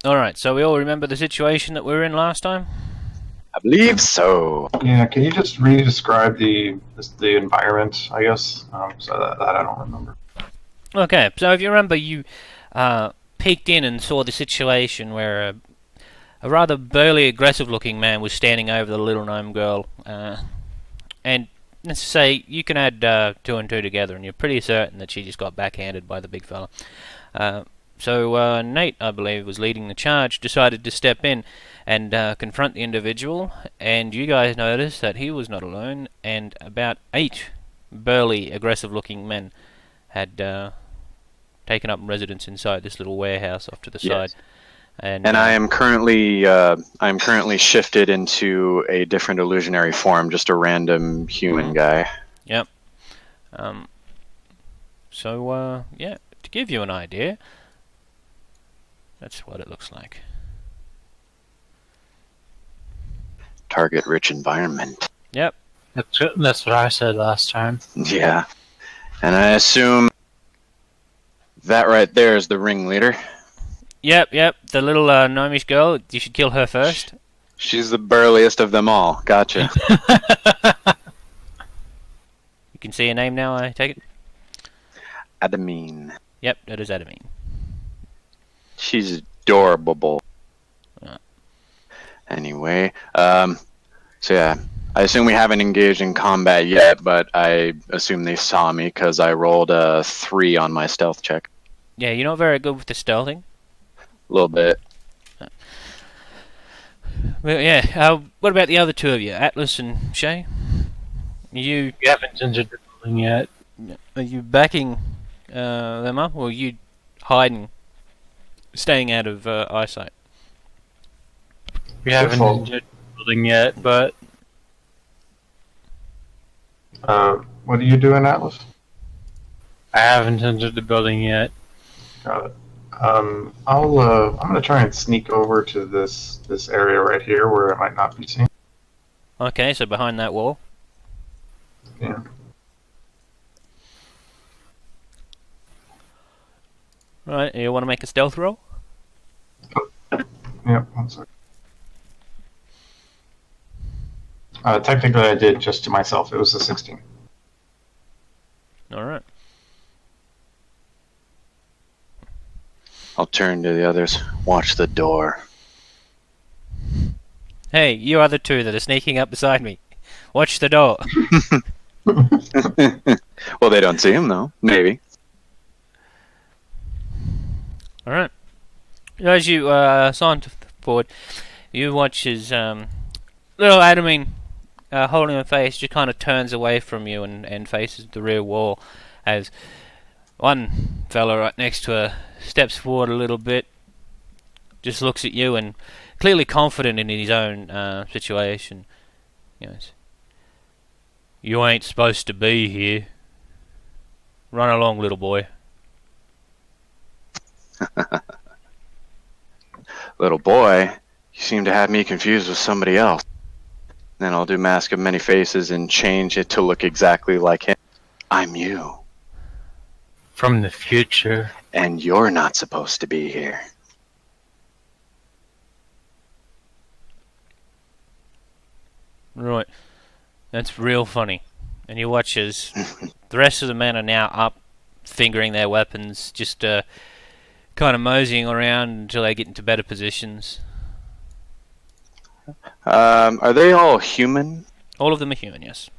Alright, so we all remember the situation that we were in last time? I believe so. Yeah, can you just re-describe the environment, I guess? So that I don't remember. Okay, so if you remember, you peeked in and saw the situation where a rather burly, aggressive-looking man was standing over the little gnome girl. And let's say you can add 2 and 2 together, and you're pretty certain that she just got backhanded by the big fella. So Nate, I believe, was leading the charge, decided to step in and confront the individual, and you guys noticed that he was not alone, and about 8 burly, aggressive-looking men had taken up residence inside this little warehouse off to the side. And I am currently shifted into a different illusionary form, just a random human guy. Yep. So yeah, to give you an idea, that's what it looks like. Target-rich environment. Yep. That's what I said last time. Yeah. And I assume that right there is the ringleader. Yep. The little gnomish girl, you should kill her first. She's the burliest of them all. Gotcha. You can see her name now, I take it? Adamine. Yep, that is Adamine. She's adorable. Right. Anyway, so yeah, I assume we haven't engaged in combat yet, but I assume they saw me because I rolled a 3 on my stealth check. Yeah, you're not very good with the stealthing. A little bit. Well, yeah, what about the other 2 of you, Atlas and Shay? We haven't entered the building yet. Are you backing them up, or are you hiding, staying out of eyesight? We haven't entered the building yet, but... What are you doing, Atlas? I haven't entered the building yet. Got it. I'm gonna try and sneak over to this area right here where I might not be seen. Okay, so behind that wall. Yeah. Right, you want to make a stealth roll? Yep, 1 second. Technically, I did just to myself. It was a 16. Alright. I'll turn to the others. Watch the door. Hey, you other 2 that are sneaking up beside me. Watch the door. Well, they don't see him, though. Maybe. Alright. As you saunter forward, you watch as little Adamine, holding her face, just kind of turns away from you and faces the rear wall as one fella right next to her steps forward a little bit, just looks at you and clearly confident in his own situation. He goes, "You ain't supposed to be here. Run along, little boy." Little boy, you seem to have me confused with somebody else. Then I'll do Mask of Many Faces and change it to look exactly like him. I'm you. From the future. And you're not supposed to be here. Right. That's real funny. And you watch as the rest of the men are now up, fingering their weapons, just kind of moseying around until they get into better positions. Are they all human? All of them are human, yes.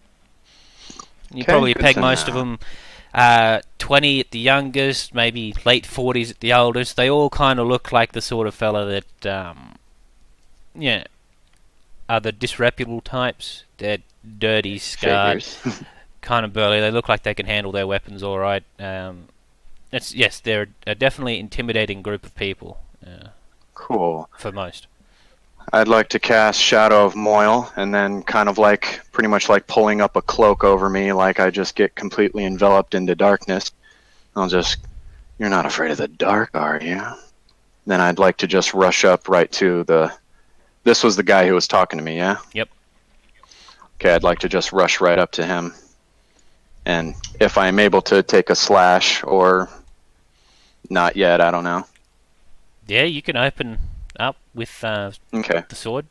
You Okay, probably good peg to most know. of them 20 at the youngest, maybe late 40s at the oldest. They all kind of look like the sort of fella that, are the disreputable types. They're dirty, scarred, Figures. kind of burly. They look like they can handle their weapons all right. Yes, they're a definitely intimidating group of people. Cool. For most. I'd like to cast Shadow of Moil, and then kind of like, pretty much like pulling up a cloak over me, like I just get completely enveloped into darkness. You're not afraid of the dark, are you? Then I'd like to just rush up right to this was the guy who was talking to me, yeah? Yep. Okay, I'd like to just rush right up to him. And if I'm able to take a slash, or not yet, I don't know. Yeah, you can open up with Okay, the sword.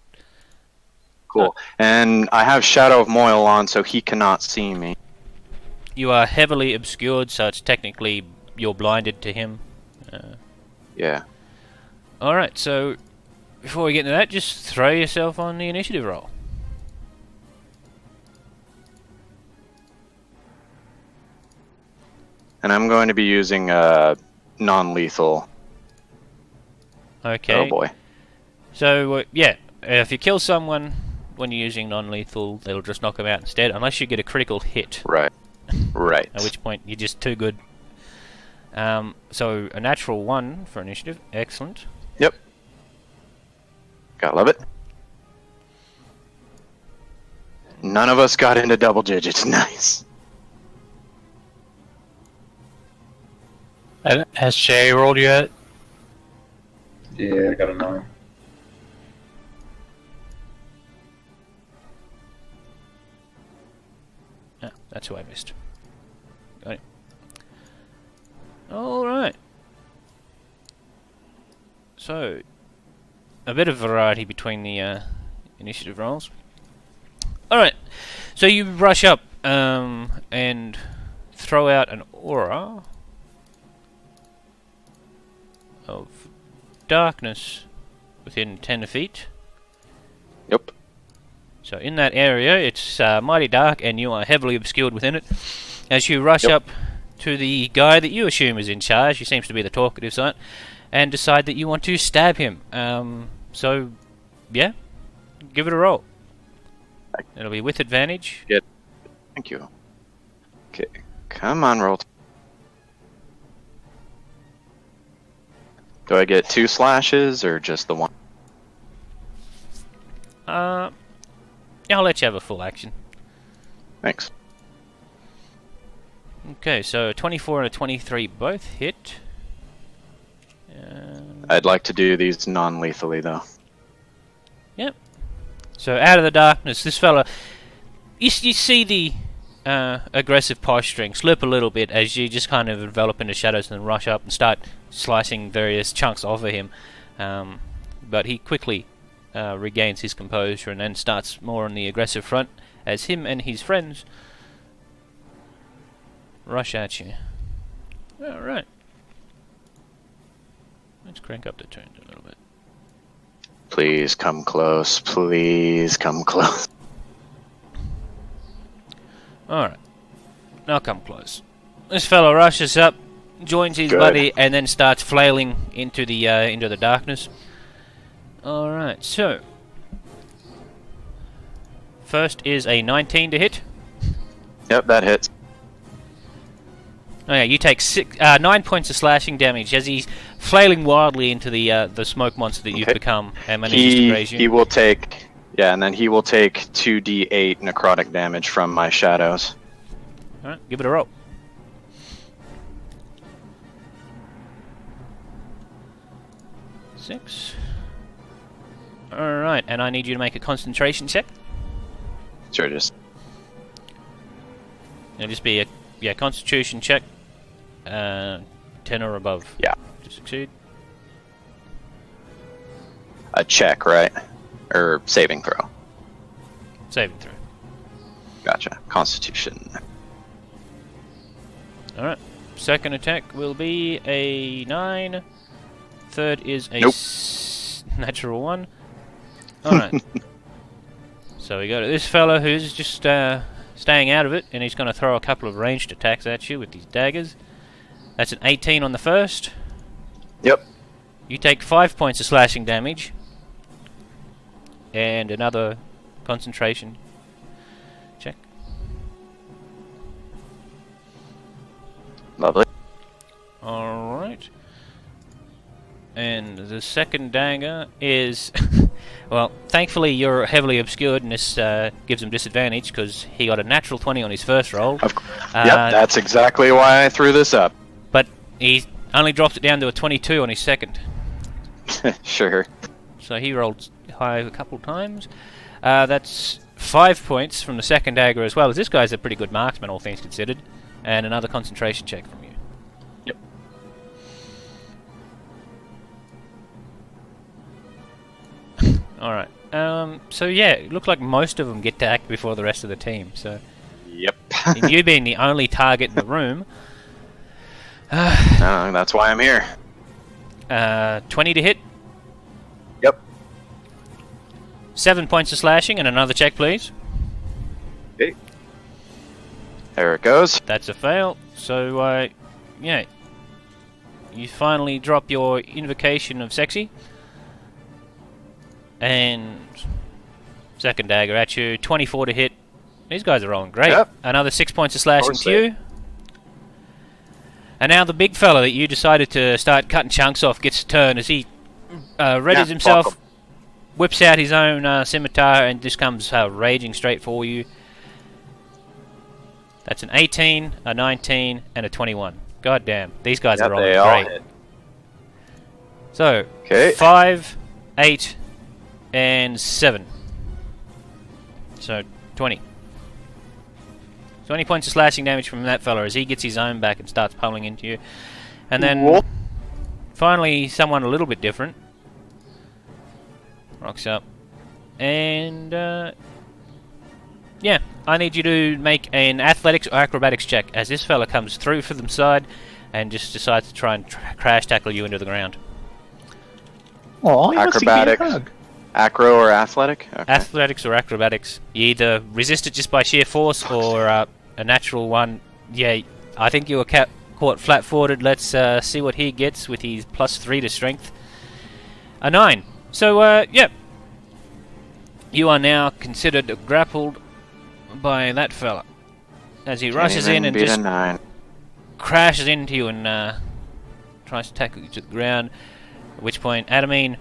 cool. And I have Shadow of Moyle on, so he cannot see me. You are heavily obscured, so it's technically you're blinded to him. Yeah. Alright, so before we get into that, just throw yourself on the initiative roll. And I'm going to be using non-lethal. Okay. Oh boy. So, yeah, if you kill someone when you're using non-lethal, it'll just knock them out instead, unless you get a critical hit. Right. Right. At which point, you're just too good. So, a natural 1 for initiative. Excellent. Yep. Gotta love it. None of us got into double digits. Nice. Has Shay rolled yet? Yeah, I got a 9. Ah, that's who I missed. Got it. Alright. So, a bit of variety between the initiative rolls. Alright, so you rush up and throw out an aura of darkness within 10 feet. Yep. So in that area, it's mighty dark, and you are heavily obscured within it. As you rush up to the guy that you assume is in charge, he seems to be the talkative side, and decide that you want to stab him. So, yeah, give it a roll. It'll be with advantage. Thank you. Okay. Come on, roll. Do I get 2 slashes or just the 1? Yeah, I'll let you have a full action. Thanks. Okay, so a 24 and a 23 both hit. I'd like to do these non-lethally, though. Yep. So out of the darkness, this fella, you see the aggressive posturing slip a little bit as you just kind of envelop into shadows and rush up and start slicing various chunks off of him. But he quickly regains his composure and then starts more on the aggressive front as him and his friends rush at you. Alright. Let's crank up the turns a little bit. Please come close. Please come close. Alright. Now come close. This fellow rushes up, joins his Good. buddy, and then starts flailing into the darkness. Alright, so first is a 19 to hit. Yep, that hits. Oh yeah, you take 9 points of slashing damage as he's flailing wildly into the smoke monster that you've become and manages to graze you. He will take... Yeah, and then he will take 2d8 necrotic damage from my shadows. Alright, give it a roll. Six. Alright, and I need you to make a concentration check. Sure, just... It'll just be a constitution check. 10 or above. Yeah. To succeed. A check, right? Or saving throw. Saving throw. Gotcha. Constitution. Alright. Second attack will be a 9. Third is a Nope. Natural 1. Alright. So we go to this fella who's just staying out of it, and he's going to throw a couple of ranged attacks at you with these daggers. That's an 18 on the first. Yep. You take 5 points of slashing damage. And another concentration check. Lovely. Alright. And the second dagger is... well, thankfully you're heavily obscured, and this gives him disadvantage because he got a natural 20 on his first roll. Yep, that's exactly why I threw this up. But he only dropped it down to a 22 on his second. Sure. So he rolled high a couple times. That's 5 points from the second dagger as well, as this guy's a pretty good marksman, all things considered. And another concentration check from you. Yep. Alright. So yeah, it looked like most of them get to act before the rest of the team, so... Yep. And you being the only target in the room... No, that's why I'm here. 20 to hit. Yep. 7 points of slashing, and another check, please. Okay. There it goes. That's a fail. So, yeah. You finally drop your invocation of sexy. And... second dagger at you. 24 to hit. These guys are rolling great. Yep. Another 6 points of slashing course to you. And now the big fella that you decided to start cutting chunks off gets a turn as he readies Yeah, himself, fuck 'em. whips out his own scimitar, and just comes raging straight for you. That's an 18, a 19, and a 21. God damn, these guys Yep, are rolling they all great. hit. So, Okay. 5, 8, and 7. So, 20. 20 points of slashing damage from that fella as he gets his own back and starts pummeling into you. And then, Cool. finally, someone a little bit different. Rocks up. And, yeah, I need you to make an athletics or acrobatics check as this fella comes through from the side and just decides to try and crash tackle you into the ground. Oh, all he wants to give you a Acrobatics. hug. Acro or athletic? Okay. Athletics or acrobatics. You either resist it just by sheer force or a natural one. Yeah, I think you were caught flat-footed. Let's see what he gets with his +3 to strength. A 9. So, yeah. You are now considered grappled by that fella. As he rushes in and beat just a 9. crashes into you and tries to tackle you to the ground. At which point, Adamine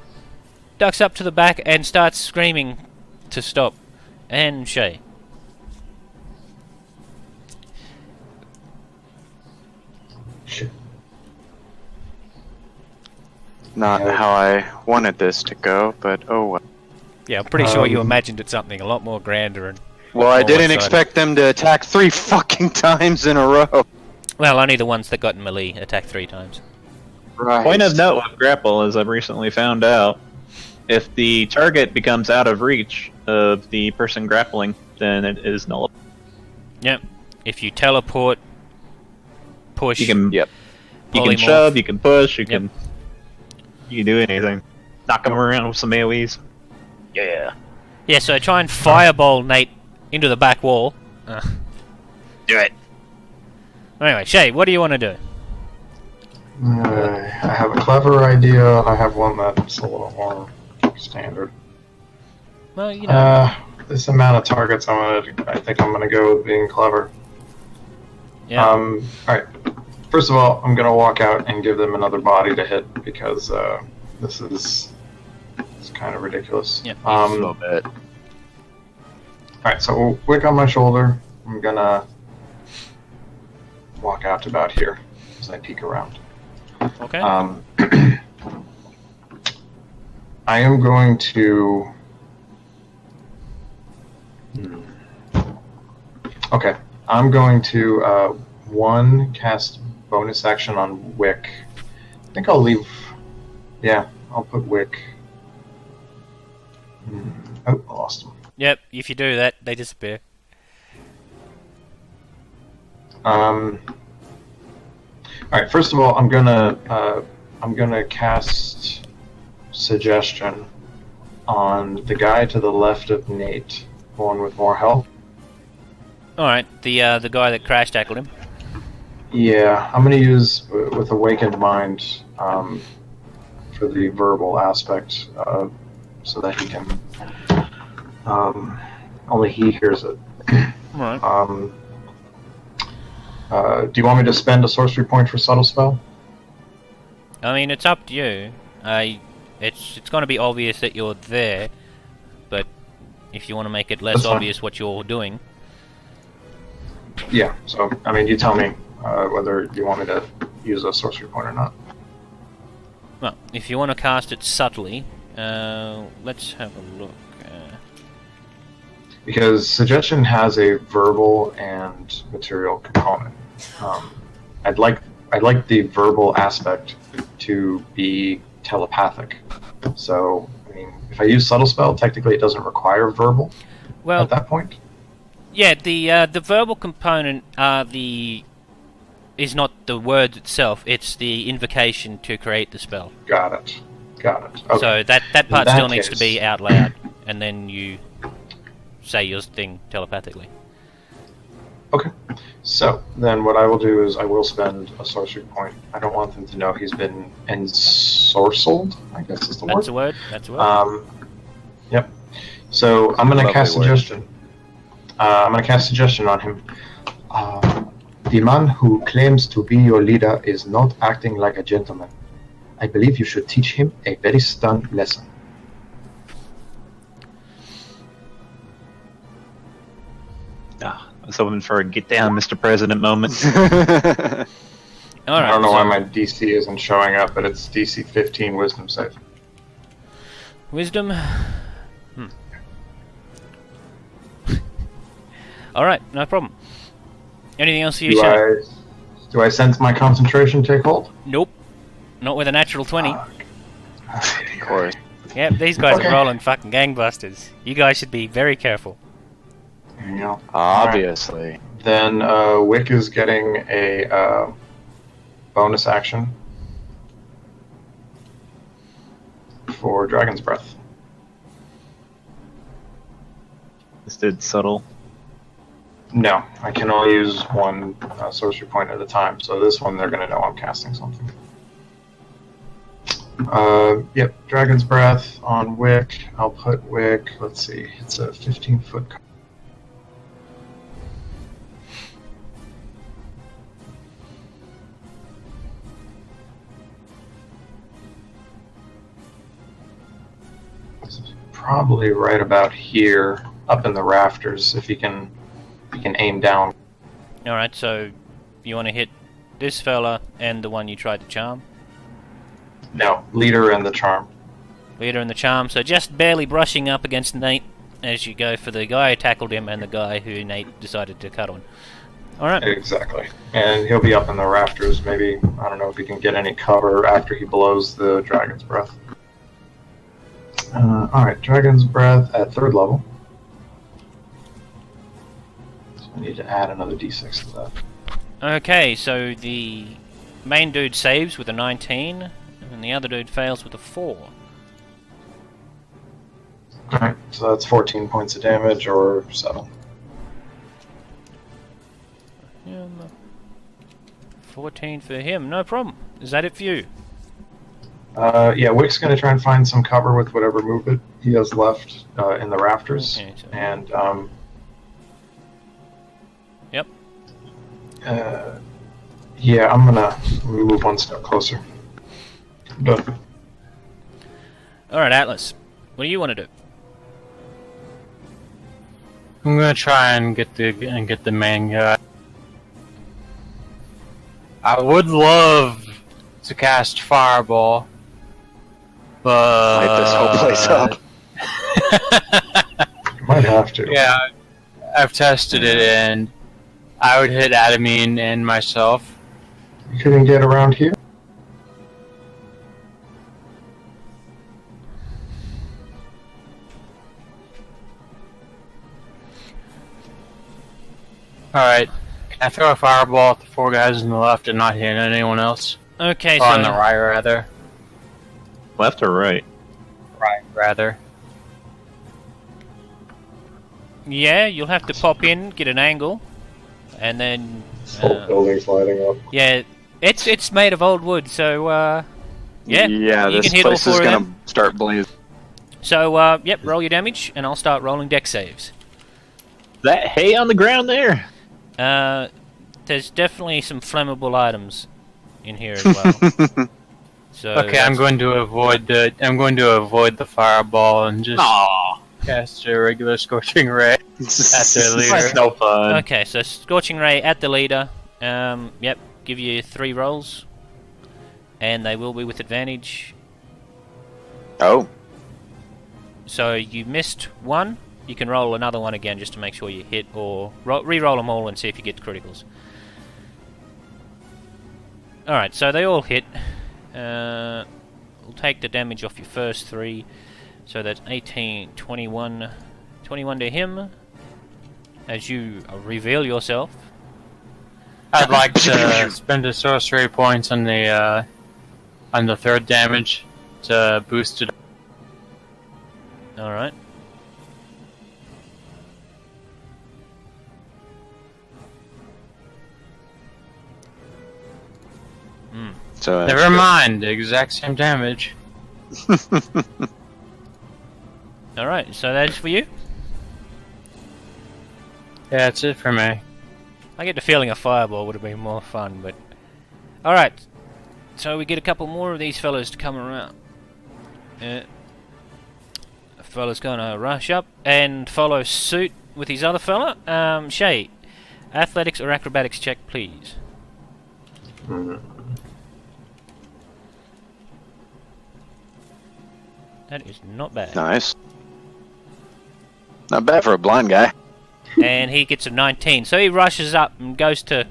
ducks up to the back and starts screaming to stop. And Shay. Shit. Not Yeah. how I wanted this to go, but oh well. Yeah, I'm pretty sure you Um, imagined it something a lot more grander and... Well, I more didn't one-sided. expect them to attack 3 fucking times in a row. Well, only the ones that got in melee attack 3 times. Right. Point of note with grapple, as I've recently found out, if the target becomes out of reach of the person grappling, then it is null. Yep. If you teleport, push... You can, Yep. you can polymorph. shove, you can push, you Yep. can do anything. Knock them around with some AoEs. Yeah. Yeah, so try and fireball Nate into the back wall. Do it. Anyway, Shay, what do you want to do? I have a clever idea. I have one that's a little more standard. Well, you know... This amount of targets, I think I'm gonna go with being clever. yeah. All right. First of all, I'm gonna walk out and give them another body to hit because this is kind of ridiculous. Yep. A little bit. All right. So wick on my shoulder. I'm gonna walk out to about here as I peek around. Okay. I am going to. Okay, I'm going to cast bonus action on Wick. I think I'll leave. Yeah, I'll put Wick. Oh, I lost him. Yep, if you do that, they disappear. All right. First of all, I'm gonna cast suggestion on the guy to the left of Nate, one with more health. Alright, the guy that crash tackled him. Yeah, I'm gonna use with awakened mind for the verbal aspect, so that he can. Only he hears it. Alright. Do you want me to spend a sorcery point for subtle spell? I mean, it's up to you. It's going to be obvious that you're there, but if you want to make it less That's fine. obvious what you're doing... Yeah. So I mean, you tell me whether you want me to use a sorcery point or not. Well, if you want to cast it subtly, let's have a look. Because suggestion has a verbal and material component. I'd like the verbal aspect to be telepathic. So I mean, if I use subtle spell, technically it doesn't require verbal Well, at that point. yeah, the verbal component is not the word itself; it's the invocation to create the spell. Got it. Okay. So that part In still that needs to be case- out loud, and then you say your thing telepathically. Okay. So then what I will do is I will spend a sorcery point. I don't want them to know he's been ensorcelled, I guess is the That's word. a word. That's a word. Yep. So I'm going to Lovely cast word. suggestion. I'm going to cast suggestion on him. The man who claims to be your leader is not acting like a gentleman. I believe you should teach him a very stern lesson. Ah, I was hoping for a get down, Mr. President moment. All right. I don't know so why my DC isn't showing up, but it's DC 15 Wisdom save. wisdom. All right, no problem. Anything else you show? Do I sense my concentration take hold? Nope. Not with a natural 20. Of course. Yep, these guys Okay. are rolling fucking gangbusters. You guys should be very careful. There you go. Obviously. Then Wick is getting a bonus action for Dragon's Breath. This did subtle. No, I can only use one sorcery point at a time, so this one they're going to know I'm casting something. Yep, Dragon's Breath on Wick. I'll put Wick, let's see, it's a 15-foot. Probably right about here, up in the rafters, if he can aim down. All right, so you want to hit this fella and the one you tried to charm. No, leader and the charm. Leader and the charm, so just barely brushing up against Nate as you go for the guy who tackled him and the guy who Nate decided to cut on. All right. Exactly. And he'll be up in the rafters. Maybe, I don't know if he can get any cover after he blows the Dragon's Breath. Alright, Dragon's Breath at 3rd level. So I need to add another d6 to that. Okay, so the main dude saves with a 19, and the other dude fails with a 4. Alright, so that's 14 points of damage, or 7. Yeah, 14 for him, no problem. Is that it for you? Yeah, Wick's going to try and find some cover with whatever movement he has left in the rafters. Okay, so- And, Yep. yeah, I'm going to move one step closer. Done. Alright, Atlas. What do you want to do? I'm gonna try and get the main guy. I would love to cast Fireball, but Light this whole place up. You might have to. Yeah, I've tested it, and I would hit Adamine and myself. You couldn't get around here? Alright, can I throw a Fireball at the 4 guys on the left and not hit anyone else? Okay, Or on the so right, rather. Left or right? Right, rather. yeah, you'll have to pop in, get an angle, and then Whole building's lighting up. yeah, it's made of old wood, so yeah, Yeah, you this can hit all place is 4 of gonna them. start blazing. So yep, roll your damage, and I'll start rolling deck saves. That hay on the ground there. There's definitely some flammable items in here as well. So Okay, I'm going to avoid the Fireball and just Aww. cast a regular Scorching Ray at the leader. That's no fun. Okay, so Scorching Ray at the leader. Yep, give you 3 rolls, and they will be with advantage. Oh, So you missed 1. You can roll another one again just to make sure you hit, or re-roll them all and see if you get criticals. Alright, so they all hit. We'll take the damage off your first 3. So that's 18, 21, 21 to him. As you reveal yourself. I'd like to spend the sorcery points on the third damage to boost it. Alright. So Never mind, the exact same damage. Alright, so that's for you? Yeah, that's it for me. I get the feeling a fireball would have been more fun, but... Alright, so we get a couple more of these fellas to come around. The fella's gonna rush up and follow suit with his other fella. Shay, athletics or acrobatics check, please. That is not bad. nice. Not bad for a blind guy. And he gets a 19. So he rushes up and goes to,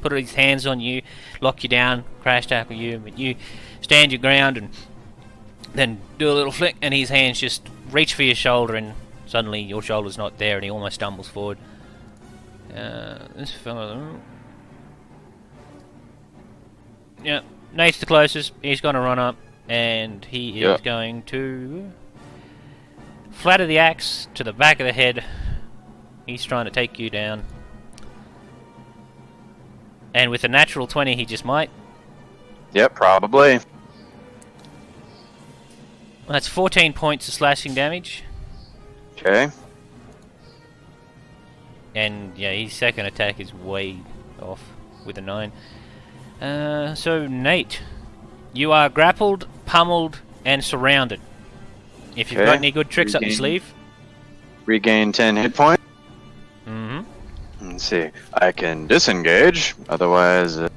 put his hands on you, lock you down, crash tackle you, but you stand your ground and then do a little flick, and his hands just reach for your shoulder, and suddenly your shoulder's not there, and he almost stumbles forward. This fella... Yeah, Nate's the closest. He's going to run up, and he is going to flatter the axe to the back of the head. He's trying to take you down. And with a natural 20, he just might. Yep, probably. Well, that's 14 points of slashing damage. Okay. And yeah, his second attack is way off with a 9. So Nate, you are grappled, pummeled, and surrounded. If you've got any good tricks up your sleeve. Regain 10 hit points. Mm-hmm. Let's see. I can disengage. Otherwise... Let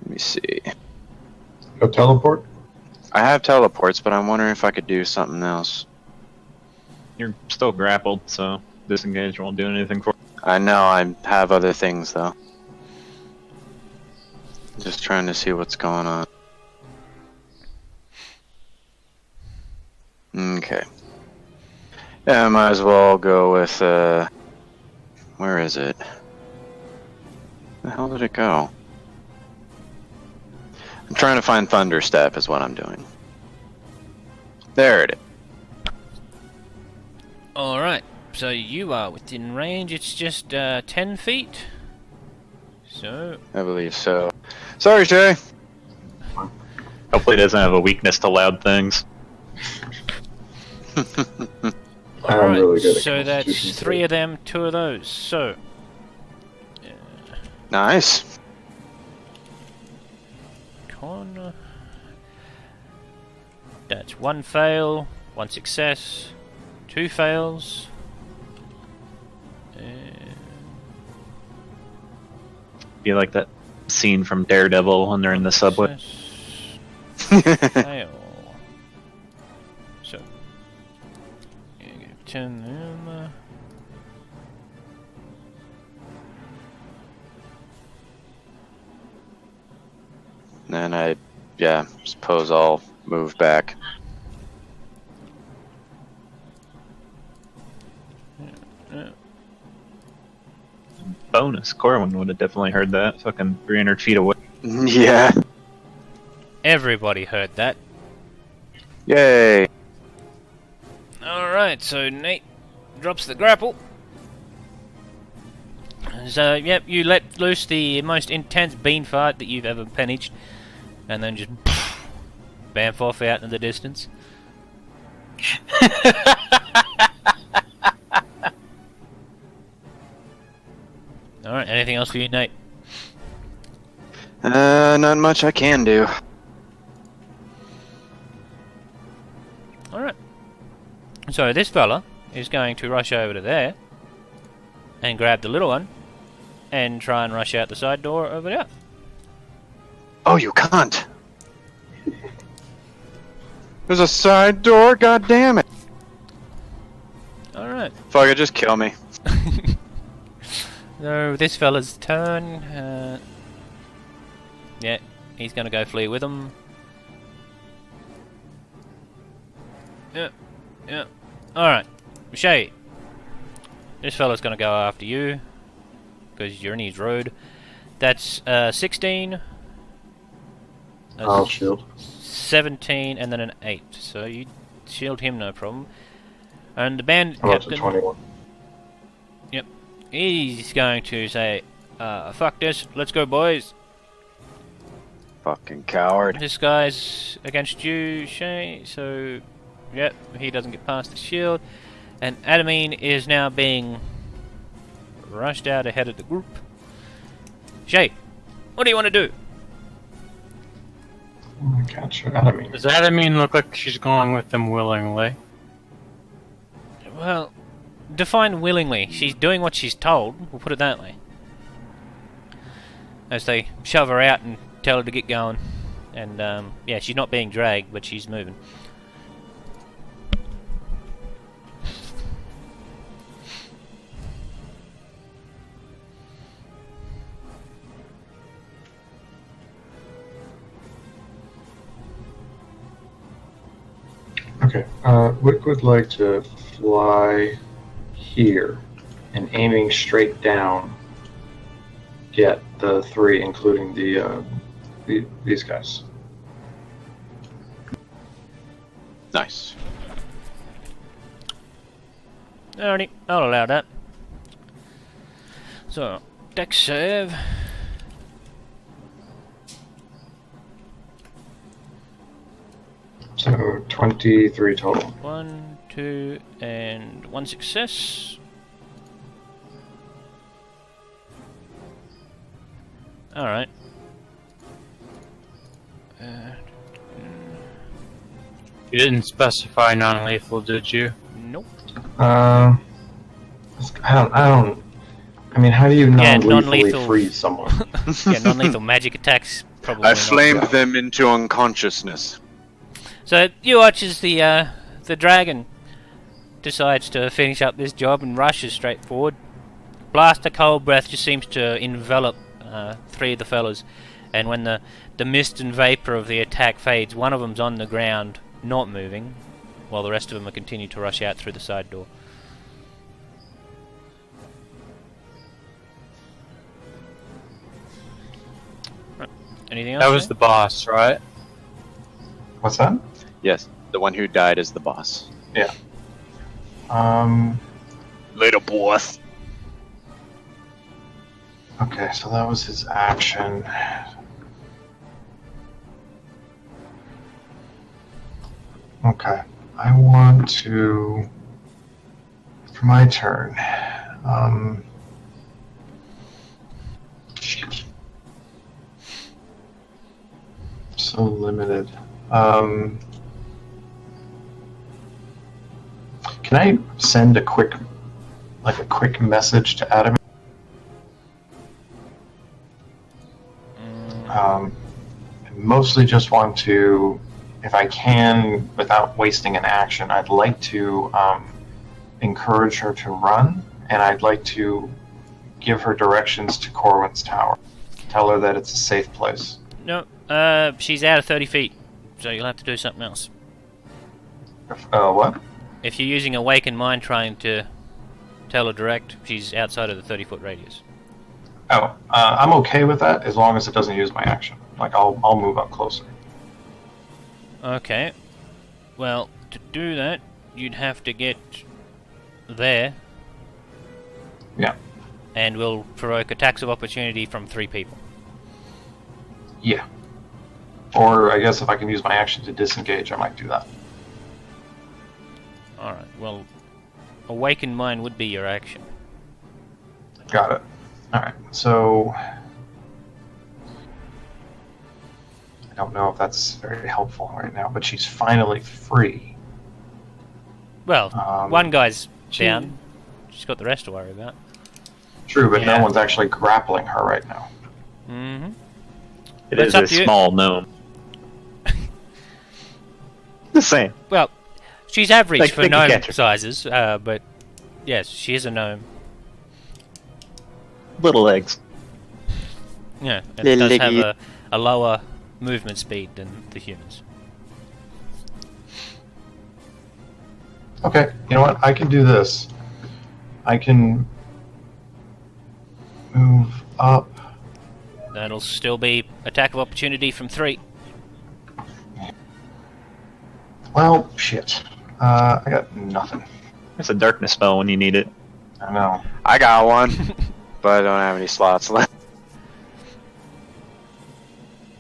me see. Go teleport? I have teleports, but I'm wondering if I could do something else. You're still grappled, so disengage won't do anything for you. I know, I have other things, though. Just trying to see what's going on. Okay. Yeah, I might as well go with, where is it? Where the hell did it go? I'm trying to find Thunder Step is what I'm doing. There it is. Alright, so you are within range. It's just 10 feet. So... I believe so. Sorry, Jay. Hopefully it doesn't have a weakness to loud things. Alright, really good at so that's Constitution 3 of them, 2 of those. So... Nice. Con... That's 1 fail, 1 success, 2 fails. Be like that scene from Daredevil when they're in the subway. Fail. So, yeah, give 10 them. Then I, suppose I'll move back. Bonus, Corwin would have definitely heard that. Fucking 300 feet away. Yeah. Everybody heard that. Yay. Alright, so Nate drops the grapple. So, yep, you let loose the most intense bean fart that you've ever penaged, and then just bamf off out in the distance. Alright, anything else for you, Nate? Not much I can do. Alright. So this fella is going to rush over to there and grab the little one and try and rush out the side door over there. Oh, you can't. There's a side door, god damn it. Alright. Fuck it, just kill me. So this fella's turn. Yeah, he's going to go flee with them. Yeah, yeah. Alright, Shay. This fella's going to go after you, because you're in his road. That's 16. I'll shield. 17 and then an 8. So you shield him, no problem. And the band I'm up to captain... 21. Yep. He's going to say, fuck this, let's go boys. Fucking coward. This guy's against you, Shay, so... Yep, he doesn't get past the shield. And Adamine is now being rushed out ahead of the group. Shay, what do you want to do? I gotcha. Adamine. Does Adamine look like she's going with them willingly? Well, define willingly. She's doing what she's told, we'll put it that way. As they shove her out and tell her to get going. And, yeah, she's not being dragged, but she's moving. Okay. Wick would like to fly here and aiming straight down get the 3, including these guys. Nice. Alrighty, I'll allow that. So, dex save. So 23 total. 1, 2, and 1 success. Alright. You didn't specify non-lethal, did you? Nope. I don't. I mean, how do you Yeah, non-lethally non-lethal. freeze someone? Yeah, non-lethal magic attacks probably I not. flamed them into unconsciousness. So you watch as the dragon decides to finish up this job and rushes straight forward. Blast of cold breath just seems to envelop 3 of the fellas, and when the mist and vapor of the attack fades, one of them's on the ground, not moving, while the rest of them are continuing to rush out through the side door. Right. Anything else? That was the boss, right? What's that? Yes, the one who died is the boss. Yeah. Later, boss. Okay, so that was his action. Okay, I want to, for my turn, so limited. Can I send a quick message to Adam? I mostly just want to, if I can, without wasting an action, I'd like to encourage her to run, and I'd like to give her directions to Corwin's tower. Tell her that it's a safe place. No, she's out of 30 feet, so you'll have to do something else. What? If you're using Awaken Mind trying to tell her direct, she's outside of the 30-foot radius. Oh, I'm okay with that as long as it doesn't use my action. Like, I'll move up closer. Okay. Well, to do that, you'd have to get there. Yeah. And we'll provoke attacks of opportunity from 3 people. Yeah. Or I guess if I can use my action to disengage, I might do that. Alright, well, Awaken Mind would be your action. Got it. Alright, so I don't know if that's very helpful right now, but she's finally free. Well, one guy's she- down. She's got the rest to worry about. True, but Yeah. no one's actually grappling her right now. Mm-hmm. It That's is up a to you. small gnome. The same. Well, she's average Like, for they can gnome catch her. sizes, but yes, she is a gnome. Little legs. Yeah, it Little does have leggy. a lower movement speed than the humans. Okay, you know what? I can do this. I can move up. That'll still be attack of opportunity from 3. Well, shit. I got nothing. It's a darkness spell when you need it. I know. I got one, but I don't have any slots left.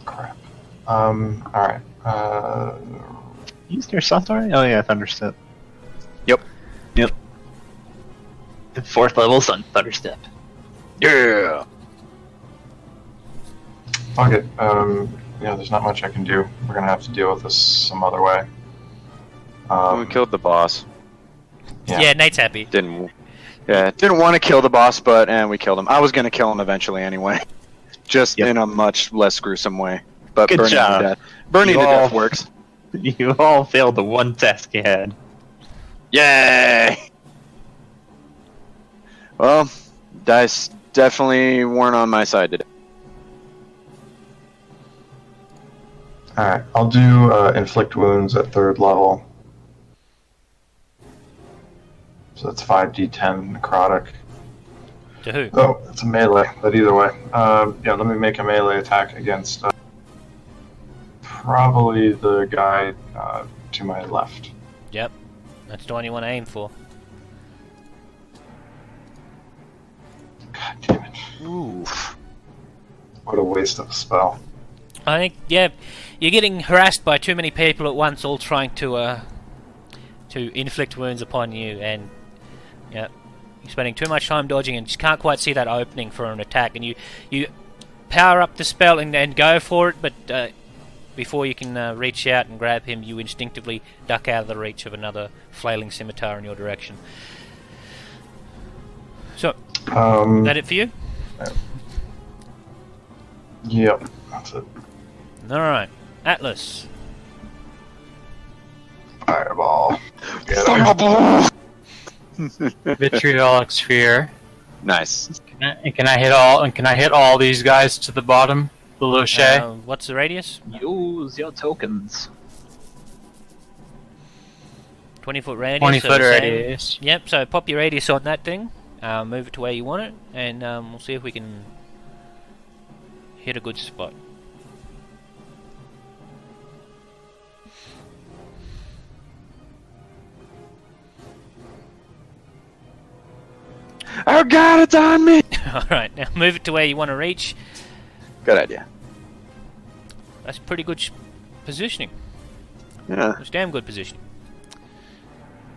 Crap. Alright. Used your slots already? Oh yeah, Thunderstep. Yep. The 4th level Thunderstep. Yeah. Fuck it. Yeah, there's not much I can do. We're gonna have to deal with this some other way. We killed the boss. Yeah, Nate's happy. Didn't want to kill the boss, but we killed him. I was gonna kill him eventually anyway, just in a much less gruesome way. But Good burning job. to death. Burning to death works. You all failed the one task you had. Yay! Well, dice definitely weren't on my side today. Alright, I'll do inflict wounds at 3rd level. So that's 5d10 necrotic. To who? Oh, it's a melee, but either way. Yeah, let me make a melee attack against probably the guy to my left. Yep. That's the one you want to aim for. God damn it. Ooh. What a waste of a spell. I think, yeah, you're getting harassed by too many people at once, all trying to inflict wounds upon you, and yeah, you're spending too much time dodging and just can't quite see that opening for an attack, and you power up the spell and go for it, but before you can reach out and grab him, you instinctively duck out of the reach of another flailing scimitar in your direction. So, is that it for you? Yep, that's it. Alright, Atlas. Fireball. Vitriolic sphere. Nice. Can I hit all these guys to the bottom below Shay? What's the radius? Use your tokens. 20-foot radius. 20 so foot the same. radius. Yep, so pop your radius on that thing, move it to where you want it, and we'll see if we can hit a good spot. Oh god, it's on me! Alright, now move it to where you want to reach. Good idea. That's pretty good positioning. Yeah. That's damn good positioning.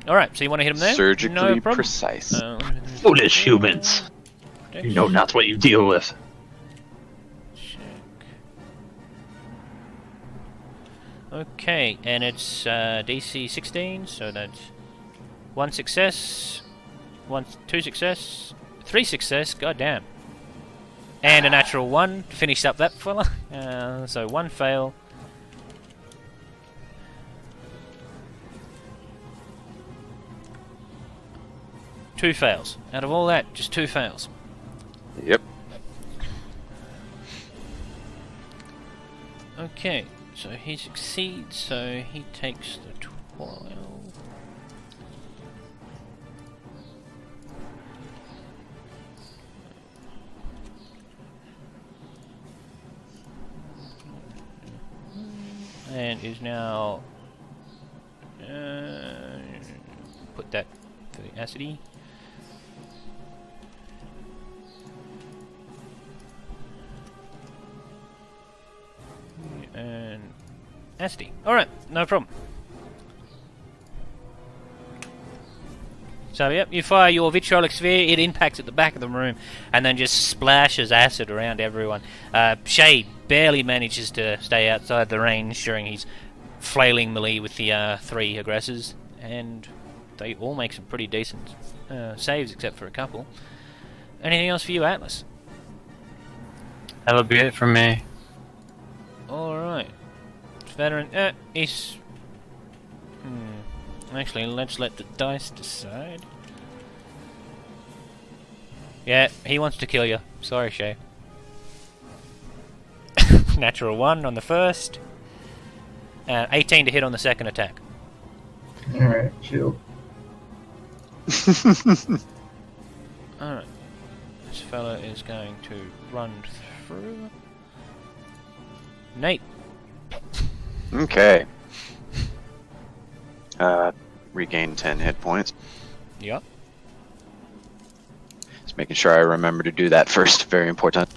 Alright, so you want to hit him there? Surgically No problem. precise. Foolish humans. You know not what you deal with. Check. Okay, and it's DC 16, so that's 1 success, 2 success, 3 success, goddamn. And a natural 1 to finish up that fella. So 1 fail. Two fails. Out of all that, just 2 fails. Yep. Okay, so he succeeds, so he takes the 12. And is now put that for the acidy. And acidy. Alright, no problem. So yep, you fire your vitriolic sphere, it impacts at the back of the room and then just splashes acid around everyone. Shay barely manages to stay outside the range during his flailing melee with the 3 aggressors, and they all make some pretty decent saves except for a couple. Anything else for you, Atlas? That'll be it for me. Alright. Veteran, he's... Actually, let's let the dice decide. Yeah, he wants to kill you. Sorry, Shay. Natural 1 on the first. 18 to hit on the second attack. Alright, shield. Alright. This fella is going to run through. Nate. Okay. Regain 10 hit points. Yep. Just making sure I remember to do that first. Very important.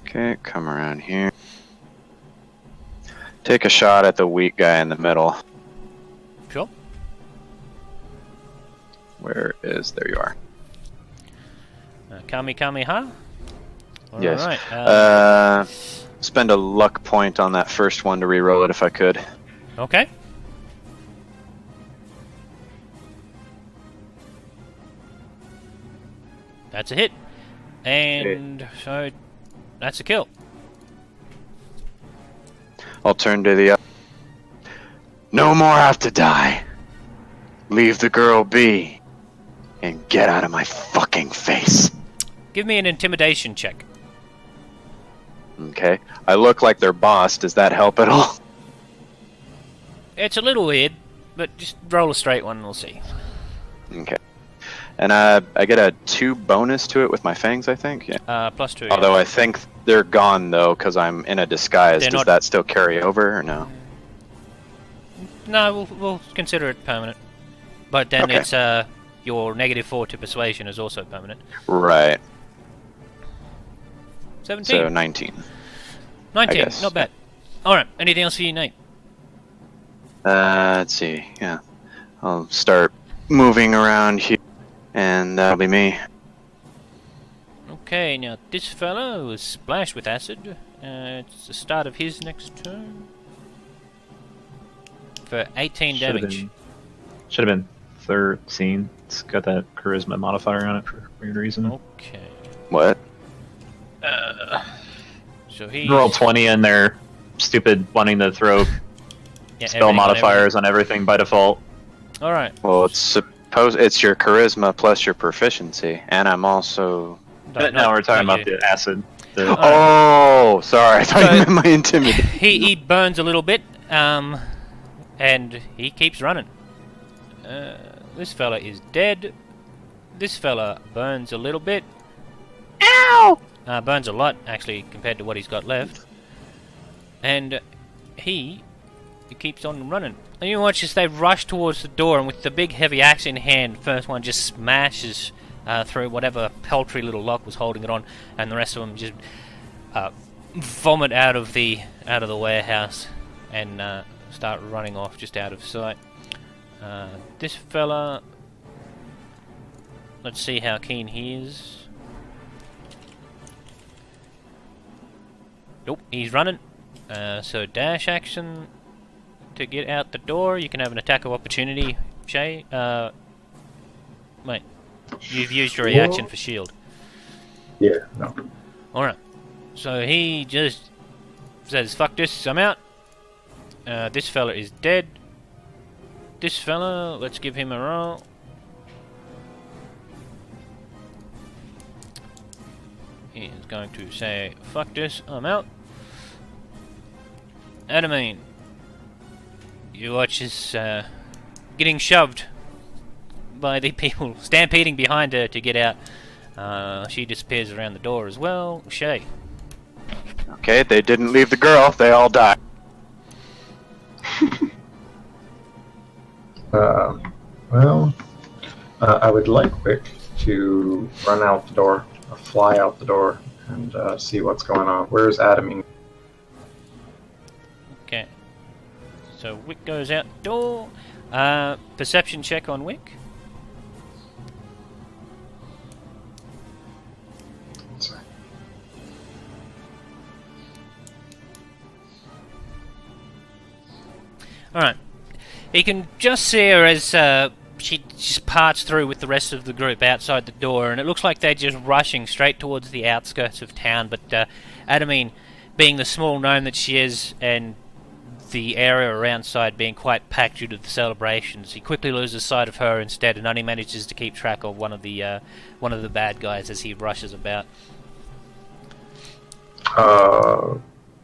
Okay, come around here. Take a shot at the weak guy in the middle. Sure. Where is... There you are. Kamehameha? Yes. Alright. Spend a luck point on that first one to reroll it if I could. Okay. That's a hit. And so that's a kill. I'll turn to the... No more have to die. Leave the girl be. And get out of my fucking face. Give me an intimidation check. Okay. I look like their boss. Does that help at all? It's a little weird, but just roll a straight one and we'll see. Okay. And I get a 2 bonus to it with my fangs, I think? Yeah. +2. Although I think they're gone, though, because I'm in a disguise. Does that still carry over, or no? No, we'll consider it permanent. But then Okay. it's your -4 to persuasion is also permanent. Right. 17. So 19. 19, I guess. not bad. Alright, anything else for you, Nate? Let's see. Yeah. I'll start moving around here, and that'll be me. Okay, now this fellow was splashed with acid. It's the start of his next turn. For 18 damage. Should have been 13. It's got that charisma modifier on it for weird reason. Okay. What? So he Roll 20 in their stupid wanting to throw spell modifiers on everything by default. Alright. Well, it's your charisma plus your proficiency, and I'm also... No, we're talking about the acid. Oh, sorry. I thought you meant my intimidation. He burns a little bit, and he keeps running. This fella is dead. This fella burns a little bit. Ow! Burns a lot, actually, compared to what he's got left. And he keeps on running. And you watch as they rush towards the door, and with the big heavy axe in hand, first one just smashes through whatever paltry little lock was holding it on, and the rest of them just vomit out of the warehouse and start running off just out of sight. This fella, let's see how keen he is. Nope, he's running. So dash action to get out the door. You can have an attack of opportunity, Shay. Mate, you've used your reaction for shield. Yeah, no. Alright. So he just says, fuck this, I'm out. This fella is dead. This fella, let's give him a roll. He is going to say, fuck this, I'm out. Adamine, you watch this getting shoved by the people stampeding behind her to get out. She disappears around the door as well. Shay. Okay, they didn't leave the girl. They all died. I would like Wick to run out the door, or fly out the door, and see what's going on. Where's Adamine? Okay. So Wick goes out the door. Perception check on Wick. Sorry. Alright. You can just see her as she just parts through with the rest of the group outside the door, and it looks like they're just rushing straight towards the outskirts of town, but Adamine, being the small gnome that she is, and the area around side being quite packed due to the celebrations, he quickly loses sight of her instead, and only manages to keep track of one of the bad guys as he rushes about. I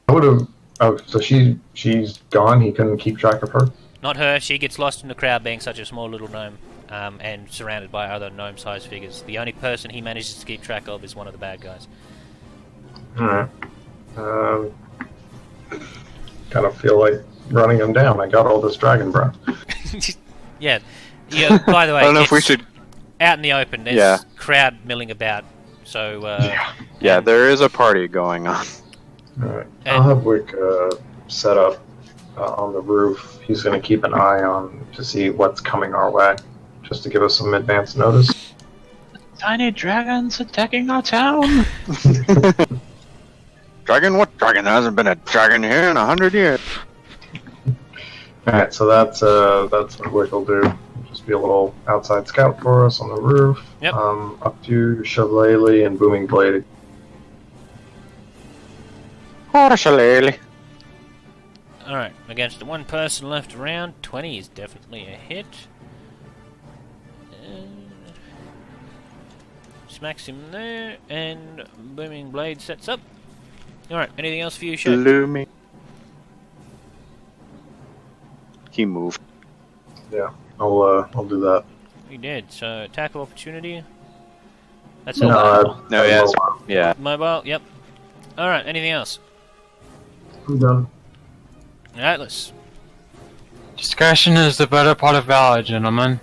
would have. Oh, so she's gone. He couldn't keep track of her. Not her. She gets lost in the crowd, being such a small little gnome, and surrounded by other gnome-sized figures. The only person he manages to keep track of is one of the bad guys. Alright. Kind of feel like running him down. I got all this dragon breath. Yeah. By the way, I don't know if we should. out in the open. There's crowd milling about. So Yeah, there is a party going on. Alright. I'll have Wick set up on the roof. He's going to keep an eye on to see what's coming our way, just to give us some advance notice. Tiny dragons attacking our town. Dragon? What dragon? There hasn't been a dragon here in 100 years. Alright, so that's what Wick will do. Just be a little outside scout for us on the roof. Yep. Up to Shillelagh and Booming Blade. Shillelagh. alright, against the one person left around, 20 is definitely a hit. Smacks him there, and Booming Blade sets up. Alright, anything else for you, Shay? Lumi. He moved. Yeah, I'll do that. You did, so attack of opportunity. That's No, all. No, yes. Yeah. Mobile, yep. Alright, anything else? I'm done. Atlas. Discretion is the better part of valor, gentlemen.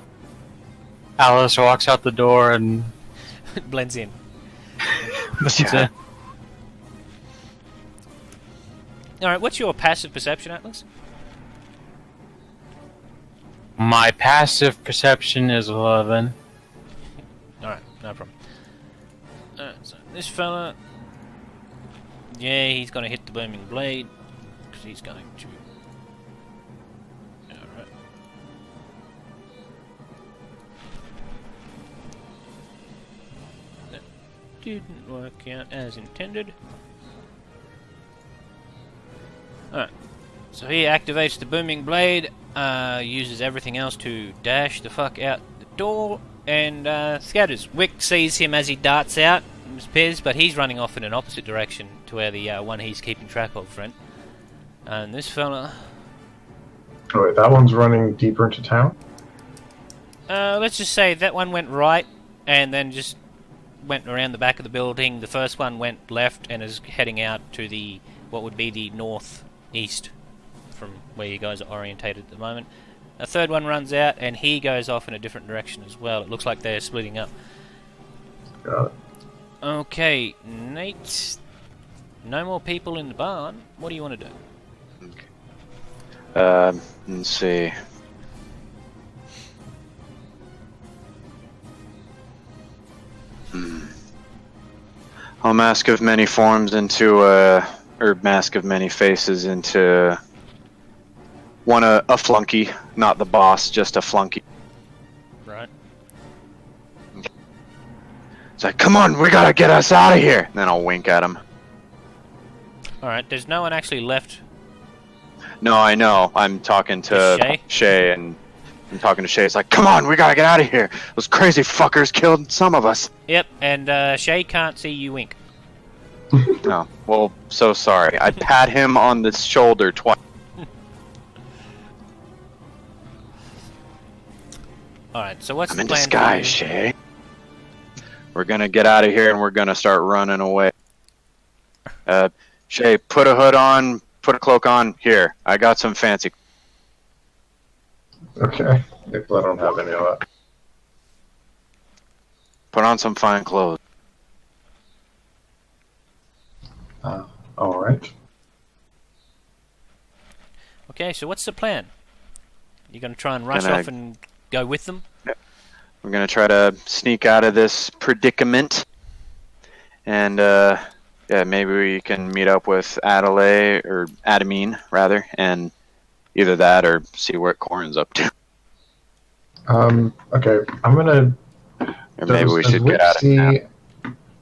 Alice walks out the door and Blends in. Yeah. Alright, what's your passive perception, Atlas? My passive perception is 11. Alright, no problem. Alright, so this fella... Yeah, he's gonna hit the Booming Blade, because he's going to... Alright. That didn't work out as intended. Alright, so he activates the Booming Blade, uses everything else to dash the fuck out the door, and scatters. Wick sees him as he darts out, Piz, but he's running off in an opposite direction to where the one he's keeping track of, friend. And this fella... Oh, wait, that one's running deeper into town? let's just say that one went right, and then just went around the back of the building. The first one went left and is heading out to the what would be the northeast from where you guys are orientated at the moment. A third one runs out, and he goes off in a different direction as well. It looks like they're splitting up. Got it. Okay, Nate. No more people in the barn. What do you want to do? Let's see. I'll mask of many forms into or mask of many faces into a flunky, not the boss, just a flunky. Right. It's like, come on, we gotta get us out of here. Then I'll wink at him. Alright, there's no one actually left. No, I know. I'm talking to Shay? Shay, and I'm talking to Shay. It's like, come on, we gotta get out of here. Those crazy fuckers killed some of us. Yep, and Shay can't see you wink. No, well, so sorry. I pat him on the shoulder twice. Alright, so what's I'm the in plan for disguise, you? Shay. We're gonna get out of here and we're gonna start running away. Shay, put a hood on, put a cloak on. Here, I got some fancy. Okay. If I don't have any of that. Put on some fine clothes. Alright. Okay, so what's the plan? You're gonna try and rush Gonna- off and go with them? We're gonna try to sneak out of this predicament. And, yeah, maybe we can meet up with Adelaide, or Adamine, rather, and either that or see what Corin's up to. Okay, I'm gonna... Or maybe we should get out of town.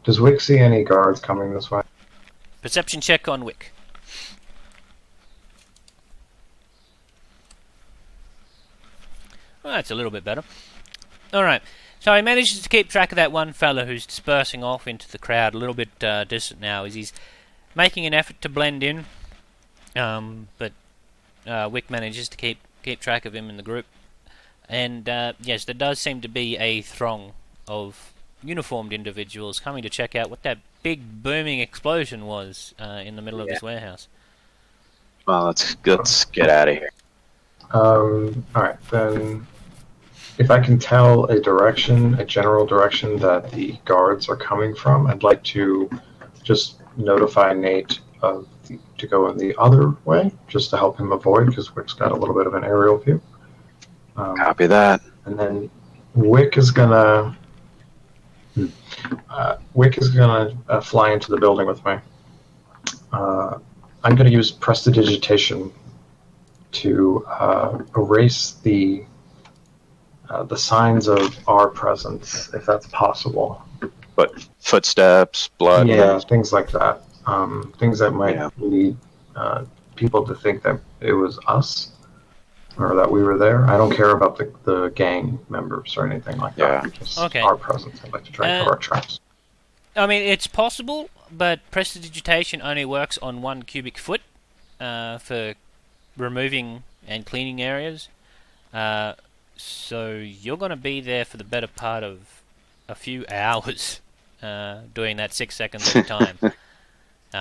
Does Wick see any guards coming this way? Perception check on Wick. Well, that's a little bit better. Alright, so he manages to keep track of that one fella who's dispersing off into the crowd, a little bit distant now, as he's making an effort to blend in, but Wick manages to keep track of him in the group. And yes, there does seem to be a throng of uniformed individuals coming to check out what that big booming explosion was in the middle of this warehouse. Well, let's get out of here. Alright, then if I can tell a general direction that the guards are coming from, I'd like to just notify Nate to go in the other way, just to help him avoid, because Wick's got a little bit of an aerial view. Copy that. And then Wick is gonna fly into the building with me. I'm gonna use prestidigitation to erase the signs of our presence, if that's possible. But footsteps, blood. Yeah, things like that. Things that might lead people to think that it was us or that we were there. I don't care about the gang members or anything like that. Just our presence. I'd like to try and cover our tracks. I mean, it's possible, but prestidigitation only works on 1 cubic foot for removing and cleaning areas. So you're going to be there for the better part of a few hours doing that 6 seconds at a time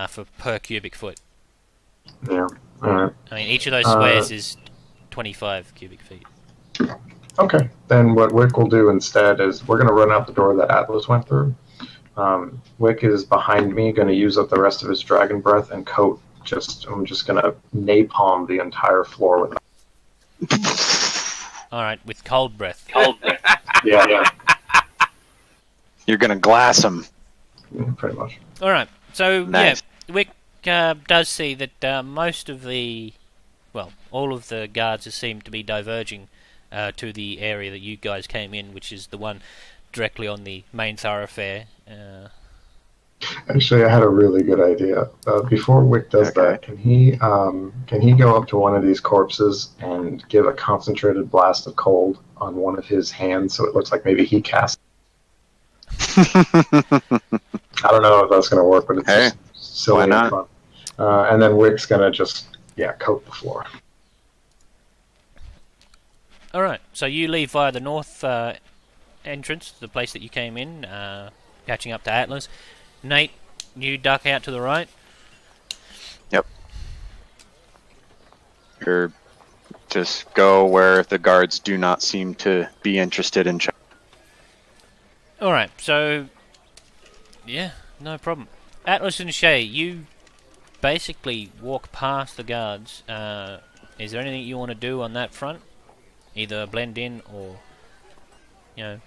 for per cubic foot. Yeah. All right. I mean, each of those squares is 25 cubic feet. Okay. Then what Wick will do instead is we're going to run out the door that Atlas went through. Wick is behind me, going to use up the rest of his dragon breath and coat. I'm just going to napalm the entire floor with it. Alright, with cold breath. Yeah. You're gonna glass them. Yeah, pretty much. Alright, so nice. Wick does see that most of all of the guards seem to be diverging to the area that you guys came in, which is the one directly on the main thoroughfare. Actually, I had a really good idea. Before Wick does that, can he go up to one of these corpses and give a concentrated blast of cold on one of his hands so it looks like maybe he cast? I don't know if that's going to work, but it's just silly and fun. And then Wick's going to just coat the floor. Alright, so you leave via the north entrance, the place that you came in, catching up to Atlas. Nate, you duck out to the right. Yep. Or just go where the guards do not seem to be interested in. Alright, so no problem. Atlas and Shay, you basically walk past the guards. Is there anything you want to do on that front? Either blend in or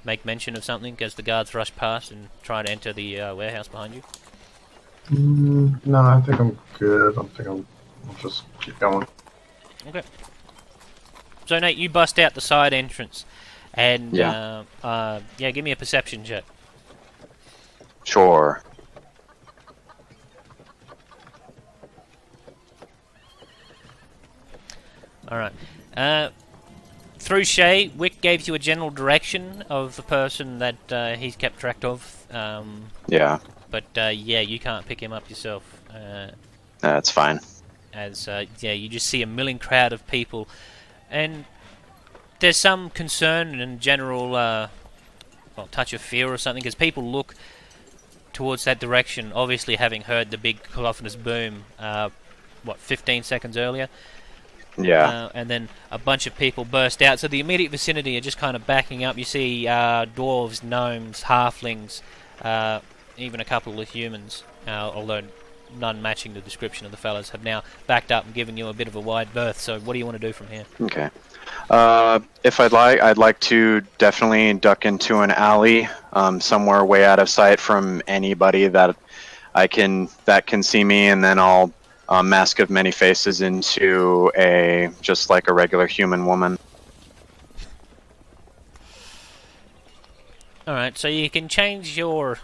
make mention of something as the guards rush past and try to enter the warehouse behind you? No, I think I'm good. I'll just keep going. Okay. So Nate, you bust out the side entrance, and give me a perception check. Sure. All right. Through Shay, Wick gave you a general direction of the person that he's kept track of. But you can't pick him up yourself. That's fine. As you just see a milling crowd of people, and there's some concern and general touch of fear or something, because people look towards that direction, obviously having heard the big cacophonous boom, 15 seconds earlier. Yeah. And then a bunch of people burst out. So the immediate vicinity are just kind of backing up. You see dwarves, gnomes, halflings, even a couple of humans, although none matching the description of the fellas, have now backed up and given you a bit of a wide berth. So what do you want to do from here? Okay. If I'd like to definitely duck into an alley, somewhere way out of sight from anybody that can see me, and then I'll Mask of Many Faces into just like a regular human woman. Alright, so you can change your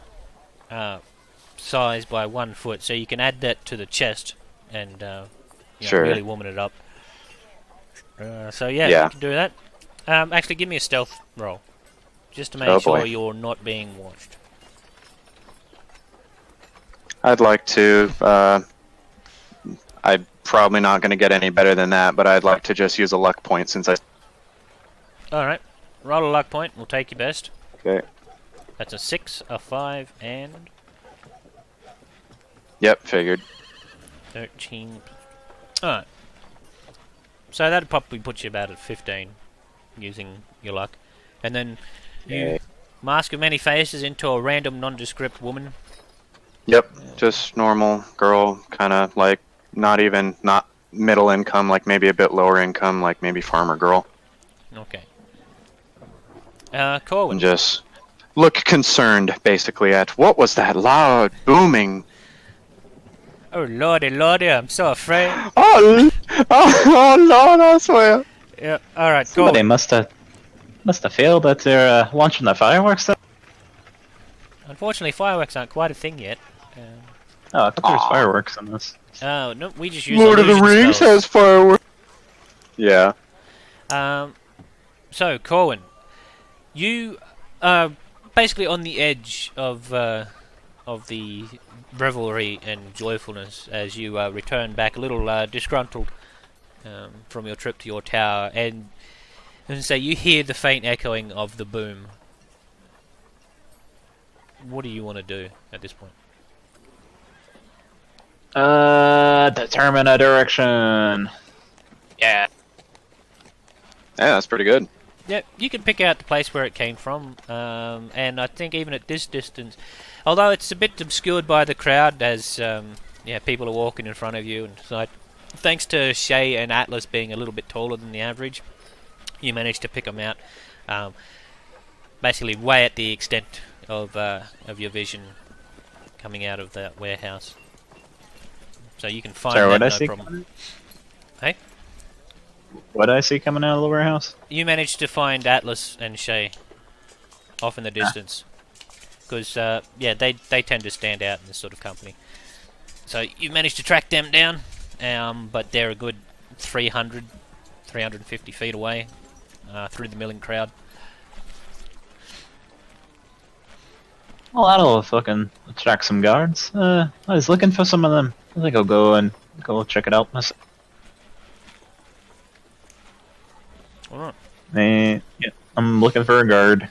size by 1 foot, so you can add that to the chest and sure. really woman it up. You can do that. Actually, give me a stealth roll, just to make Oh, sure boy. you're not being watched. I'd like to. I'm probably not going to get any better than that, but I'd like to just use a luck point since I. All right, roll a luck point. We'll take your best. Okay. That's a 6, a 5, and Yep, figured. 13. Alright. So that'd probably put you about at 15, using your luck. And then you Okay. mask of many faces into a random nondescript woman. Yep, just normal girl, kind of like not middle income, like maybe a bit lower income, like maybe farmer girl. Okay. Corwin. And just look concerned, basically, at what was that loud booming? Oh lordy, lordy, I'm so afraid. Oh Lord, I swear. Yeah, alright, Somebody Corwin. must have failed at their launching the fireworks. Unfortunately, fireworks aren't quite a thing yet. Oh, I thought there was fireworks in this. Oh, no, we just use Lord of the illusion Rings spells. has fireworks. Yeah. So, Corwin, you are basically on the edge of the revelry and joyfulness as you return back a little disgruntled from your trip to your tower, and so you hear the faint echoing of the boom. What do you want to do at this point? Determine a direction. Yeah. Yeah, that's pretty good. Yeah, you can pick out the place where it came from, and I think even at this distance, although it's a bit obscured by the crowd as people are walking in front of you, and so thanks to Shay and Atlas being a little bit taller than the average, you managed to pick them out, basically way at the extent of your vision coming out of that warehouse. So you can find Sorry, them, what I no see? problem. Hey? What did I see coming out of the warehouse? You managed to find Atlas and Shay off in the distance. Because, they tend to stand out in this sort of company. So you managed to track them down, but they're a good 350 feet away through the milling crowd. Well, that'll fucking attract some guards. I was looking for some of them. I think I'll go check it out myself. Alright. Yeah, I'm looking for a guard.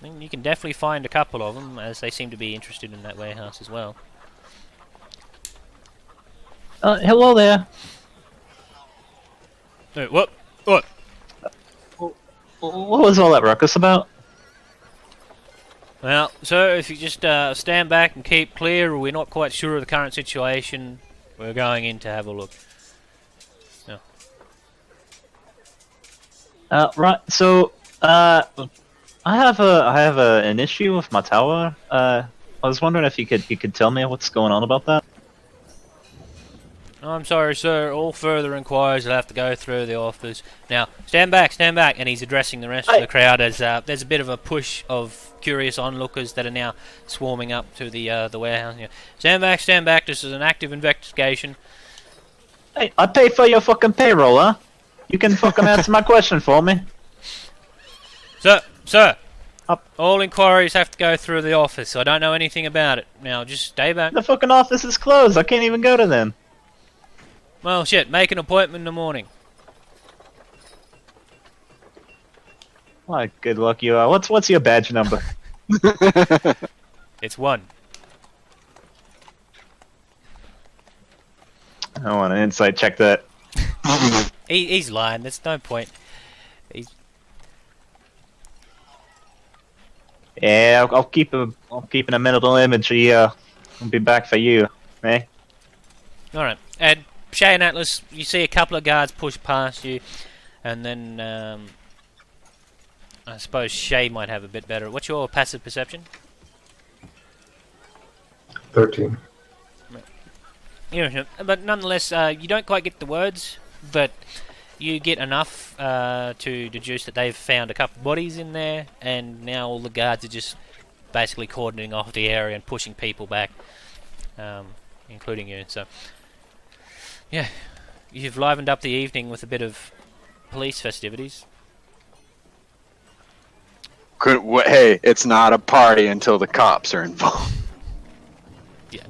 I mean, you can definitely find a couple of them, as they seem to be interested in that warehouse as well. Hello there. Hey, what? What? What was all that ruckus about? Well, sir, if you just stand back and keep clear, we're not quite sure of the current situation. We're going in to have a look. Right. So, I have an issue with my tower. I was wondering if you could tell me what's going on about that. I'm sorry, sir. All further inquiries will have to go through the office. Now, stand back, and he's addressing the rest of the crowd as there's a bit of a push of curious onlookers that are now swarming up to the warehouse. Yeah. Stand back. This is an active investigation. Hey, I pay for your fucking payroll, huh? You can fucking answer my question for me. Sir. Up. All inquiries have to go through the office. I don't know anything about it. Now, just stay back. The fucking office is closed. I can't even go to them. Well, shit. Make an appointment in the morning. Why, good luck you are. What's your badge number? It's 1. I want an insight check that. He's lying. There's no point. Yeah, I'll keep in a mental image. I'll be back for you, eh? All right. And Shay and Atlas, you see a couple of guards push past you, and then I suppose Shay might have a bit better. What's your passive perception? 13. Yeah, but nonetheless, you don't quite get the words, but you get enough to deduce that they've found a couple of bodies in there, and now all the guards are just basically cordoning off the area and pushing people back, including you. So, yeah, you've livened up the evening with a bit of police festivities. Hey, it's not a party until the cops are involved. Yeah.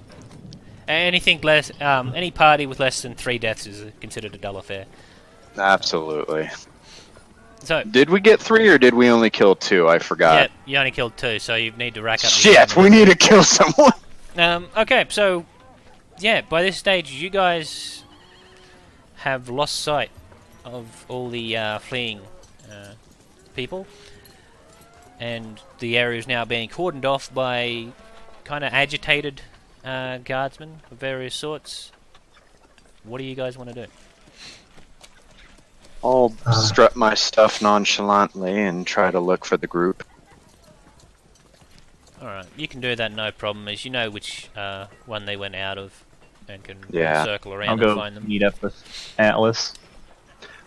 Anything less, any party with less than 3 deaths is considered a dull affair. Absolutely. So, Did we get 3 or did we only kill 2? I forgot. yeah, you only killed 2, so you need to rack up. Shit, we need to kill someone. Okay, so yeah, by this stage, you guys have lost sight of all the fleeing people, and the area is now being cordoned off by kind of agitated guardsmen of various sorts. What do you guys want to do? I'll strut my stuff nonchalantly and try to look for the group. Alright, you can do that, no problem, as you know which one they went out of, and can circle I'll around and go find them. meet up with Atlas.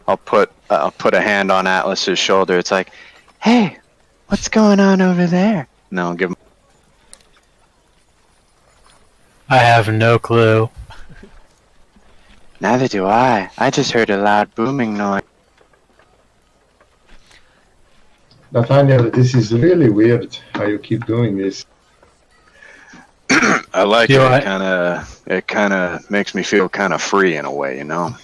I'll put a hand on Atlas's shoulder. It's like, hey, what's going on over there? And I'll give him. I have no clue. Neither do I. I just heard a loud booming noise. Nathaniel, this is really weird how you keep doing this. I like it. Yeah, It kind of makes me feel kind of free in a way, you know.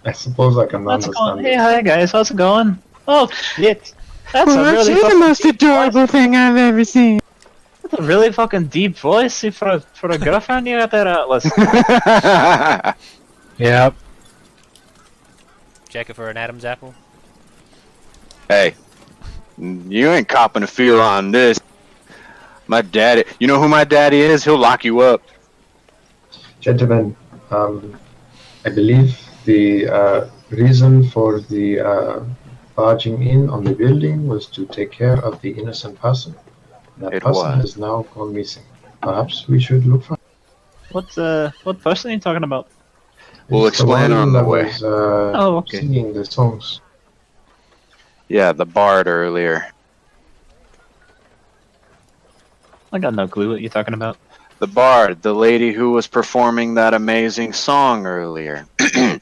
I suppose I can How's it going? understand. Hey, hi guys, how's it going? Oh shit, that's a really the fucking most adorable thing I've ever seen. that's a really fucking deep voice for a girlfriend you got there, Atlas. Yep. Check it for an Adam's apple. Hey, you ain't copping a feel on this. My daddy, you know who my daddy is? He'll lock you up. Gentlemen, I believe the reason for the barging in on the building was to take care of the innocent person. That It person was. has now gone missing. Perhaps we should look for What person are you talking about? We'll It's the explain one on the that way. was, Oh, okay. singing the songs. Yeah, the bard earlier. I got no clue what you're talking about. The bard, the lady who was performing that amazing song earlier. The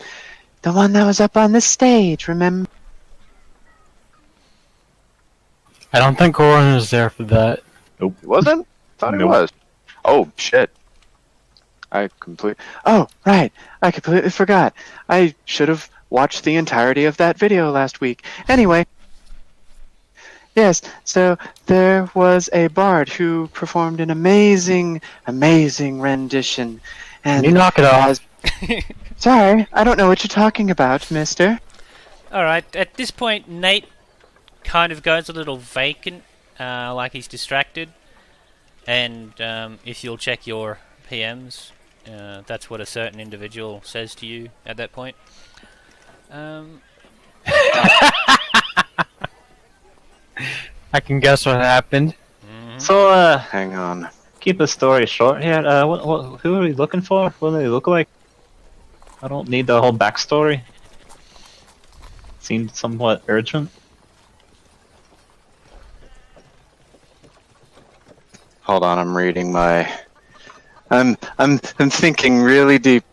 one that was up on the stage, remember? I don't think Corin is there for that. It wasn't? Thought it Nope. was. Oh, shit. Oh, right. I completely forgot. I should have watched the entirety of that video last week. Anyway. Yes, so there was a bard who performed an amazing rendition. And You knock it off. Sorry, I don't know what you're talking about, mister. Alright, at this point, Nate kind of goes a little vacant, like he's distracted. And if you'll check your PMs, that's what a certain individual says to you at that point. I can guess what happened. So, Hang on. keep the story short here. Who are we looking for? What do they look like? I don't need the whole backstory. Seemed somewhat urgent. Hold on, I'm reading my. I'm thinking really deep.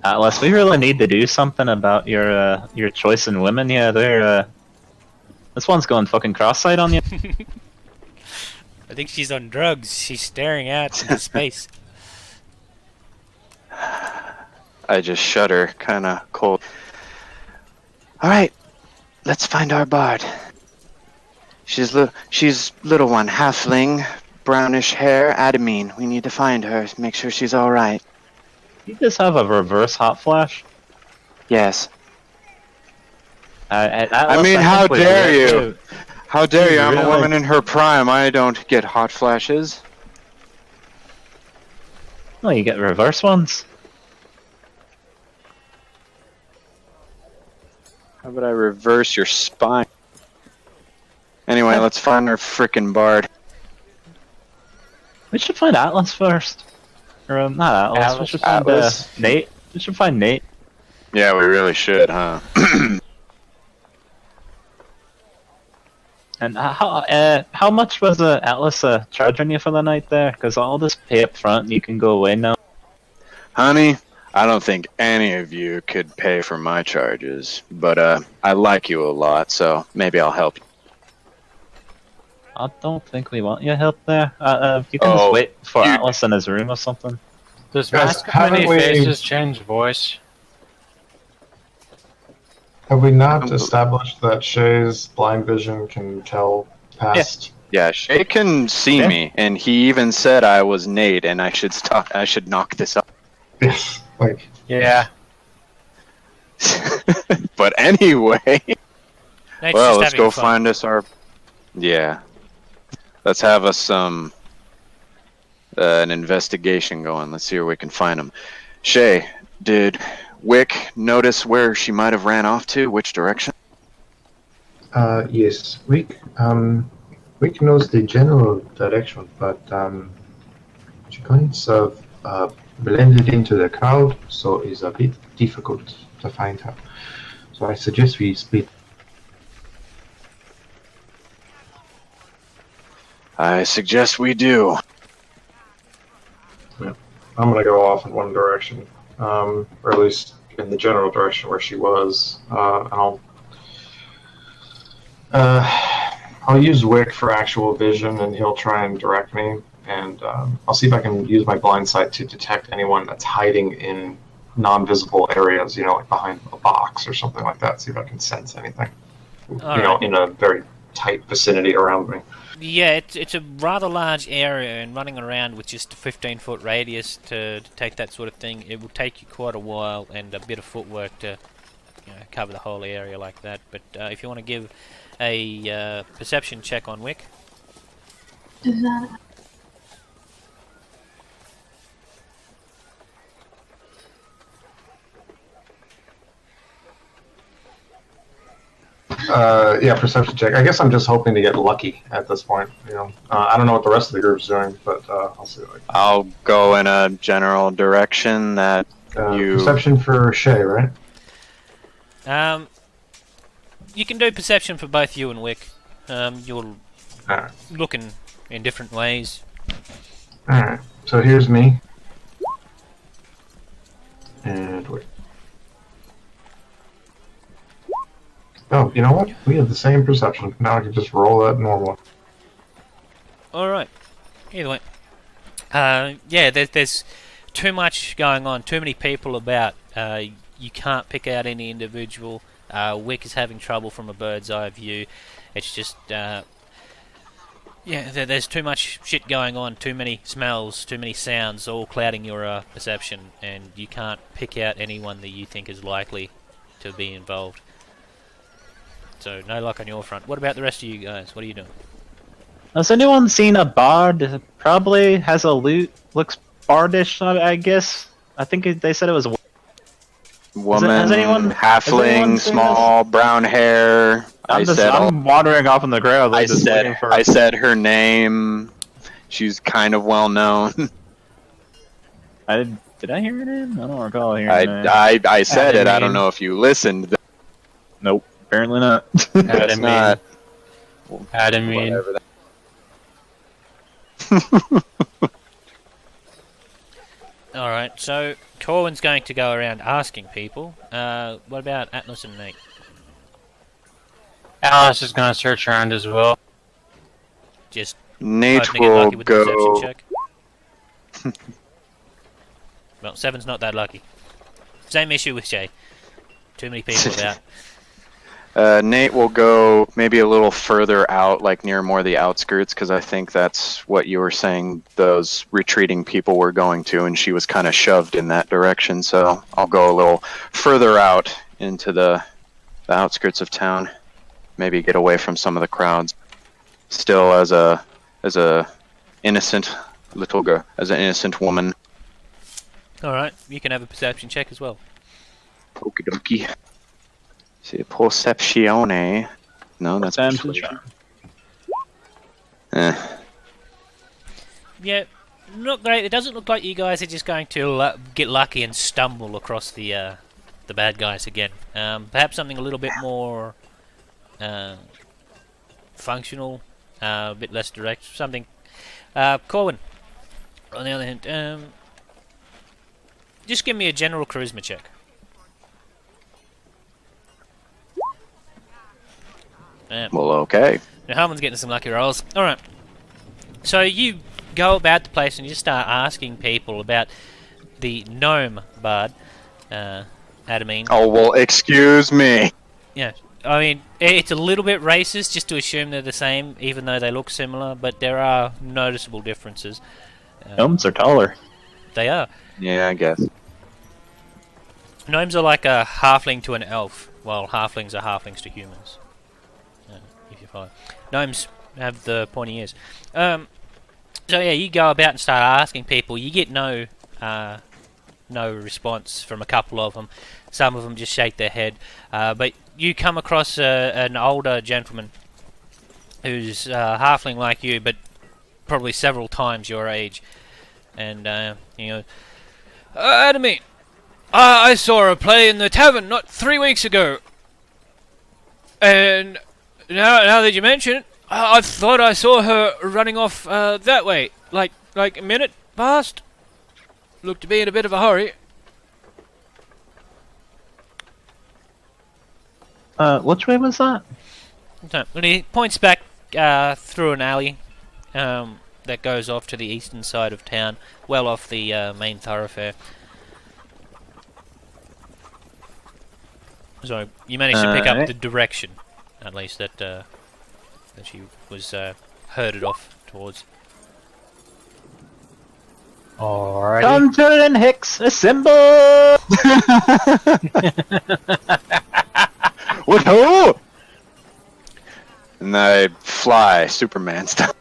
Atlas, we really need to do something about your choice in women. Yeah, they're this one's going fucking cross-eyed on you. I think she's on drugs. She's staring out into space. I just shudder, kind of cold. All right, let's find our bard. She's little one, halfling, brownish hair, Adamine. We need to find her. Make sure she's all right. You just have a reverse hot flash. Yes. Atlas, mean, I how think we dare really you? do. How dare you? I'm a Really? woman in her prime. I don't get hot flashes. No, you get reverse ones. How about I reverse your spine? Anyway, let's find our frickin' bard. We should find Atlas first. Or not Atlas. We Atlas. should find Atlas. Nate. We should find Nate. Yeah, we really should, huh? And how much was Atlas charging you for the night there? Because I'll just pay up front and you can go away now. Honey, I don't think any of you could pay for my charges, but I like you a lot, so maybe I'll help you. I don't think we want your help there. You can just wait for Atlas in his room or something. Does Guys, Mask of haven't Many we- Faces change voice? Have we not established that Shay's blind vision can tell past? Yeah, Shay can see me, and he even said I was Nate, and I should stop. I should knock this up. Yes. Like, Yeah. But anyway, Nate's well, just let's having go fun. find us our. Yeah, let's have us some an investigation going. Let's see where we can find him. Shay, did Wick notice where she might have ran off to? Which direction? yes, Wick knows the general direction, but she kind of blended into the crowd, so it's a bit difficult to find her. So I suggest we split. I suggest we do. I'm gonna go off in one direction, or at least in the general direction where she was, and I'll use Wick for actual vision, and he'll try and direct me. And I'll see if I can use my blind sight to detect anyone that's hiding in non-visible areas, like behind a box or something like that. See if I can sense anything, Alright. in a very tight vicinity around me. Yeah, it's a rather large area, and running around with just a 15-foot radius to detect that sort of thing, it will take you quite a while and a bit of footwork to cover the whole area like that. But if you want to give a perception check on Wick. Is that Yeah, perception check. I guess I'm just hoping to get lucky at this point. I don't know what the rest of the group's doing, but I'll see. I'll go in a general direction that you. Perception for Shay, right? You can do perception for both you and Wick. You're Alright. looking in different ways. Alright. So here's me. And wait. Oh, you know what? We have the same perception. Now I can just roll that normal. Alright. Either way. Yeah, there's too much going on, too many people about. You can't pick out any individual. Wick is having trouble from a bird's eye view. It's just, there's too much shit going on, too many smells, too many sounds, all clouding your perception, and you can't pick out anyone that you think is likely to be involved. So, no luck on your front. What about the rest of you guys? What are you doing? Has anyone seen a bard? It probably has a loot. Looks bardish, I guess. I think they said it was a Woman, has anyone halfling, seen small, brown hair. I'm wandering off in the crowd. I just said, looking for... I said her name. She's kind of well known. Did I hear her name? I don't recall hearing her name. I said it. I don't know if you listened. Nope, apparently not. That's not. Adamine. Whatever that. Alright, so Corwin's going to go around asking people. What about Atlas and Nate? Alice is gonna search around as well. Just Nate hoping to get will lucky with the go. perception check. Well, 7's not that lucky. Same issue with Shay. Too many people about. Nate will go maybe a little further out, like near more the outskirts, because I think that's what you were saying those retreating people were going to, and she was kind of shoved in that direction. So I'll go a little further out into the outskirts of town, maybe get away from some of the crowds. Still, as a innocent little girl, as an innocent woman. Alright, you can have a perception check as well. Okie dokie. See, perceptione. No, that's Perception. Yeah, not great. It doesn't look like you guys are just going to get lucky and stumble across the bad guys again. Perhaps something a little bit more functional, a bit less direct. Something. Corwin, on the other hand, just give me a general charisma check. Yeah. Well, okay. Now Harmon's getting some lucky rolls. Alright. So you go about the place and you start asking people about the gnome bard, Adamine. Oh, well, excuse me. Yeah. I mean, it's a little bit racist just to assume they're the same, even though they look similar, but there are noticeable differences. Gnomes are taller. They are. Yeah, I guess. Gnomes are like a halfling to an elf, while halflings are halflings to humans. If you follow. Gnomes have the pointy ears. So yeah, you go about and start asking people. You get no response from a couple of them. Some of them just shake their head. But you come across an older gentleman who's halfling like you, but probably several times your age. And you know, Adamine, I saw her play in the tavern not 3 weeks ago. And now that you mention it, I thought I saw her running off that way, like a minute past. Looked to be in a bit of a hurry. Which way was that? So, when he points back through an alley that goes off to the eastern side of town, well off the main thoroughfare. So you managed to pick up the direction, at least that she was herded off towards. Alrighty. Conjure and Hicks, assemble! Woohoo! And I fly, Superman style.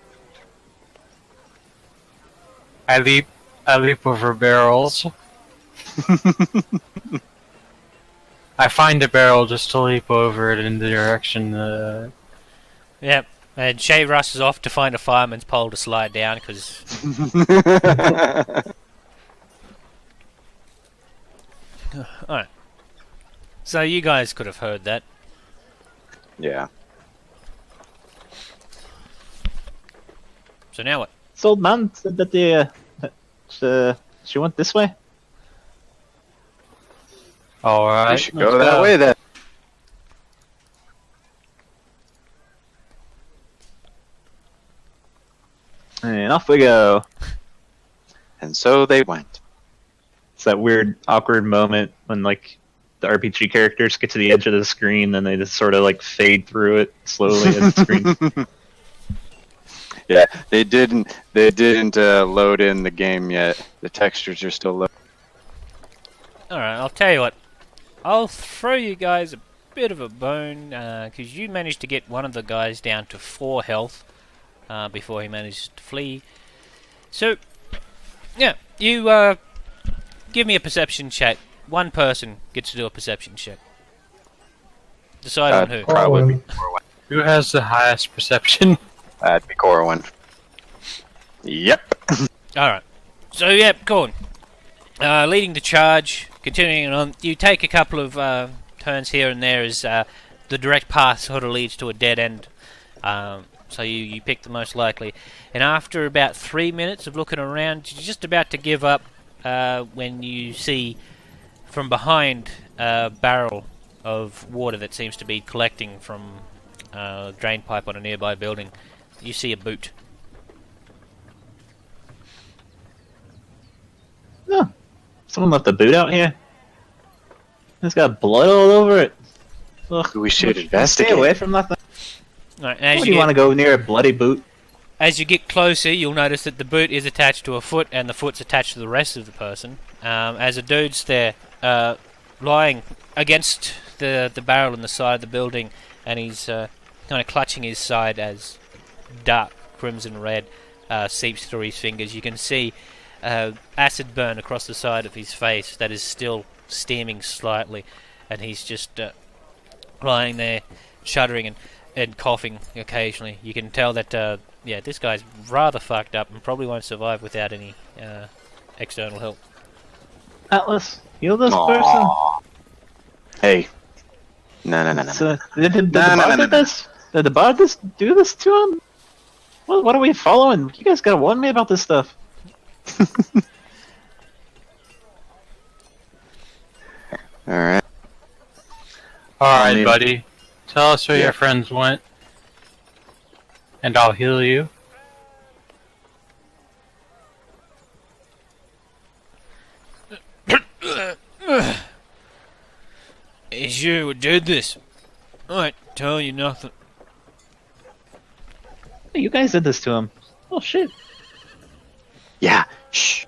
I leap over barrels. I find a barrel just to leap over it in the direction. Yep. And Shay rushes off to find a fireman's pole to slide down because. Alright. So you guys could have heard that. Yeah. So now what? This old man said that she went this way. Alright. You should go that way then. And off we go. And so they went. It's that weird, awkward moment when, like, the RPG characters get to the edge of the screen and they just sort of, like, fade through it slowly as the screen. Yeah, they didn't load in the game yet. The textures are still low. Alright, I'll tell you what. I'll throw you guys a bit of a bone, because you managed to get one of the guys down to 4 health before he managed to flee. So, yeah, you give me a perception check. One person gets to do a perception check. Decide on who. Probably be Who has the highest perception? That'd be Corwin. Yep. Alright. So, yeah, Corwin. Leading the charge, continuing on, you take a couple of turns here and there as the direct path sort of leads to a dead end. So you pick the most likely. And after about 3 minutes of looking around, you're just about to give up when you see from behind a barrel of water that seems to be collecting from a drain pipe on a nearby building. You see a boot. Oh, someone left the boot out here. It's got blood all over it. Ugh, We should stay investigate. away from that thing. Right, and Why do you want to go near a bloody boot? As you get closer, you'll notice that the boot is attached to a foot, and the foot's attached to the rest of the person. As a dude's there, lying against the barrel in the side of the building, and he's kind of clutching his side as dark crimson red seeps through his fingers. You can see acid burn across the side of his face that is still steaming slightly, and he's just lying there, shuddering and coughing occasionally. You can tell that, yeah, this guy's rather fucked up and probably won't survive without any external help. Atlas, heal this Aw. person. Hey. No. So, did the No, bard no, no, do no. this? Did the bard do this to him? What are we following? You guys gotta warn me about this stuff. All right. Alright, need- buddy. Tell us where Yeah. your friends went. And I'll heal you. It's you who did this. I ain't telling you nothing. Hey, you guys did this to him. Oh shit. Yeah. Shh.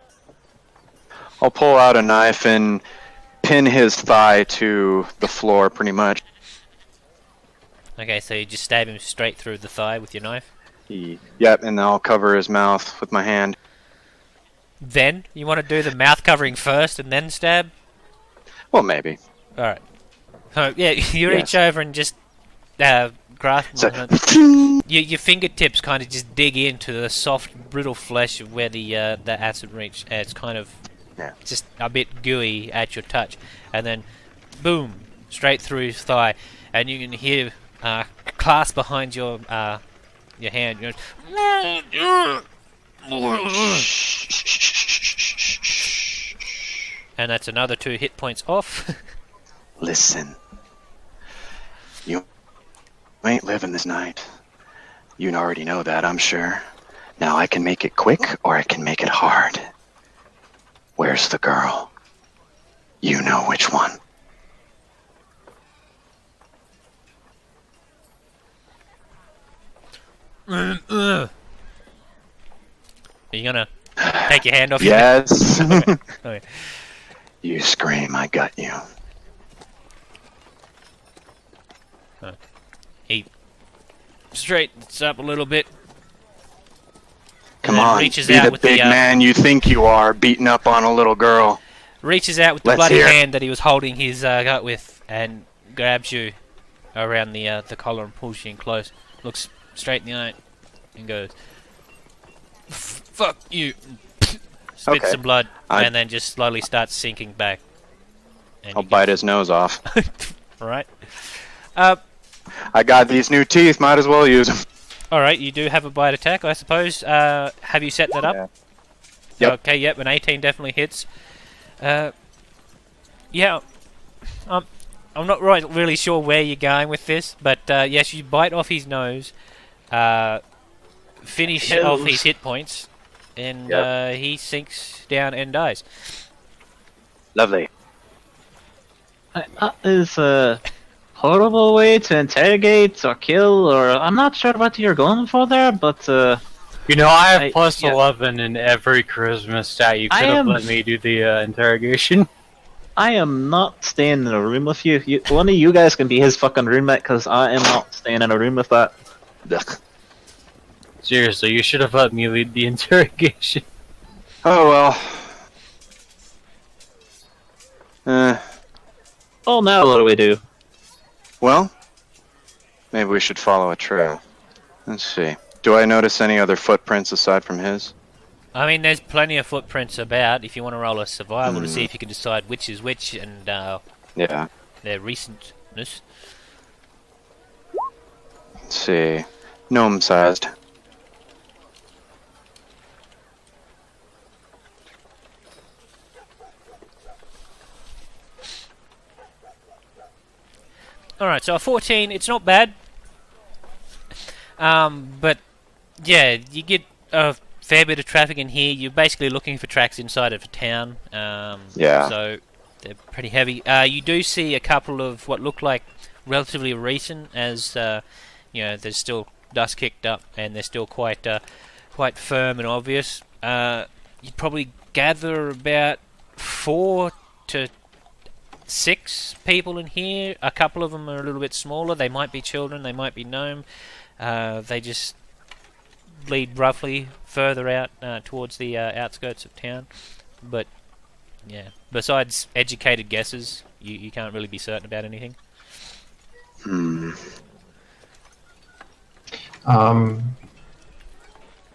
I'll pull out a knife and pin his thigh to the floor, pretty much. Okay, so you just stab him straight through the thigh with your knife. Yep, and I'll cover his mouth with my hand. Then you want to do the mouth covering first and then stab. Well, maybe. All right. So yeah, you Yes. reach over and just grasp So, him. Your fingertips kind of just dig into the soft, brittle flesh of where the acid reached. It's kind of just a bit gooey at your touch, and then boom, straight through his thigh, and you can hear clasped behind your hand. You know, and that's another 2 hit points off. Listen. You ain't living this night. You already know that, I'm sure. Now I can make it quick or I can make it hard. Where's the girl? You know which one. Are you gonna take your hand off? Yes. Okay. You scream, I got you. He straightens up a little bit. Come then on, reaches be out the with big the, man you think you are, beating up on a little girl. Reaches out with the Let's bloody hear it. hand that he was holding his gut with, and grabs you around the collar and pulls you in close. Looks straight in the eye and goes, "Fuck you!" Spits Okay. some blood, I- and then just slowly starts sinking back. And I'll you bite his nose off. Right. I got these new teeth, might as well use them. All right. You do have a bite attack, I suppose. Have you set that up? Yeah. Yep. Okay. Yep. An 18 definitely hits. Yeah. I'm not really sure where you're going with this, but yes, you bite off his nose, finish off his hit points, and he sinks down and dies. Lovely. That is a horrible way to interrogate or kill, or I'm not sure what you're going for there, but You know, I have plus yeah. 11 in every charisma stat. You I could have am- let me do the interrogation. I am not staying in a room with you. One of you guys can be his fucking roommate, because I am not staying in a room with that. Ugh. Seriously, you should have let me lead the interrogation. Oh well. Oh, now what do we do? Well, maybe we should follow a trail. Let's see. Do I notice any other footprints aside from his? I mean, there's plenty of footprints about. If you want to roll a survival to see if you can decide which is which and Yeah. their recentness. Let's see. Gnome-sized. Alright, so a 14, it's not bad. But, yeah, you get a fair bit of traffic in here. You're basically looking for tracks inside of a town. Yeah. So, they're pretty heavy. You do see a couple of what look like relatively recent, as, you know, there's still dust kicked up, and they're still quite firm and obvious. You'd probably gather about 4 to 6 people in here. A couple of them are a little bit smaller. They might be children, they might be gnome. They just lead roughly further out towards the outskirts of town. But yeah, besides educated guesses, you can't really be certain about anything.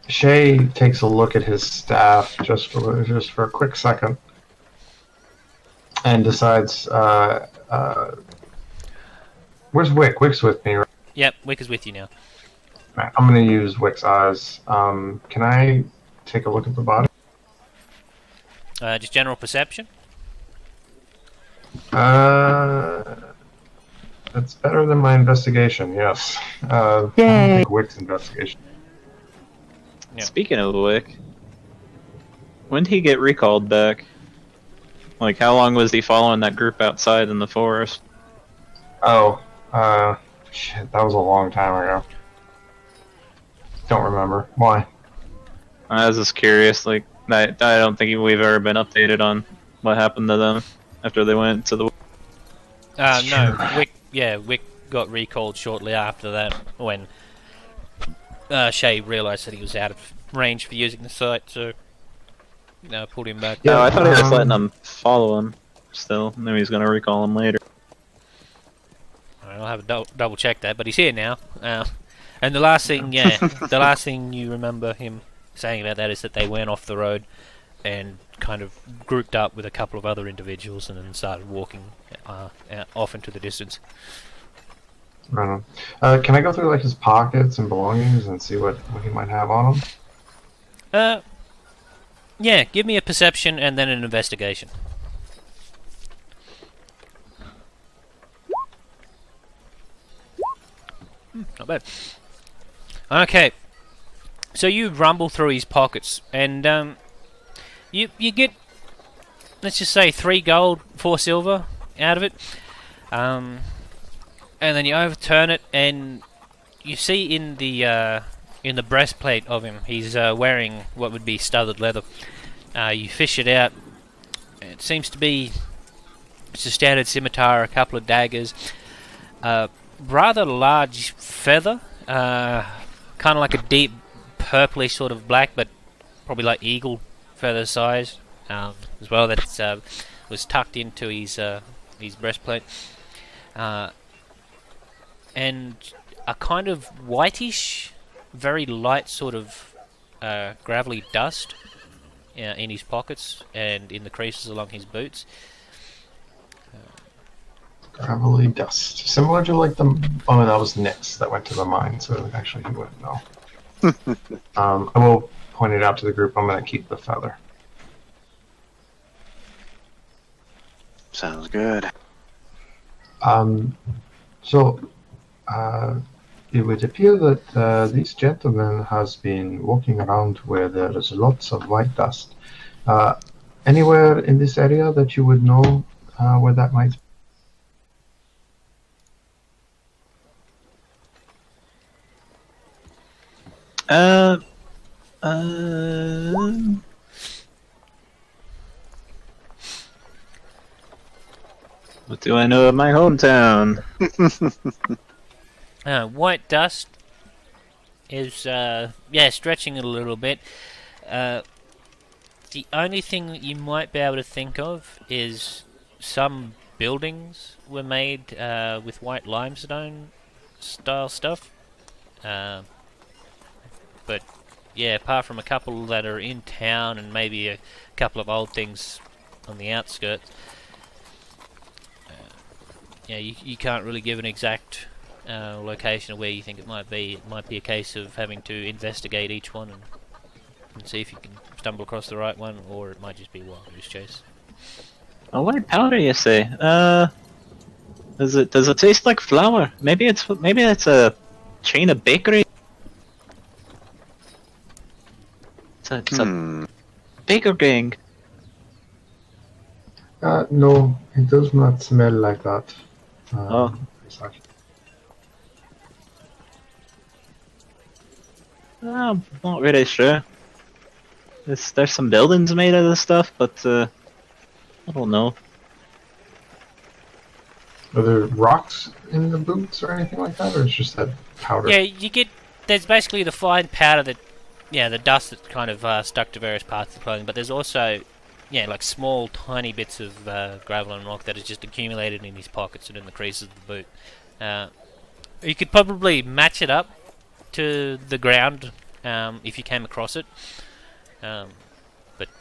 Shay takes a look at his staff just for a quick second, and decides, where's Wick? Wick's with me, right? Yep, Wick is with you now. Right, I'm going to use Wick's eyes. Can I take a look at the body? Just general perception. That's better than my investigation. Yes. I don't think Wick's investigation. Yeah. Speaking of Wick, when did he get recalled back? Like, how long was he following that group outside in the forest? Oh, shit, that was a long time ago. Don't remember. Why? I was just curious. Like, I don't think we've ever been updated on what happened to them after they went to the. No, Wick got recalled shortly after that when Shay realised that he was out of range for using the site, so pulled him back. Yeah, Oh, I thought he was letting them follow him still. Maybe he's gonna recall him later. I'll have a double check that, but he's here now. And the last thing, the last thing you remember him saying about that is that they went off the road and kind of grouped up with a couple of other individuals and then started walking off into the distance. I don't know. Can I go through like his pockets and belongings and see what he might have on him? Yeah, give me a perception and then an investigation. Not bad. Okay, so you rumble through his pockets, and you get, let's just say, 3 gold, 4 silver out of it, and then you overturn it, and you see in the breastplate of him, he's wearing what would be studded leather. You fish it out. It seems to be just a standard scimitar, a couple of daggers, rather large feather. Kind of like a deep purplish sort of black, but probably like eagle feather size as well. That was tucked into his breastplate, and a kind of whitish, very light sort of gravelly dust in his pockets and in the creases along his boots. Gravelly dust. Similar to like the... Oh, that was Nix that went to the mine, so actually he wouldn't know. I will point it out to the group. I'm going to keep the feather. Sounds good. So, it would appear that this gentleman has been walking around where there is lots of white dust. Anywhere in this area that you would know where that might be? What do I know of my hometown? White dust is stretching it a little bit. The only thing that you might be able to think of is some buildings were made with white limestone style stuff. But yeah, apart from a couple that are in town and maybe a couple of old things on the outskirts, you can't really give an exact location of where you think it might be. It might be a case of having to investigate each one and see if you can stumble across the right one, or it might just be a wild goose chase. A white powder, you say? Does it taste like flour? Maybe it's a chain of bakery. It's a baker gang. No, it does not smell like that. Oh. I'm not really sure. There's some buildings made out of this stuff, but I don't know. Are there rocks in the boots or anything like that, or it's just that powder? Yeah, there's basically the fine powder that, the dust that's kind of stuck to various parts of the clothing, but there's also, like small, tiny bits of gravel and rock that is just accumulated in his pockets and in the creases of the boot. You could probably match it up to the ground if you came across it, but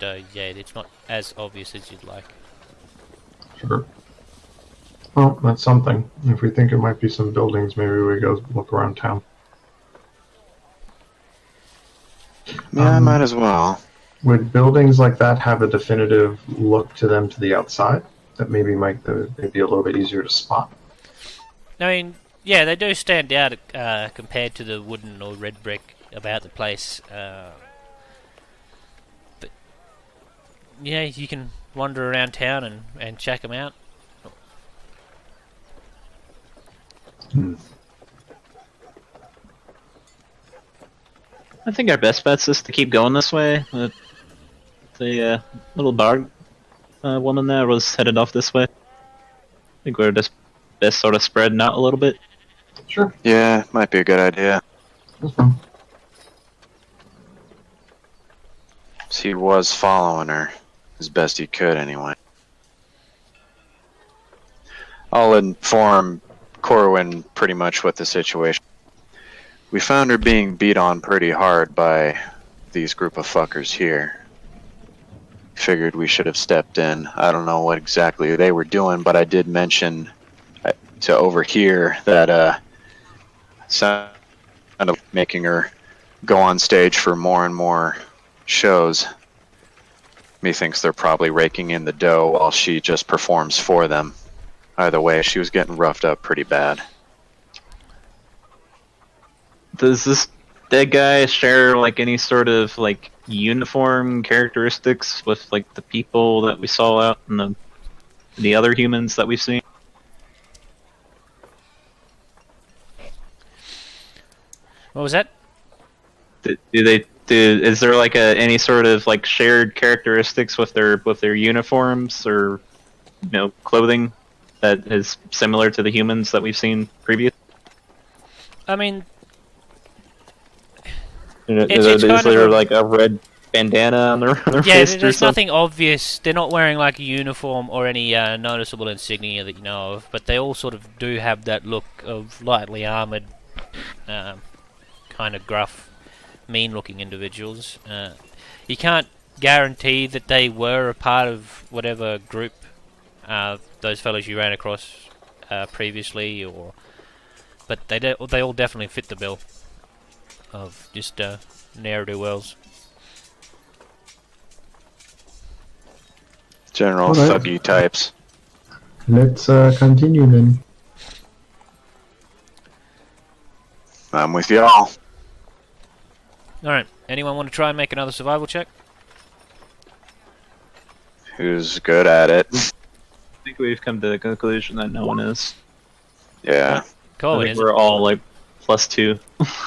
it's not as obvious as you'd like. Sure. Well, that's something. If we think it might be some buildings, maybe we go look around town. Yeah, I might as well. Would buildings like that have a definitive look to them to the outside? that maybe make they'd be a little bit easier to spot. I mean, yeah, they do stand out compared to the wooden or red brick about the place. But yeah, you can wander around town and check them out. I think our best bet's is to keep going this way. The little bar woman there was headed off this way. I think we're just best sort of spreading out a little bit. Sure. Yeah, might be a good idea. That's fine. He was following her as best he could, anyway. I'll inform Corwin pretty much what the situation. We found her being beat on pretty hard by these group of fuckers here. Figured we should have stepped in. I don't know what exactly they were doing, but I did mention to overhear that sound of making her go on stage for more and more shows. Methinks they're probably raking in the dough while she just performs for them. Either way, she was getting roughed up pretty bad. Does this dead guy share like any sort of like uniform characteristics with like the people that we saw out and the other humans that we've seen? What was that? Is there like any sort of like shared characteristics with their uniforms or clothing that is similar to the humans that we've seen previously? I mean, Is there like a red bandana on their yeah, face or there's something? nothing obvious. They're not wearing like a uniform or any noticeable insignia that you know of, but they all sort of do have that look of lightly armoured, kind of gruff, mean-looking individuals. You can't guarantee that they were a part of whatever group those fellows you ran across previously, but they all definitely fit the bill of just ne'er-do-wells. General All right. thuggy types. Let's continue then. I'm with y'all. Alright, anyone want to try and make another survival check? Who's good at it? I think we've come to the conclusion that no one is. Yeah. Cool, I think we're all like +2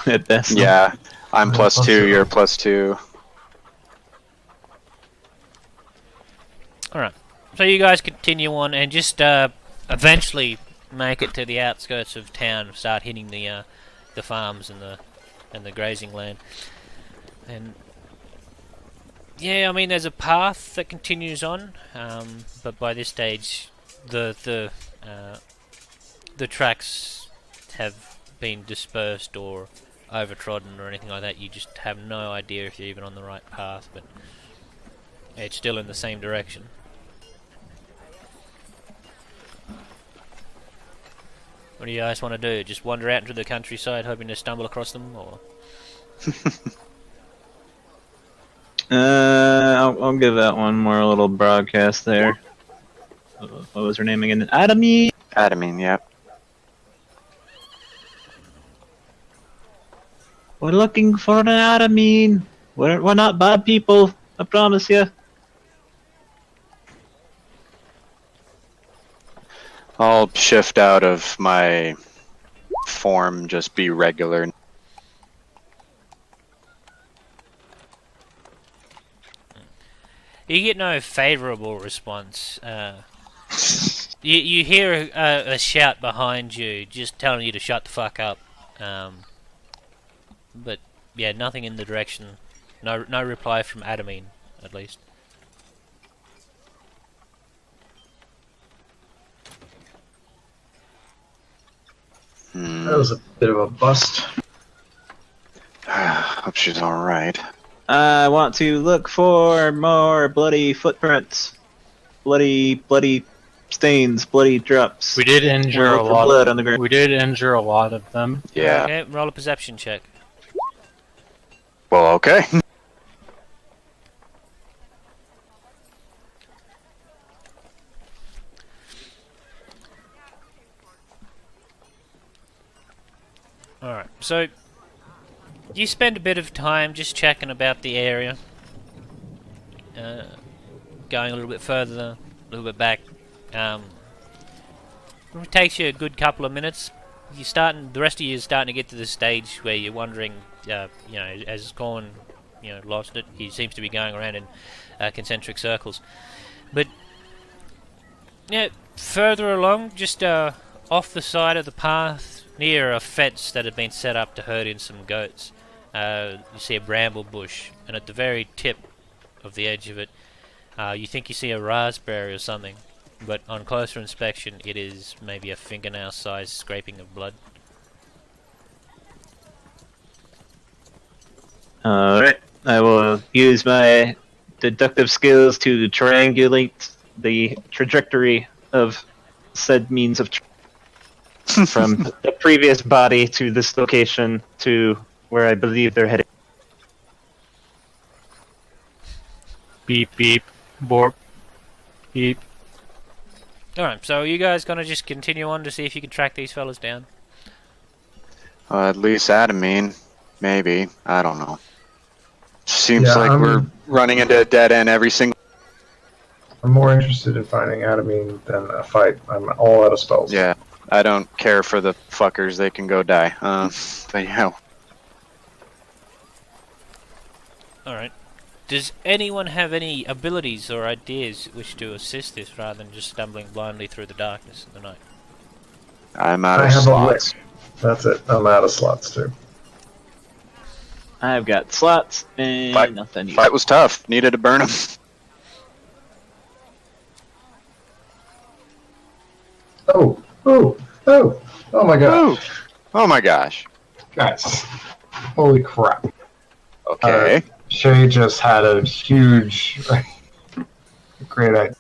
at best. Yeah. I'm +2, you're +2. Alright, so you guys continue on and just eventually make it to the outskirts of town, start hitting the farms and the grazing land. And yeah, I mean there's a path that continues on, but by this stage the tracks have been dispersed or overtrodden or anything like that. You just have no idea if you're even on the right path, but it's still in the same direction. What do you guys want to do? Just wander out into the countryside hoping to stumble across them, or? I'll give that one more little broadcast there. What was her name again? Adamine! Adamine, yep. We're looking for an Adamine! We're not bad people, I promise you. I'll shift out of my form, just be regular. You get no favourable response. You hear a shout behind you, just telling you to shut the fuck up. But yeah, nothing in the direction. No reply from Adamine, at least. That was a bit of a bust. Hope she's alright. I want to look for more bloody footprints. Bloody stains, bloody drops. We did injure Look a for lot. blood on the ground. We did injure a lot of them. Yeah. Okay, roll a perception check. Well, okay. So you spend a bit of time just checking about the area, going a little bit further, a little bit back. It takes you a good couple of minutes. The rest of you is starting to get to the stage where you're wondering, as Corn, lost it. He seems to be going around in concentric circles. But further along, just off the side of the path, near a fence that had been set up to herd in some goats, you see a bramble bush, and at the very tip of the edge of it, you think you see a raspberry or something. But on closer inspection, it is maybe a fingernail-sized scraping of blood. Alright, I will use my deductive skills to triangulate the trajectory of said means of from the previous body to this location to where I believe they're heading. Beep, beep, borp, beep. Alright, so are you guys gonna just continue on to see if you can track these fellas down? At least Adamine. Maybe. I don't know. Seems Yeah, like we're running into a dead end every single... I'm more interested in finding Adamine than a fight. I'm all out of spells. Yeah, I don't care for the fuckers. They can go die. But yeah. Alright. Does anyone have any abilities or ideas which to assist this rather than just stumbling blindly through the darkness of the night? I'm out I of have a slots. lick. That's it. I'm out of slots too. I've got slots and nothing. Fight was tough. Needed to burn them. Oh my gosh. Oh my gosh. Guys. Holy crap. Okay. Shay just had a huge, great idea.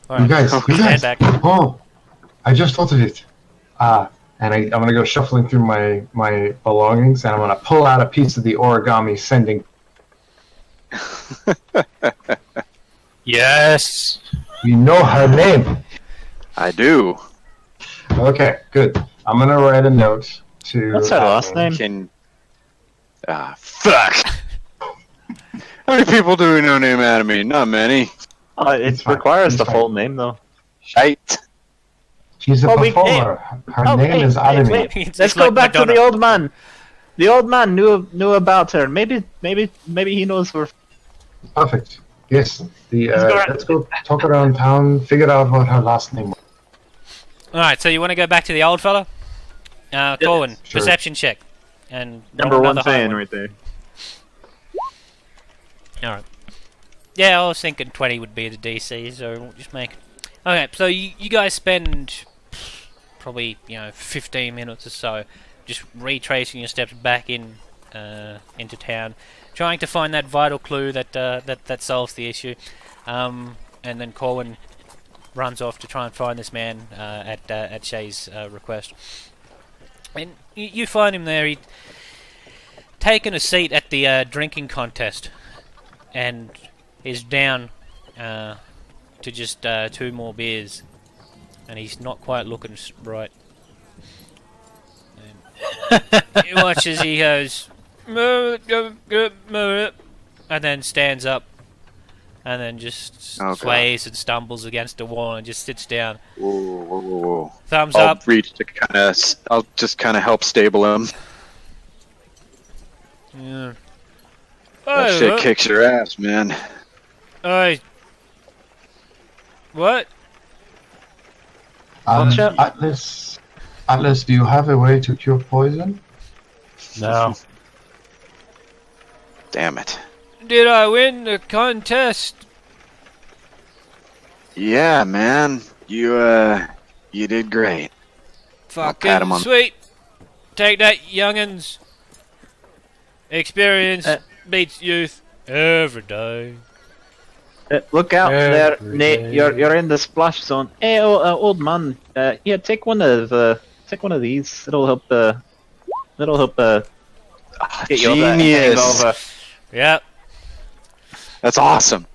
Alright, You guys, stand back. oh, I just thought of it. And I'm going to go shuffling through my belongings, and I'm going to pull out a piece of the origami sending. Yes. You know her name. I do. Okay, good. I'm going to write a note to... What's her last name? Can... fuck! How many people do we know named Adamine? Not many. It fine. requires It's the fine. full name, though. Shite. She's a Oh, we- performer. Her name is Adamine. wait. It's Let's like go back to Madonna. the old man. The old man knew about her. Maybe he knows where. Perfect. Yes. around- Let's go talk around town, figure out what her last name was. Alright, so you want to go back to the old fella? Corwin, sure. perception check. And Number roll one another high fan one. right there. Alright. Yeah, I was thinking 20 would be the DC, so we'll just make... Okay, so you guys spend probably, 15 minutes or so just retracing your steps back into town, trying to find that vital clue that solves the issue. And then Corwin runs off to try and find this man at Shay's request. And you find him there. He'd taken a seat at the drinking contest and is down to just 2 more beers, and he's not quite looking right. And you watch as he goes, and then stands up, and then just Oh, God. sways and stumbles against a wall and just sits down. Whoa. Thumbs I'll up. reach to I'll just kind of help stable him. Yeah. That shit kicks your ass, man. What? Gotcha. Atlas, do you have a way to cure poison? No. Damn it. Did I win the contest? Yeah, man. You did great. pat Fucking him on- sweet. Take that, youngins. Experience beats youth every day. Look out there, Every Nate. day. You're in the splash zone. Hey, old man. Yeah, take one of these. It'll help. Get you over that Genius. hangover. Yep. That's awesome.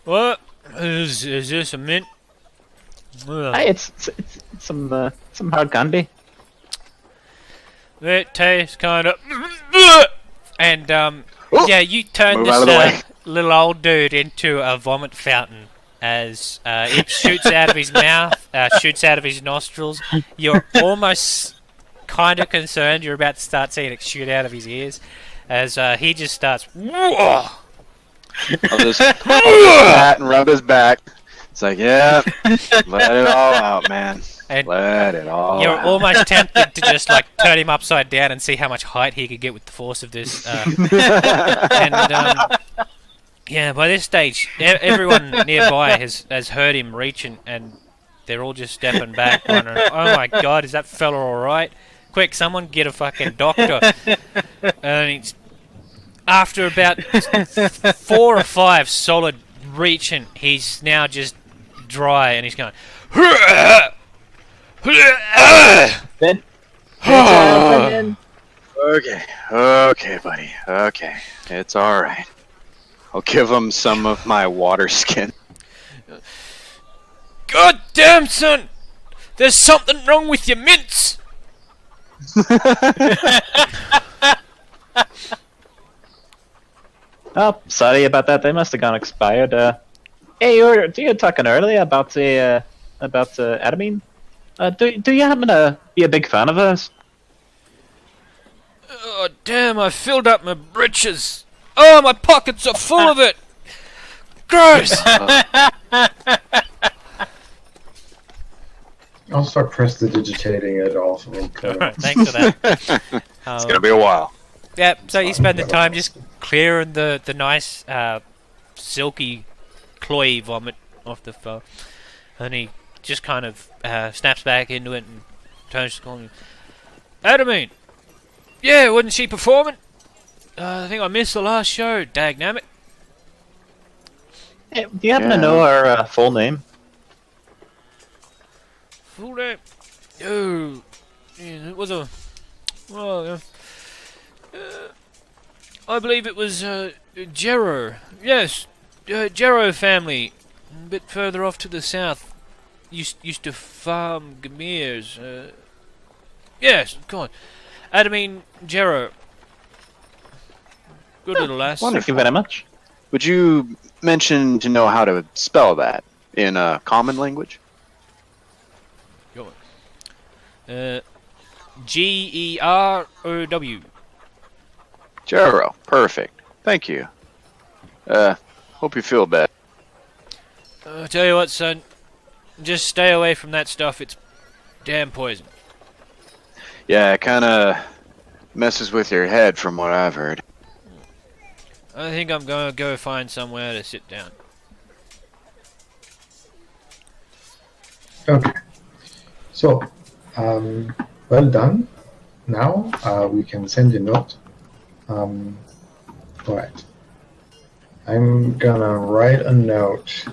What? Is this a mint? Hey, it's some hard candy. It tastes kind of. And yeah, you turn Move this out of the way. little old dude into a vomit fountain as it shoots out of his mouth, shoots out of his nostrils. You're almost kind of concerned you're about to start seeing it shoot out of his ears as he just starts. I'll just pat and rub his back. It's like, yeah, let it all out, man. And Let it all you're out. almost tempted to just like turn him upside down and see how much height he could get with the force of this. Yeah, by this stage, everyone nearby has heard him reaching, and they're all just stepping back, wondering, "Oh my God, is that fella all right? Quick, someone get a fucking doctor!" And after about 4 or 5 solid reaching, he's now just dry, and he's going. Ben? Okay, buddy. Okay, it's all right. I'll give him some of my water skin. God damn, son! There's something wrong with your mints! Oh, sorry about that. They must have gone expired. Hey, you were talking earlier about the Adamine. Do you happen to be a big fan of hers? Oh, damn, I filled up my britches. Oh, my pockets are full of it. Gross! I'll start prestidigitating it off. Alright, thanks for that. It's gonna be a while. Yeah, so you spend the time just clearing the nice, silky, cloy vomit off the phone. And he just kind of snaps back into it and turns to call me. Adamine! Yeah, wasn't she performing? I think I missed the last show, dagnammit. Hey, do you happen to know her full name? Full name? Oh, yeah, it was a... Well, I believe it was Jero. Yes, Jero family. A bit further off to the south. Used to farm Gamirs. Yes, come on. Adamine Jero. Good little lass. Thank you very much. Would you mention to know how to spell that in a common language? Gerow. Jero. Perfect. Thank you. Hope you feel better. I'll tell you what, son. Just stay away from that stuff. It's damn poison. Yeah, it kind of messes with your head from what I've heard. I think I'm going to go find somewhere to sit down. Okay. So, well done. Now we can send you a note. Alright. I'm gonna write a note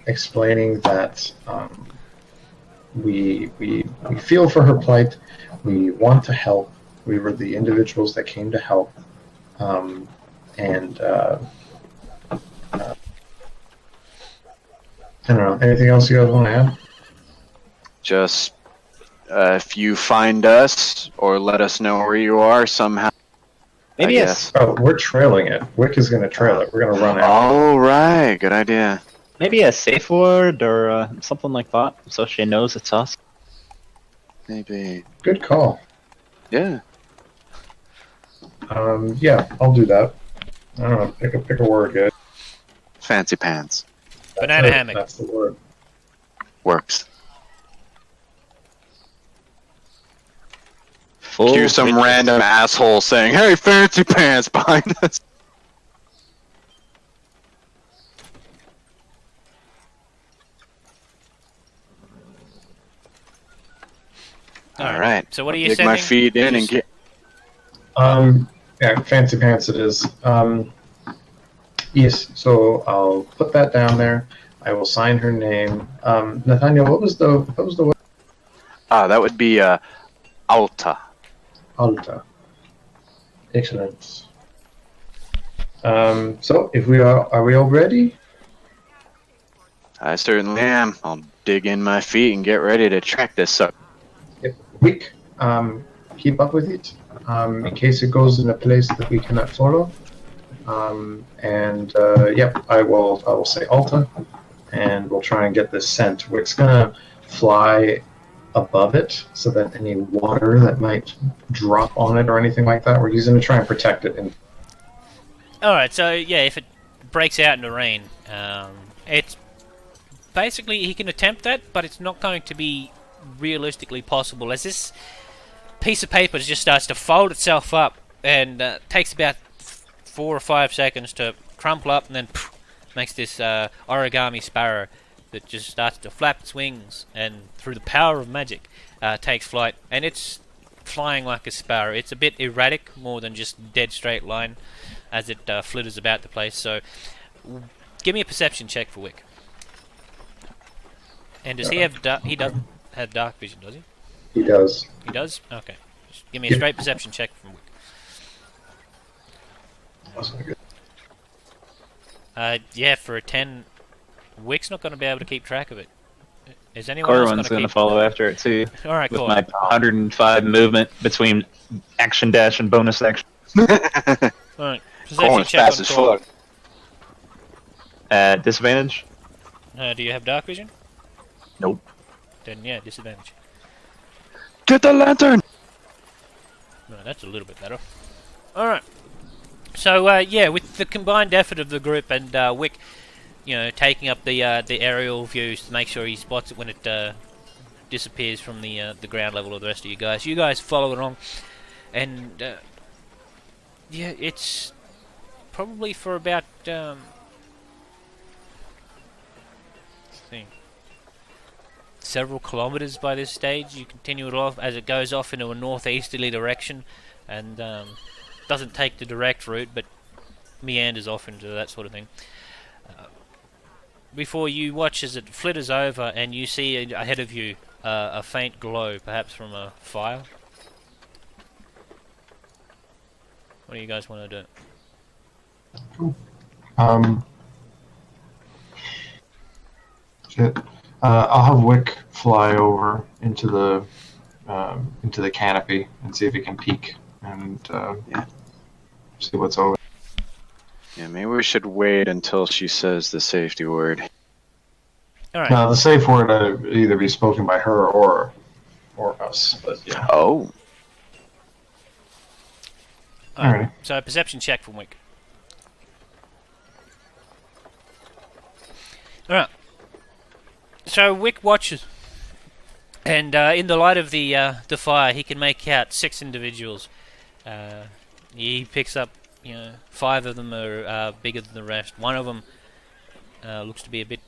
explaining that we feel for her plight. We want to help. We were the individuals that came to help. And I don't know. Anything else you guys want to add? Just if you find us or let us know where you are somehow. Maybe I yes. guess. Oh, we're trailing it. Wick is going to trail it. We're going to run out. All right, good idea. Maybe a safe word or something like that, so she knows it's us. Maybe. Good call. Yeah. Yeah, I'll do that. I don't know. Pick a word, good. Fancy pants. Banana That's it. hammock. That's the word. Works. Full Cue some picture. random asshole saying, "Hey, fancy pants," behind us. All right. So what are you Dig sending? my feet in and get. Yeah, fancy pants it is. Yes, so I'll put that down there. I will sign her name. Nathaniel, what was the word? That would be Alta. Alta. Excellent. So if we are we all ready? I certainly am. I'll dig in my feet and get ready to track this sucker. Yep. Quick, keep up with it, in case it goes in a place that we cannot follow. Yep, I will say Alta, and we'll try and get this scent. Wick's gonna fly above it so that any water that might drop on it or anything like that, he's gonna try and protect it. And Alright, so yeah, if it breaks out in the rain, it's basically he can attempt that, but it's not going to be realistically possible, as this piece of paper just starts to fold itself up and takes about 4 or 5 seconds to crumple up, and then makes this origami sparrow that just starts to flap its wings and through the power of magic takes flight, and it's flying like a sparrow. It's a bit erratic more than just dead straight line as it flitters about the place. So give me a perception check for Wick. And does he have he doesn't have dark vision, does he? he does. He does? Okay. Just give me a straight perception check from Wick. Wasn't good. Yeah, for a 10, Wick's not going to be able to keep track of it. Is anyone else Corwin's going going to follow after it too. Alright, With cool. my 105 movement between action dash and bonus action. Alright. Perception Corwin's check fast on as Corwin. fuck. Disadvantage? Do you have dark vision? Nope. Then yeah, disadvantage. Get the lantern! No, that's a little bit better. Alright. So, yeah, with the combined effort of the group and Wick, taking up the aerial views to make sure he spots it when it disappears from the ground level of the rest of you guys follow along, and yeah, it's probably for about several kilometers by this stage. You continue it off as it goes off into a northeasterly direction, and doesn't take the direct route, but meanders off into that sort of thing. Before you watch as it flitters over, and you see ahead of you a faint glow, perhaps from a fire. What do you guys want to do? Shit. I'll have Wick fly over into the canopy and see if he can peek and see what's over. Yeah, maybe we should wait until she says the safety word. Alright. Now, the safe word either be spoken by her or us, but yeah. Oh. Alright. So a perception check from Wick. Alright. So Wick watches, and in the light of the fire, he can make out 6 individuals. He picks up, 5 of them are bigger than the rest. One of them looks to be a bit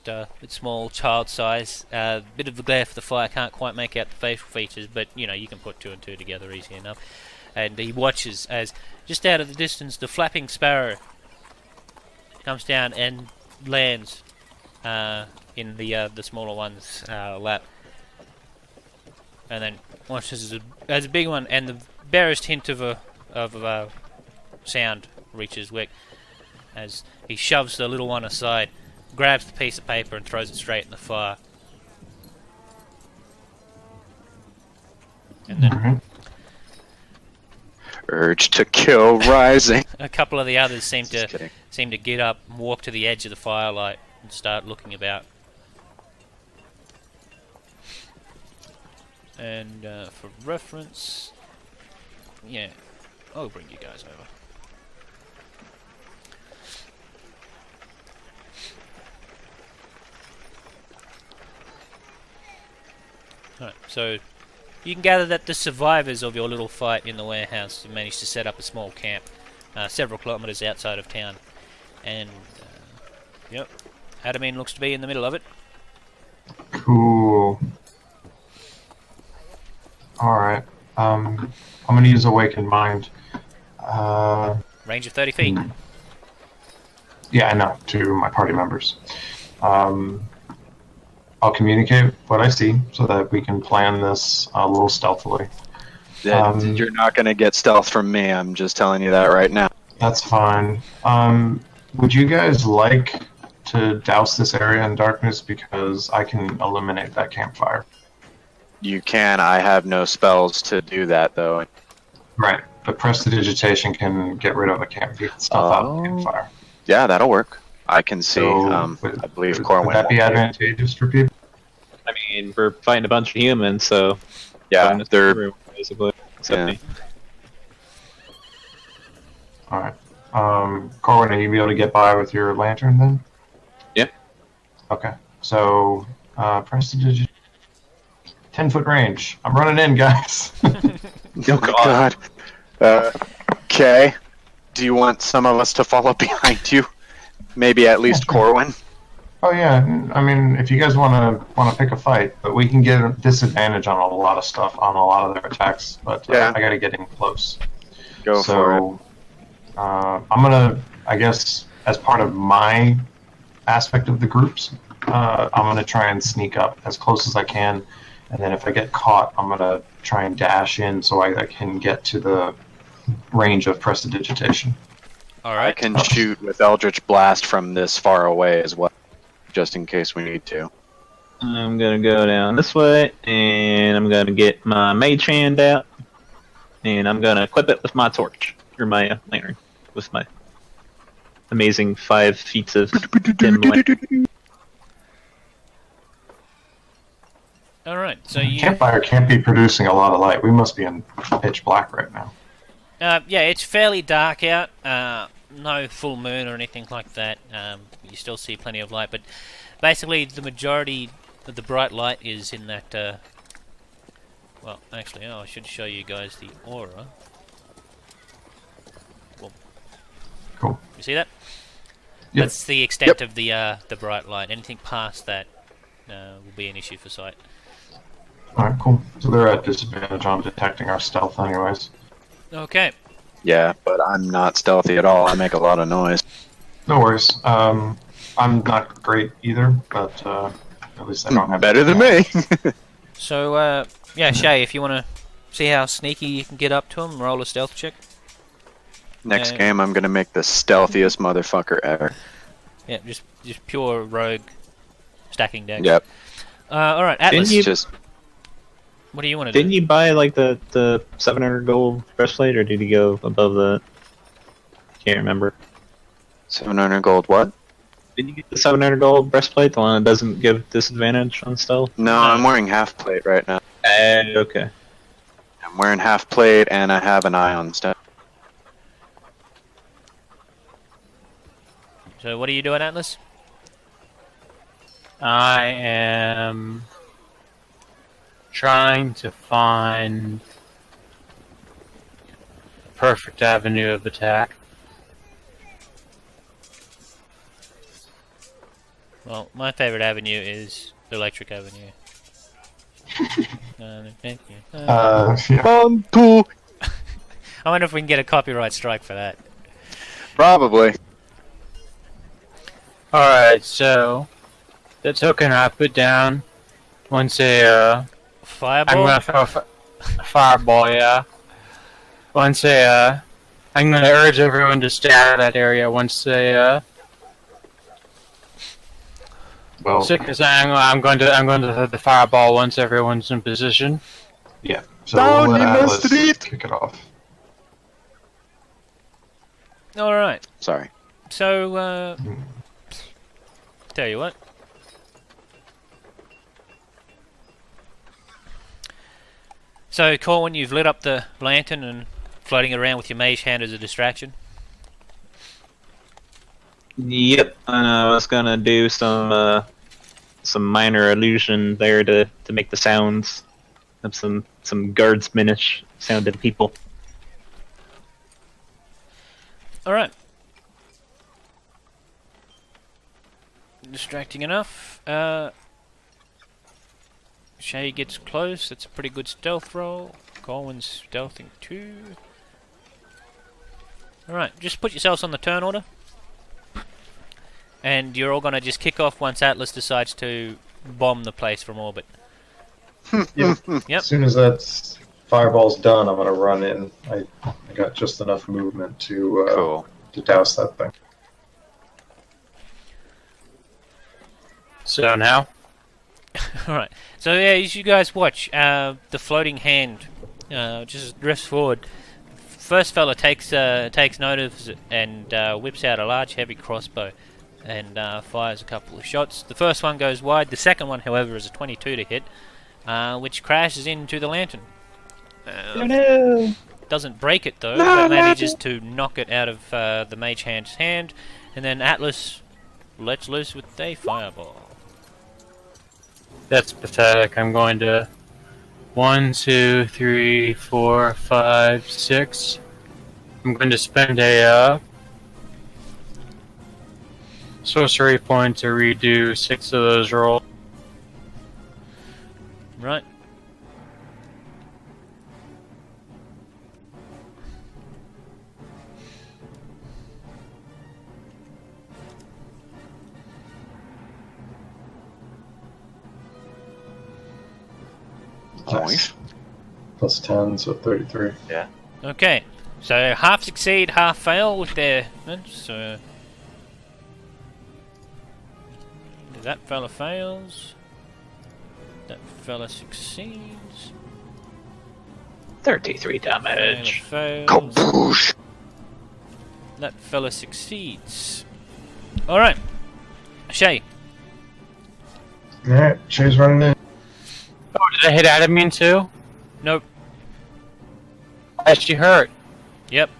small, child size. Bit of the glare for the fire, can't quite make out the facial features, but you can put 2 and 2 together easy enough. And he watches as, just out of the distance, the flapping sparrow comes down and lands in the smaller one's lap, and then watches as a big one, and the barest hint of sound reaches Wick as he shoves the little one aside, grabs the piece of paper and throws it straight in the fire. And then Alright. Urge to kill rising. a couple of the others seem Just kidding. to get up and walk to the edge of the firelight and start looking about. And for reference, yeah, I'll bring you guys over. Alright, so you can gather that the survivors of your little fight in the warehouse have managed to set up a small camp several kilometers outside of town. And, yep, Adamine looks to be in the middle of it. Cool. Alright. I'm going to use Awakened Mind. Range of 30 feet. Yeah, I know, to my party members. I'll communicate what I see so that we can plan this a little stealthily. You're not going to get stealth from me, I'm just telling you that right now. That's fine. Would you guys like to douse this area in darkness because I can eliminate that campfire. You can. I have no spells to do that, though. Right. But prestidigitation can get rid of a stuff out of the campfire. Yeah, that'll work. I can see. So, I believe Corwin. Would that be advantageous for people? I mean, we're fighting a bunch of humans, so Yeah, they're. everyone, basically, except Yeah. me. All right. Corwin, are you be able to get by with your lantern then? Yep. Okay. So, prestidigitation. 10-foot range. I'm running in, guys. Oh God. Okay. Do you want some of us to follow behind you? Maybe at least Corwin. Oh yeah. I mean, if you guys want to pick a fight, but we can get a disadvantage on a lot of stuff on a lot of their attacks. But Yeah. I got to get in close. Go for it. I'm gonna, I guess, as part of my aspect of the groups, I'm gonna try and sneak up as close as I can, and then if I get caught, I'm gonna try and dash in so I can get to the range of prestidigitation. All I right. can shoot with Eldritch Blast from this far away as well, just in case we need to. I'm gonna go down this way, and I'm gonna get my mage hand out, and I'm gonna equip it with my torch, or my lantern, with my amazing 5 feet of dim light. All right. So you. Campfire can't be producing a lot of light. We must be in pitch black right now. Yeah, it's fairly dark out. No full moon or anything like that. You still see plenty of light, but basically the majority of the bright light is in that. Well, actually, I should show you guys the aura. Boom. Cool. You see that? Yep. That's the extent of the bright light. Anything past that will be an issue for sight. All right, cool. So they're at disadvantage on detecting our stealth, anyways. Okay. Yeah, but I'm not stealthy at all. I make a lot of noise. No worries. I'm not great either, but at least I don't have Better than me. So, yeah, Shay, if you want to see how sneaky you can get up to him, roll a stealth check. Next game, I'm gonna make the stealthiest motherfucker ever. Yeah, just pure rogue stacking deck. Yep. All right, Atlas. Didn't you- Just What do you want to do? Didn't you buy like the 700 gold breastplate, or did you go above that? Can't remember. 700 gold. What? Did you get the 700 gold breastplate, the one that doesn't give disadvantage on stealth? No, I'm wearing half plate right now. Okay. I'm wearing half plate, and I have an eye on stuff. So, what are you doing, Atlas? I am trying to find the perfect avenue of attack. Well, my favorite avenue is the Electric Avenue. Thank you. Yeah. 1, 2. I wonder if we can get a copyright strike for that. Probably. Alright, so the token I put down once I'm Fireball? gonna throw a fireball, yeah. Once I'm gonna urge everyone to stay out of that area once they Well, because I'm going to throw the fireball once everyone's in position. yeah. So Down we'll let in the Atlas street. kick it off. Alright, Sorry. so, tell you what. So, Corwin, you've lit up the lantern and floating around with your mage hand as a distraction. Yep. And I was gonna do some minor illusion there to make the sounds of some guardsmanish sounding people. Alright. Distracting enough. Shay gets close. That's a pretty good stealth roll. Colwyn's stealthing too. Alright, just put yourselves on the turn order. And you're all gonna just kick off once Atlas decides to bomb the place from orbit. Yep. As soon as that fireball's done, I'm gonna run in. I got just enough movement to Cool. to douse that thing. So now? Alright. So yeah, as you guys watch, the floating hand just drifts forward. First fella takes notice and whips out a large heavy crossbow and fires a couple of shots. The first one goes wide. The second one, however, is a 22 to hit, which crashes into the lantern. No. Doesn't break it though, but manages to knock it out of the mage hand's hand, and then Atlas lets loose with a fireball. That's pathetic. I'm going to 1, 2, 3, 4, 5, 6. I'm going to spend a sorcery point to redo 6 of those rolls. Right. Nice. Plus 10, so 33. Okay. So half succeed, half fail with their. So that fella fails. That fella succeeds. 33 damage. Fella fails. Kaboosh! That fella succeeds. Alright. Shay. Alright, Shay's running in. Oh, did I hit Adamine too? Nope. Why is she hurt? Yep.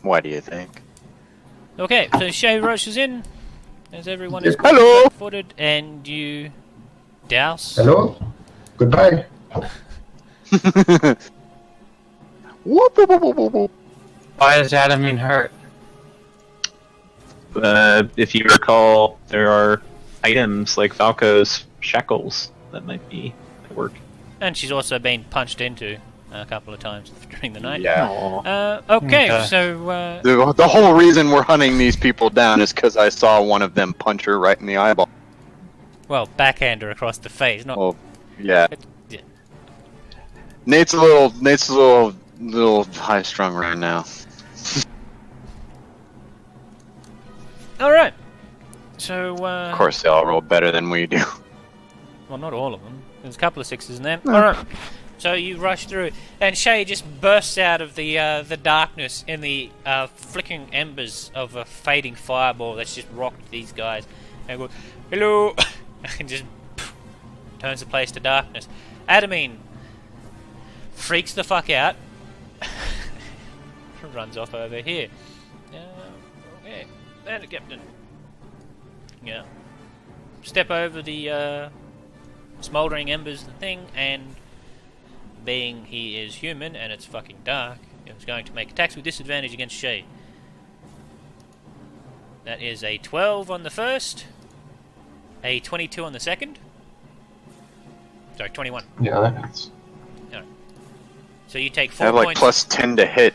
Why do you think? Okay, so Shay rushes in as everyone is Hello! footed and you douse. Hello? Goodbye. Whoop, whoop, whoop, whoop, whoop. Why is Adamine hurt? If you recall, there are items like Falco's shackles that might be at work. And she's also been punched into a couple of times during the night. Yeah. Okay, Okay. so The whole reason we're hunting these people down is because I saw one of them punch her right in the eyeball. well, backhander across the face, not. Well, yeah. Yeah. Nate's a little high strung right now. All right. So Of course, they all roll better than we do. well, not all of them. There's a couple of sixes in there. All right. So you rush through, and Shay just bursts out of the darkness in the flickering embers of a fading fireball that's just rocked these guys, and goes, "Hello," and just turns the place to darkness. Adamine freaks the fuck out, runs off over here. Okay, and the captain. Yeah. Step over the smouldering embers thing, and being he is human and it's fucking dark, it's going to make attacks with disadvantage against Shay. That is a 12 on the first, a 22 on the second. Sorry, 21. Yeah, that hits. So you take I 4 have like points. plus 10 to hit.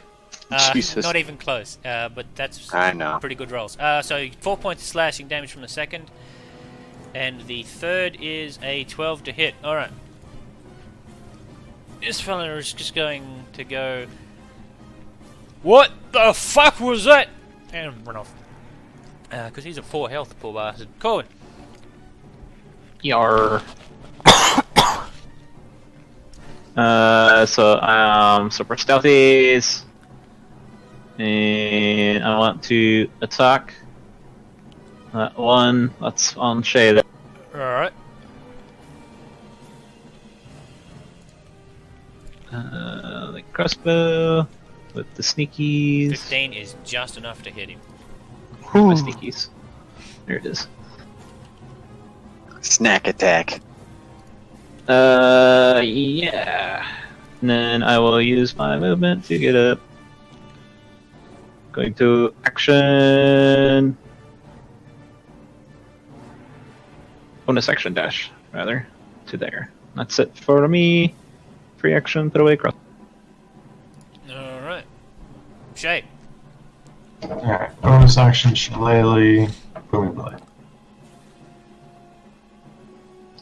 Jesus. Not even close, but that's I know. pretty good rolls. So 4 points of slashing damage from the second, and the third is a 12 to hit. Alright. This fella is just going to go, "What the fuck was that?" and run off. Because he's at 4 health, poor bastard. Colin. Yar. Super stealthies. And I want to attack that one. That's on Shay. Alright. The crossbow with the sneakies. 15 is just enough to hit him. My sneakies. There it is. Snack attack. Yeah. And then I will use my movement to get up. Going to action. Bonus action dash, rather, to there. That's it for me. Free action, throw away cross. Alright. Shay. Alright, bonus action, Shillelagh, Booming Blade.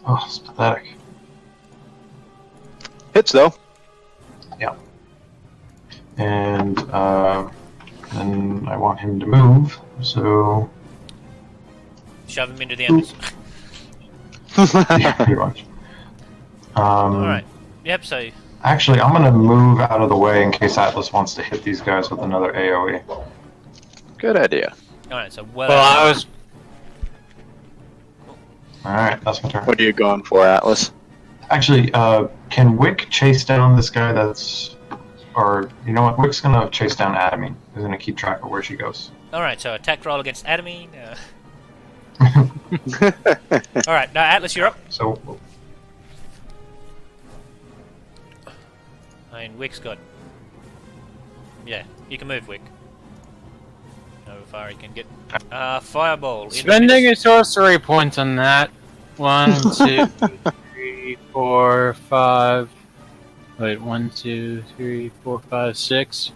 Oh, it's pathetic. Hits though. And then I want him to move, so Shove him into the embers. Yeah, pretty much. Alright. Yep, so... Actually, I'm gonna move out of the way in case Atlas wants to hit these guys with another AoE. Good idea. Alright, so Well, I was. Alright, that's my turn. What are you going for, Atlas? Actually, can Wick chase down this guy that's... Or, you know what, Wick's gonna chase down Adamine. He's gonna keep track of where she goes. Alright, so attack roll against Adamine. Alright, now Atlas, you're up. So, I mean, Wick's got... Yeah, you can move, Wick. How far he can get. Fireball. in the Spending midst. a sorcery point on that. 1, 2, 3, 4, 5. Wait, 1, 2, 3, 4, 5, 6.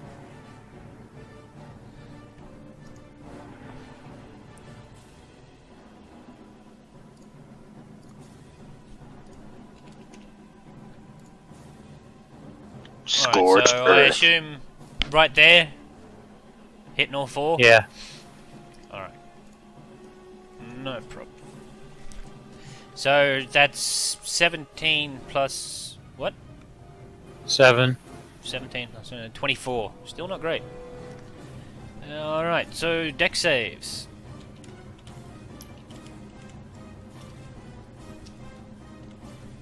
Scorched so I earth. assume right there, hitting all 4? Yeah. Alright. No problem. So that's 17 plus what? 7. 17 plus 24. Still not great. Alright, so deck saves.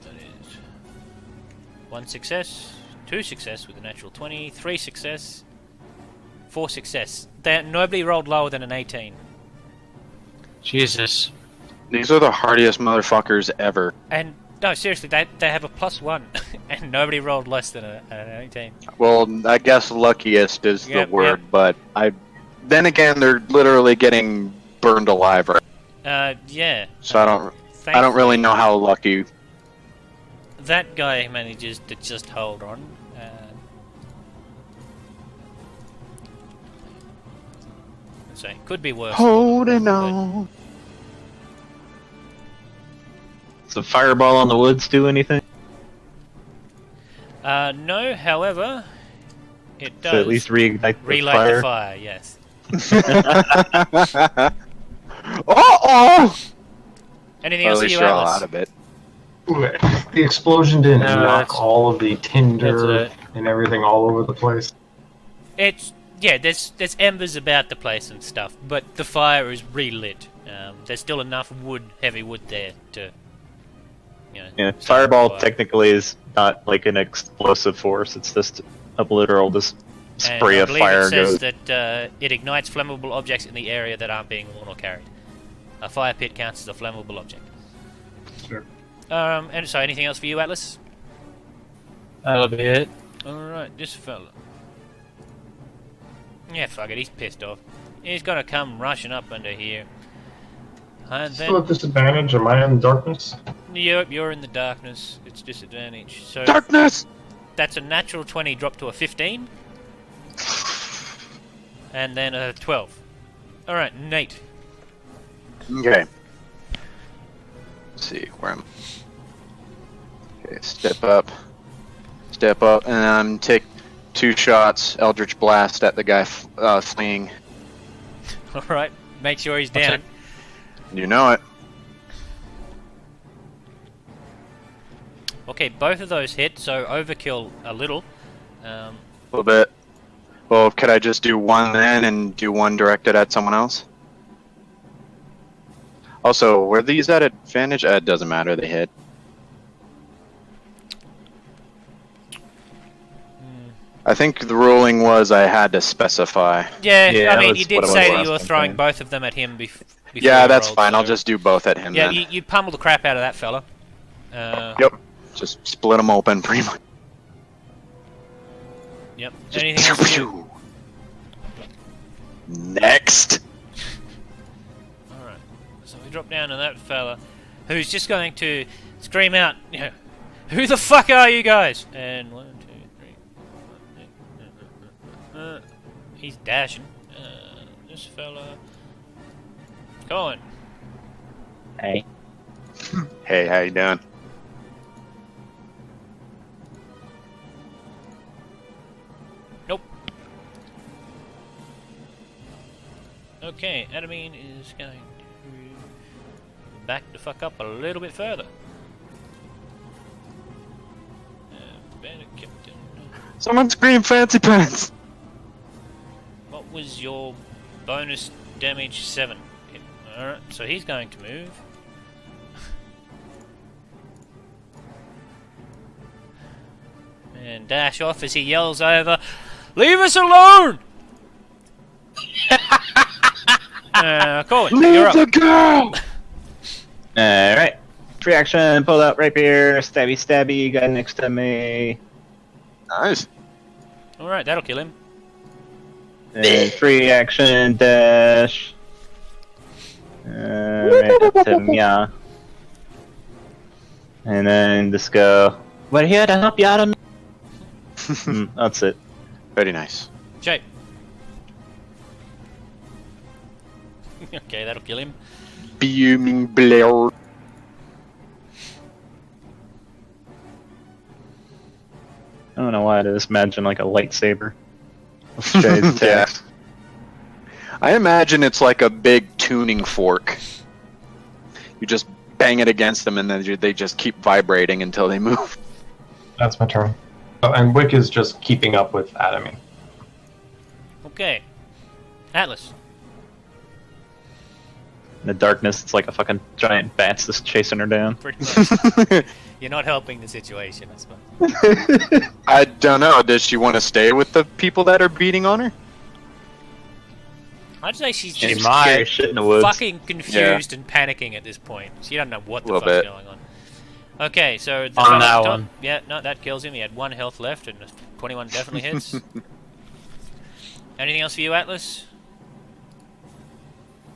That is 1 success, 2 success with a natural 20, 3 success, 4 success. Nobody rolled lower than an 18. Jesus. These are the hardiest motherfuckers ever. And no, seriously, they have a +1, and nobody rolled less than an 18. Well, I guess luckiest is Yep, the word, yep. but then again, they're literally getting burned alive, right? Yeah. So I don't really know how lucky. That guy manages to just hold on. Let's say, could be worse. Holding but- on. Does the fireball on the woods do anything? No, however, it does So at least reignite the relight fire. the fire, yes. Oh! Anything At else for least you, you're all Atlas? out of it. the explosion didn't No, knock that's- all of the tinder that's and everything all over the place. It's there's embers about the place and stuff, but the fire is relit. There's still enough heavy wood there to, Yeah, start fireball the fire. technically is not like an explosive force. It's just a literal just And spray I of believe fire it says goes. that it ignites flammable objects in the area that aren't being worn or carried. A fire pit counts as a flammable object. Sure. And so, anything else for you, Atlas? That'll be it. Alright, this fella. Yeah, fuck it, he's pissed off. He's gonna come rushing up under here. And Still then, at disadvantage. Am I in darkness? yep, you're in the darkness. It's disadvantage. So, Darkness! that's a natural 20 dropped to a 15. And then a 12. Alright, Nate. Okay. Let's see, where am I? Okay, step up, and take 2 shots, Eldritch Blast at the guy fleeing. Alright, make sure he's down. You know it. Okay, both of those hit, so overkill a little. A little bit. Well, could I just do one then and do one directed at someone else? Also, were these at advantage? It doesn't matter, they hit. I think the ruling was I had to specify. Yeah, Yeah, I that mean, was you did what it was say that last you were time, throwing yeah. both of them at him before Yeah, you that's rolled, fine. I'll so- just do both at him Yeah, then. you pummel the crap out of that fella. Yep. Just split them open pretty much. Yep. Just Anything else for you? Next. Alright. So we drop down to that fella, who's just going to scream out, who the fuck are you guys? And 1, 2, 3. He's dashing. This fella. Going. Hey. Hey, how you doing? Nope. Okay, Adamine is going to back the fuck up a little bit further. Captain. Someone scream fancy pants! What was your bonus damage? 7. Alright, so he's going to move. And dash off as he yells over, "Leave us alone!" Colin, you're Leave up. the girl! Alright. Free action, pull out rapier, stabby stabby, guy next to me. Nice. Alright, that'll kill him. And free action, dash. Right up to Mia. And then just go, we're here to help you out of that's it. Very nice. Shape. Okay, that'll kill him. Fuming blare. I don't know why I just imagine like a lightsaber. Shades text. I imagine it's like a big tuning fork. You just bang it against them and then they just keep vibrating until they move. That's my turn. Oh, and Wick is just keeping up with Adamy. Okay. Atlas. In the darkness, it's like a fucking giant bat's just chasing her down. Pretty much. You're not helping the situation, I suppose. I don't know. Does she want to stay with the people that are beating on her? I'd say she's She just might scare shit in the woods. fucking confused and panicking at this point. She doesn't know what the Little fuck's bit. going on. Okay, so the On fellow that at the top- one. Yeah, no, that kills him. He had 1 health left, and 21 definitely hits. Anything else for you, Atlas?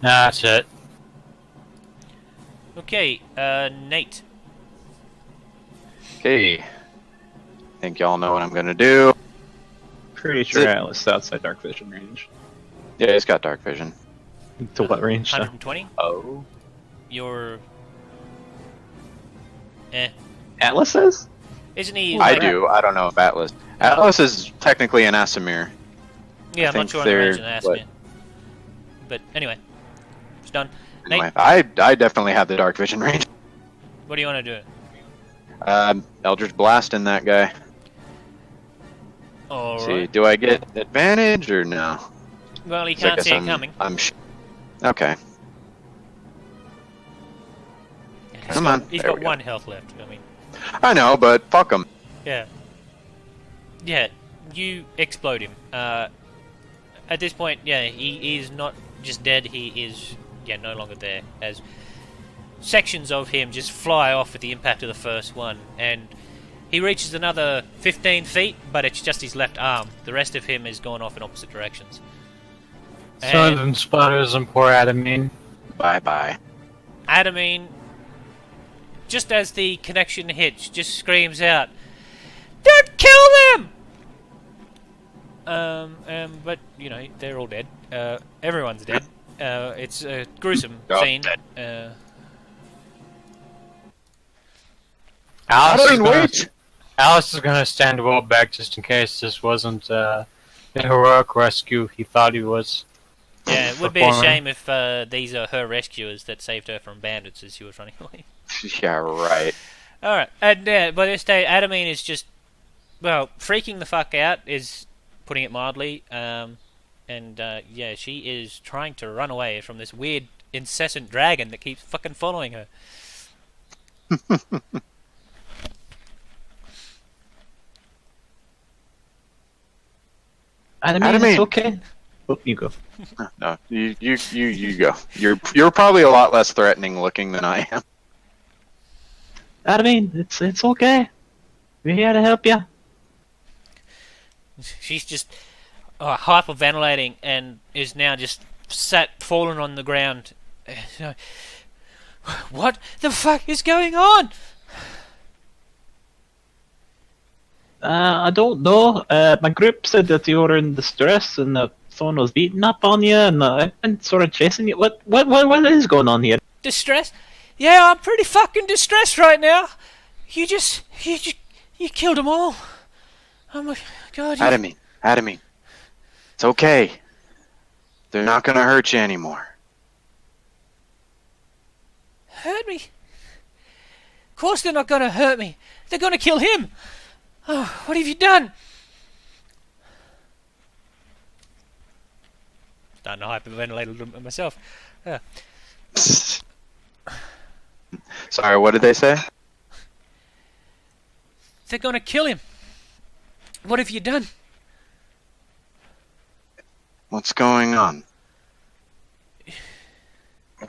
Nah, that's it. Okay, Nate. Okay. Think y'all know what I'm gonna do. Pretty sure Is it- Atlas is outside dark vision range. Yeah, he's got dark vision. To what range? though? 120. Oh. You're. Atlas says? Isn't he? I like- do. I don't know if Atlas. Atlas is technically an Asimir. Yeah, I I'm not think sure on the they're- range and asked what? me. But anyway, it's done. Anyway, Nate, I definitely have the dark vision range. what do you want to do? Eldritch Blast in that guy. All See, right. do I get advantage or no? Well, he 'Cause I can't guess see it I'm- coming. Okay. He's Come got- on, He's there got we go. 1 health left. I mean, I know, but fuck him. yeah. Yeah, you explode him. At this point, yeah, he is not just dead. He is, yeah, no longer there. As sections of him just fly off with the impact of the first one, and he reaches another 15 feet, but it's just his left arm. The rest of him is going off in opposite directions. Some of And them sputters and poor Adamine. Bye bye. Adamine, just as the connection hits, just screams out, "Don't kill them!" But you know they're all dead. Everyone's dead. It's a gruesome Oh, scene. Alice is gonna stand well back just in case this wasn't the heroic rescue he thought he was. Yeah, it would be a Performing. shame if these are her rescuers that saved her from bandits as she was running away. Yeah, right. All right, and by this day, Adamine is just, well, freaking the fuck out is putting it mildly. Yeah, she is trying to run away from this weird, incessant dragon that keeps fucking following her. Adamine, Adamine. it's okay. Oh, you go. No, you go. You're probably a lot less threatening looking than I am. Adamine, it's okay. We're here to help you. She's just hyperventilating and is now just fallen on the ground. What the fuck is going on? I don't know. My group said that you were in distress and that someone was beating up on you, and I've been sort of chasing you. What is going on here? Distress? Yeah, I'm pretty fucking distressed right now. You killed them all. Oh my god. Adamine. It's okay. They're not gonna hurt you anymore. hurt me. Of course they're not going to hurt me. They're going to kill him. Oh, what have you done? Starting to hyperventilate a little bit myself. Sorry, what did they say? They're going to kill him. What have you done? What's going on?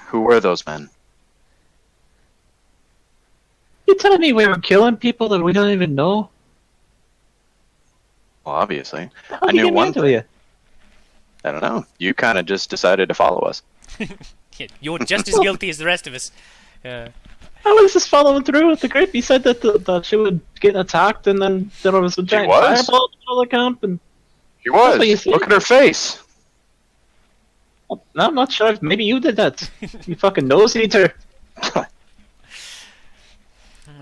Who were those men? You telling me we were killing people that we don't even know? Well, obviously. How I did you knew get one into thing. you? I don't know. You kind of just decided to follow us. Yeah, you're just as guilty as the rest of us. I was just following through with the group. He said that she would get attacked, and then there was a giant was? fireball at all the camp. And He was. what you said. Look at her face. no, I'm not sure. Maybe you did that. You fucking nose eater.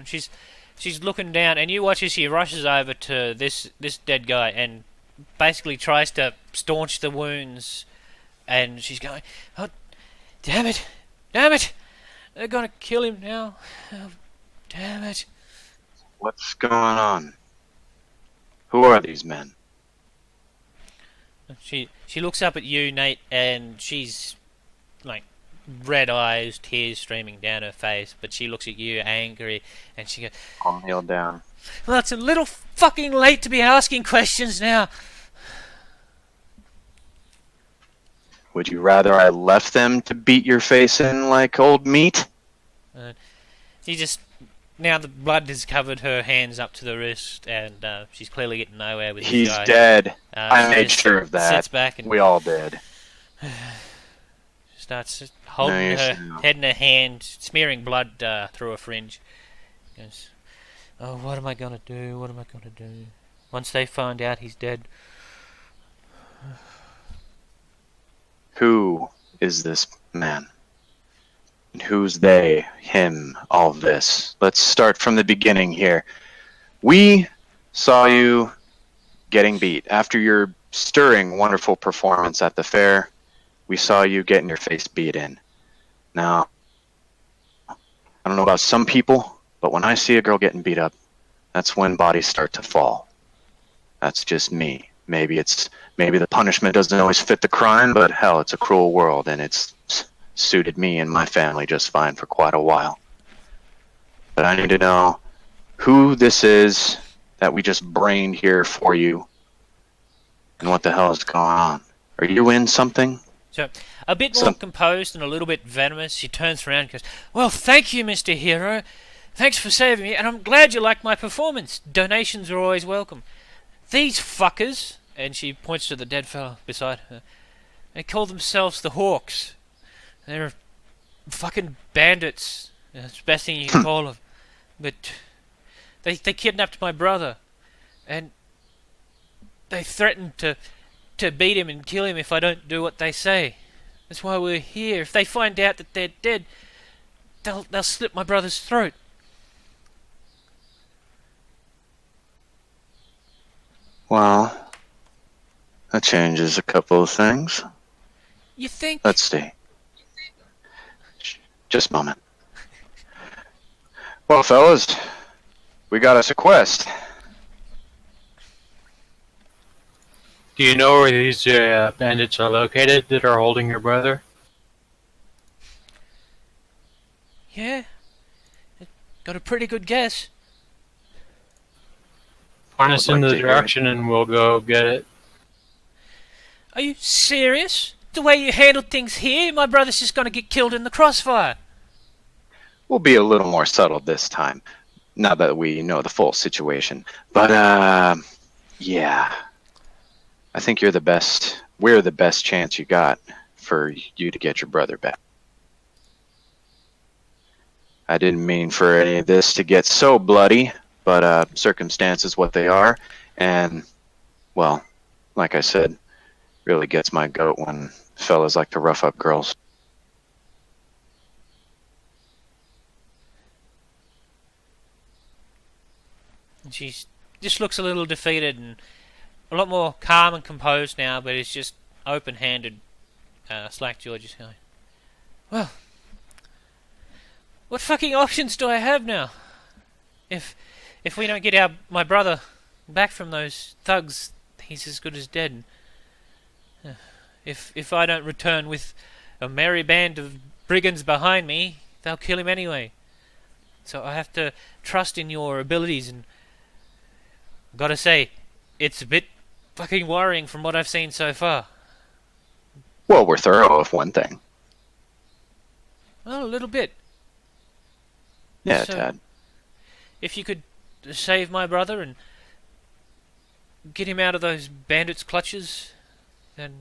She's looking down, and you watch as she rushes over to this dead guy and basically tries to staunch the wounds. And she's going, "Oh, damn it! Damn it! They're gonna kill him now. Oh, damn it!" What's going on? Who are these men? She looks up at you, Nate, and she's like red eyes, tears streaming down her face. But she looks at you, angry, and she goes, I'll kneel down. "Well, it's a little fucking late to be asking questions now." Would you rather I left them to beat your face in like old meat? She just now the blood has covered her hands up to the wrist, and she's clearly getting nowhere with He's this guy. dead. I She made just sure of that. Sits back and We all did. starts holding No, you her should know. head in her hand, smearing blood through her fringe. Goes, "Oh, what am I gonna do? What am I gonna do? Once they find out he's dead." Who is this man? And who's they, him, all this? Let's start from the beginning here. We saw you getting beat. After your stirring, wonderful performance at the fair, we saw you getting your face beat in. Now, I don't know about some people, but when I see a girl getting beat up, that's when bodies start to fall. That's just me. Maybe the punishment doesn't always fit the crime, but hell, it's a cruel world, and it's suited me and my family just fine for quite a while. But I need to know who this is that we just brained here for you, and what the hell is going on. Are you in something? So, a bit more composed and a little bit venomous, she turns around and goes, "Well, thank you, Mr. Hero. Thanks for saving me, and I'm glad you liked my performance. Donations are always welcome. These fuckers," and she points to the dead fellow beside her, "they call themselves the Hawks. They're fucking bandits. That's the best thing you can call them. But they kidnapped my brother, and they threatened to beat him and kill him if I don't do what they say. That's why we're here. If they find out that they're dead, they'll slit my brother's throat." Well, that changes a couple of things. You think? Let's see. Just a moment. Well, fellas, we got us a quest. Do you know where these bandits are located that are holding your brother? Yeah. Got a pretty good guess. Point us I'd in like the to hear direction and we'll go get it. Are you serious? The way you handled things here, my brother's just gonna get killed in the crossfire. We'll be a little more subtle this time, now that we know the full situation. But, yeah. I think you're the best. We're the best chance you got for you to get your brother back. I didn't mean for any of this to get so bloody, but circumstances what they are, and, well, like I said, really gets my goat when fellas like to rough up girls. And she just looks a little defeated and a lot more calm and composed now, but it's just open-handed. Slack George is going, "Well, What fucking options do I have now? If we don't get my brother back from those thugs, he's as good as dead. If I don't return with a merry band of brigands behind me, they'll kill him anyway. So I have to trust in your abilities, and gotta say, it's a bit fucking worrying from what I've seen so far. Well, we're thorough of one thing. Well, a little bit. Yeah, So, Tad. If you could save my brother and get him out of those bandits' clutches, then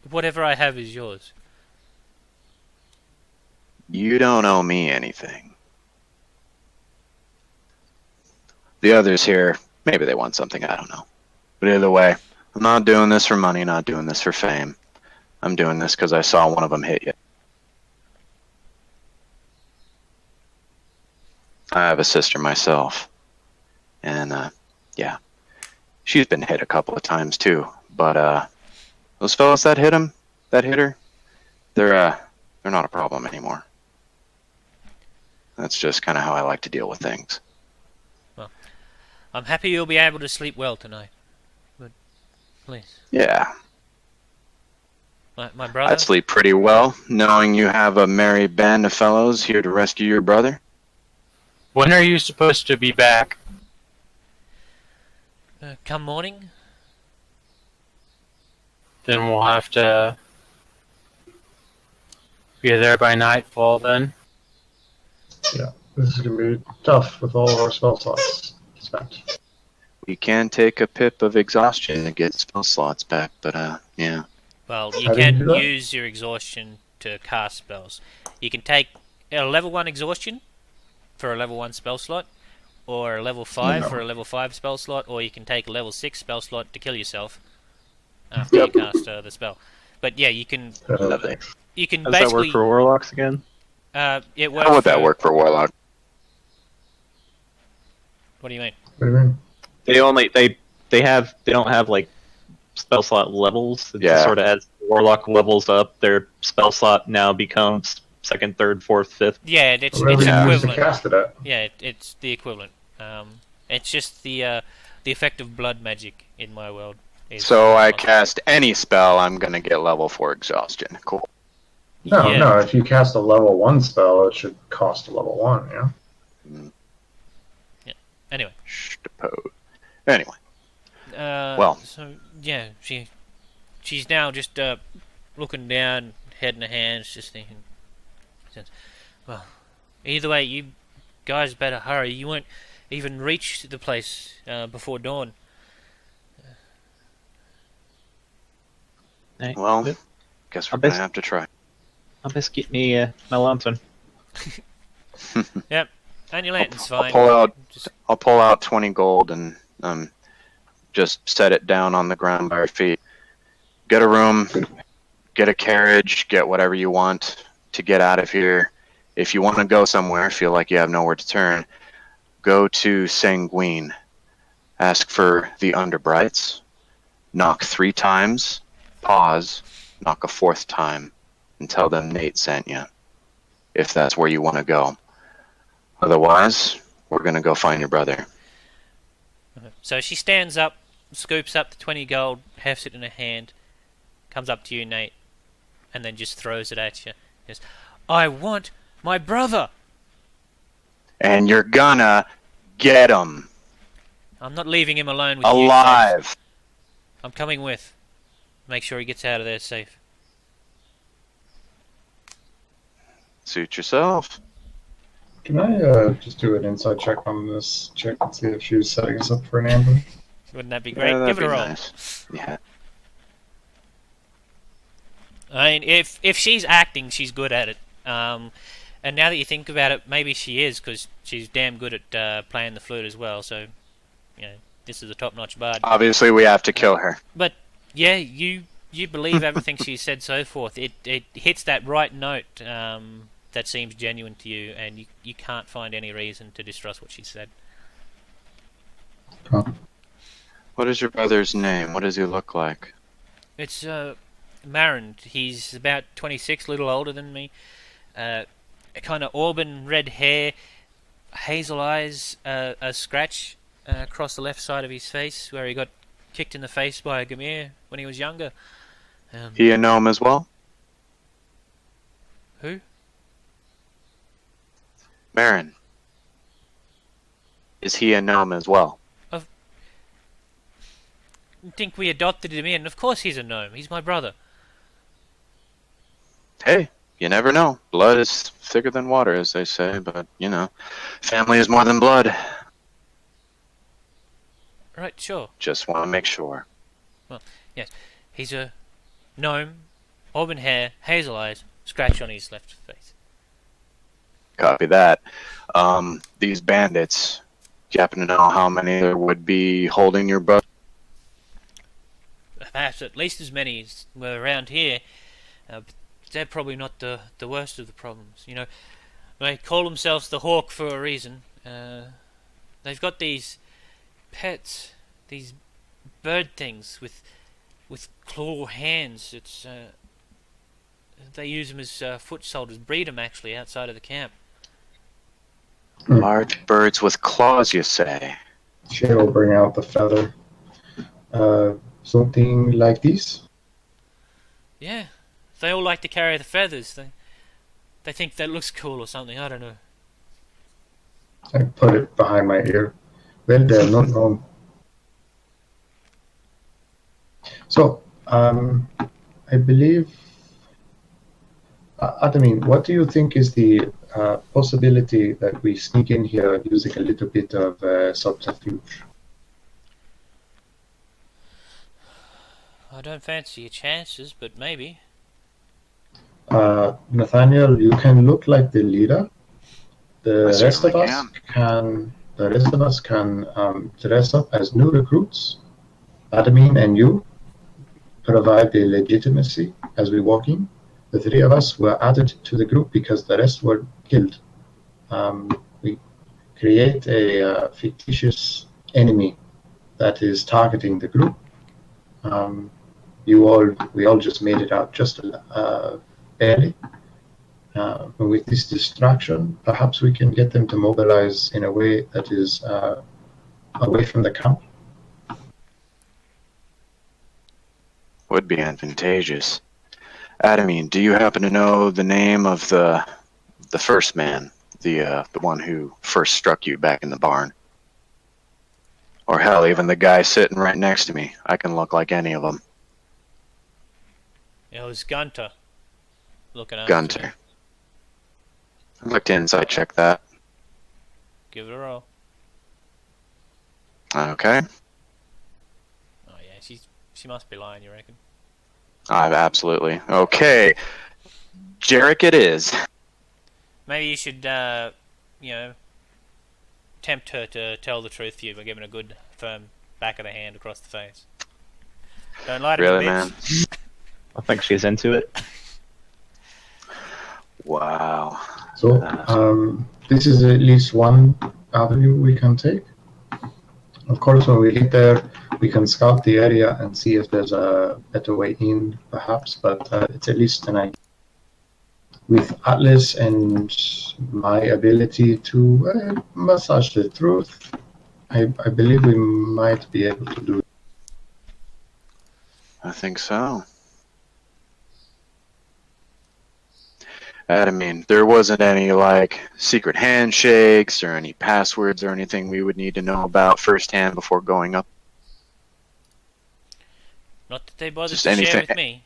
whatever I have is yours. You don't owe me anything. The others here, maybe they want something, I don't know. But either way, I'm not doing this for money, not doing this for fame. I'm doing this because I saw one of them hit you. I have a sister myself. And, yeah. She's been hit a couple of times, too. But, those fellas that hit her, they're not a problem anymore. That's just kind of how I like to deal with things. Well, I'm happy you'll be able to sleep well tonight. But, please. Yeah. My brother? I'd sleep pretty well, knowing you have a merry band of fellows here to rescue your brother. When are you supposed to be back? Come morning? Then we'll have to be there by nightfall then. Yeah, this is going to be tough with all of our spell slots spent. We can take a pip of exhaustion to get spell slots back, but, yeah. Well, How you do you can do that? use your exhaustion to cast spells. You can take a level 1 exhaustion for a level 1 spell slot, or a level 5 No. for a level 5 spell slot, or you can take a level 6 spell slot to kill yourself after you cast the spell. But yeah, you can Lovely. you can How does that basically work for warlocks again? it works. How would that for- work for Warlock? What do you mean? What do you mean? They don't have like spell slot levels. It's Yeah. sort of as warlock levels up, their spell slot now becomes second, third, fourth, fifth. Yeah, it's Whatever you use to equivalent. cast it at. Yeah, it's the equivalent. It's just the effect of blood magic in my world. is- So I cast any spell, I'm gonna get level 4 exhaustion. Cool. No, Yeah. no, if you cast a level 1 spell, it should cost a level 1, yeah? Anyway. Suppose. Anyway. Well. So yeah, she's now just looking down, head in her hands, just thinking. Well, either way, you guys better hurry. You won't even reach the place before dawn. Hey, Well, yep. guess I'll we're gonna best- have to try. I'll best get me my lantern. Yep, and your lantern's fine. Just, I'll pull out 20 gold and just set it down on the ground by our feet. Get a room, get a carriage, get whatever you want to get out of here. If you want to go somewhere, feel like you have nowhere to turn, go to Sanguine. Ask for the Underbrights. Knock 3 times. Pause. Knock a 4th time. And tell them Nate sent you. If that's where you want to go. Otherwise, we're going to go find your brother. so she stands up, scoops up the 20 gold, hefts it in her hand, comes up to you, Nate, and then just throws it at you. Says, I want my brother! And you're gonna get him I'm not leaving him alone with you. alive. I'm coming with. Make sure he gets out of there safe. Suit yourself. Can I just do an inside check on this chick and see if she's setting us up for an ambush? Wouldn't that be great? Yeah, that'd Give it a be roll. nice. Yeah. I mean, if she's acting, she's good at it. And now that you think about it, maybe she is, because she's damn good at playing the flute as well. So, you know, this is a top-notch bard. Obviously, we have to kill her. But yeah, you believe everything she said, so forth. It hits that right note that seems genuine to you, and you can't find any reason to distrust what she said. What is your brother's name? What does he look like? It's Marin. He's about 26, a little older than me. a kind of auburn red hair, hazel eyes, a scratch across the left side of his face where he got kicked in the face by a Gamir when he was younger. He a gnome as well? Who? Marin. Is he a gnome as well? I think we adopted him in. Of course he's a gnome. He's my brother. Hey, you never know. Blood is thicker than water, as they say, but, you know, family is more than blood. Right, sure. Just want to make sure. Yes, he's a gnome, auburn hair, hazel eyes, scratch on his left face. Copy that. These bandits, do you happen to know how many there would be holding your brother? Perhaps at least as many as were around here. But they're probably not the worst of the problems. You know, they call themselves the Hawk for a reason. They've got these pets, these bird things with claw hands. It's they use them as foot soldiers. Breed them actually outside of the camp. Large birds with claws, you say? Shay will bring out the feather. Something like this? Yeah, they all like to carry the feathers. They think that looks cool or something. I don't know. I put it behind my ear. Well, they're not wrong. So, I believe, Adamin, what do you think is the possibility that we sneak in here using a little bit of subterfuge? I don't fancy your chances, but maybe. Nathaniel, you can look like the leader. The I rest of certainly us can. The rest of us can dress up as new recruits. Adamin and you provide the legitimacy as we walk in. The three of us were added to the group because the rest were killed. We create a fictitious enemy that is targeting the group. We all just made it out just barely. With this distraction, perhaps we can get them to mobilize in a way that is away from the camp. Would be advantageous. Adamine, do you happen to know the name of the first man, the one who first struck you back in the barn? Or hell, even the guy sitting right next to me. I can look like any of them. It was Gunter. Looking after Gunter. me. I'd like to insight check that. Give it a roll. Okay. Oh yeah, she must be lying, you reckon? Absolutely. Okay. Jarek it is. Maybe you should, tempt her to tell the truth to you by giving a good, firm back of the hand across the face. Don't lie to Really, me, man? bitch. I think she's into it. Wow. So this is at least one avenue we can take. Of course, when we get there, we can scout the area and see if there's a better way in, perhaps, but it's at least an idea. With Atlas and my ability to massage the truth, I believe we might be able to do it. I think so. Adamine, there wasn't any, secret handshakes or any passwords or anything we would need to know about firsthand before going up? Not that they bothered Just to share anything. with me.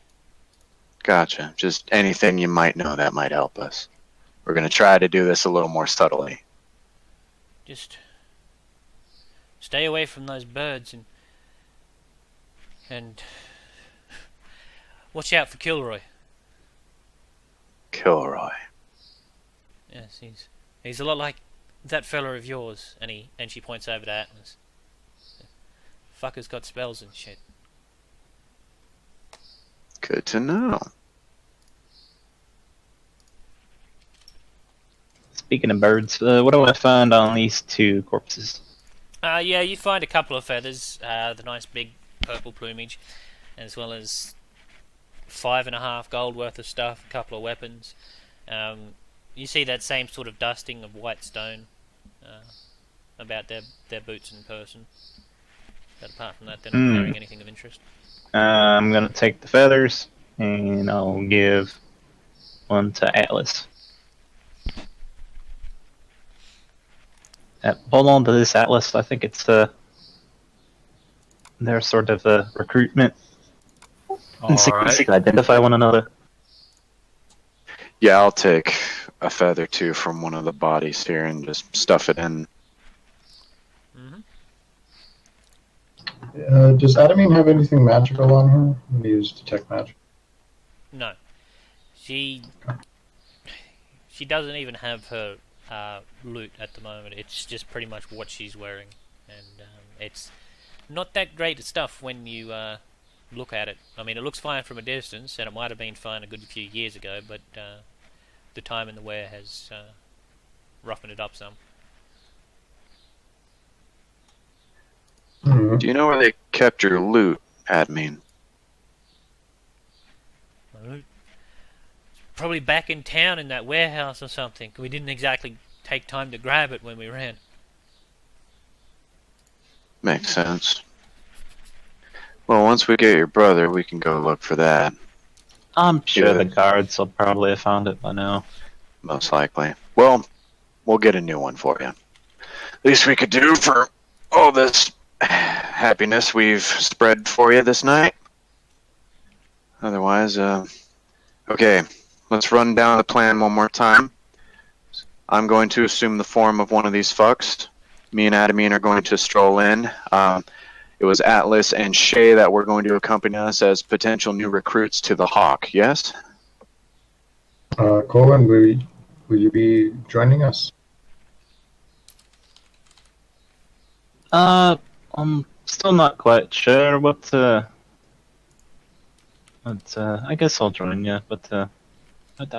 Gotcha. Just anything you might know that might help us. We're going to try to do this a little more subtly. Just stay away from those birds and watch out for Kilroy. Kilroy. Yes, he's a lot like that fella of yours, and she points over to Atlas. Fucker's got spells and shit. Good to know. Speaking of birds, what do I find on these two corpses? Yeah, you find a couple of feathers, the nice big purple plumage, as well as 5.5 gold worth of stuff, a couple of weapons. you see that same sort of dusting of white stone about their boots in person. But apart from that, they're not carrying anything of interest. I'm gonna take the feathers, and I'll give one to Atlas. Hold on to this, Atlas. I think it's their sort of recruitment. And so Alright. we can identify one another. Yeah, I'll take a feather too from one of the bodies here and just stuff it in. Does Adamine have anything magical on her? We use detect magic. No. She doesn't even have her loot at the moment. It's just pretty much what she's wearing. And it's not that great stuff when you look at it. I mean, it looks fine from a distance, and it might have been fine a good few years ago, but the time in the wear has roughened it up some. Do you know where they kept your loot, Admin? Probably back in town in that warehouse or something. We didn't exactly take time to grab it when we ran. Makes sense. Well, once we get your brother, we can go look for that. I'm sure Yeah. the guards will probably have found it by now. Most likely. Well, we'll get a new one for you. Least we could do for all this happiness we've spread for you this night. Otherwise, okay, let's run down the plan one more time. I'm going to assume the form of one of these fucks. Me and Adamine are going to stroll in. It was Atlas and Shay that were going to accompany us as potential new recruits to the Hawk, yes? Corwin, will you be joining us? I'm still not quite sure what I guess I'll join you, but I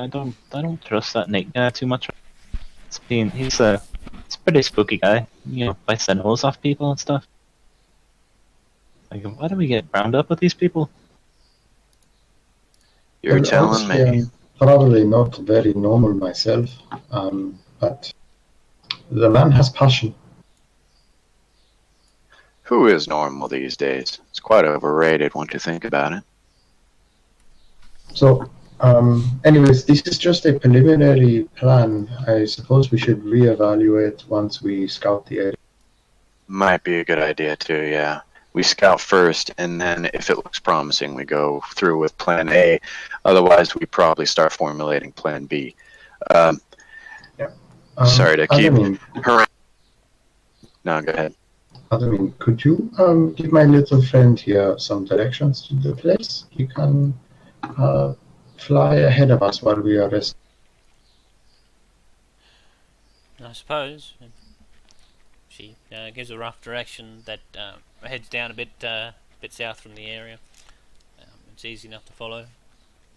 don't trust that Nate guy too much. He's a pretty spooky guy. You know, bites the nose off people and stuff. Like, why do we get round up with these people? You're Well, telling me. honestly, I'm probably not very normal myself, but the man has passion. Who is normal these days? It's quite overrated once you think about it. So, anyways, this is just a preliminary plan. I suppose we should reevaluate once we scout the area. Might be a good idea too, yeah. We scout first, and then if it looks promising, we go through with plan A. Otherwise, we probably start formulating plan B. Sorry to keep her. No, go ahead. Adamine, could you give my little friend here some directions to the place? He can fly ahead of us while we are resting. I suppose. She gives a rough direction that heads down a bit south from the area. It's easy enough to follow,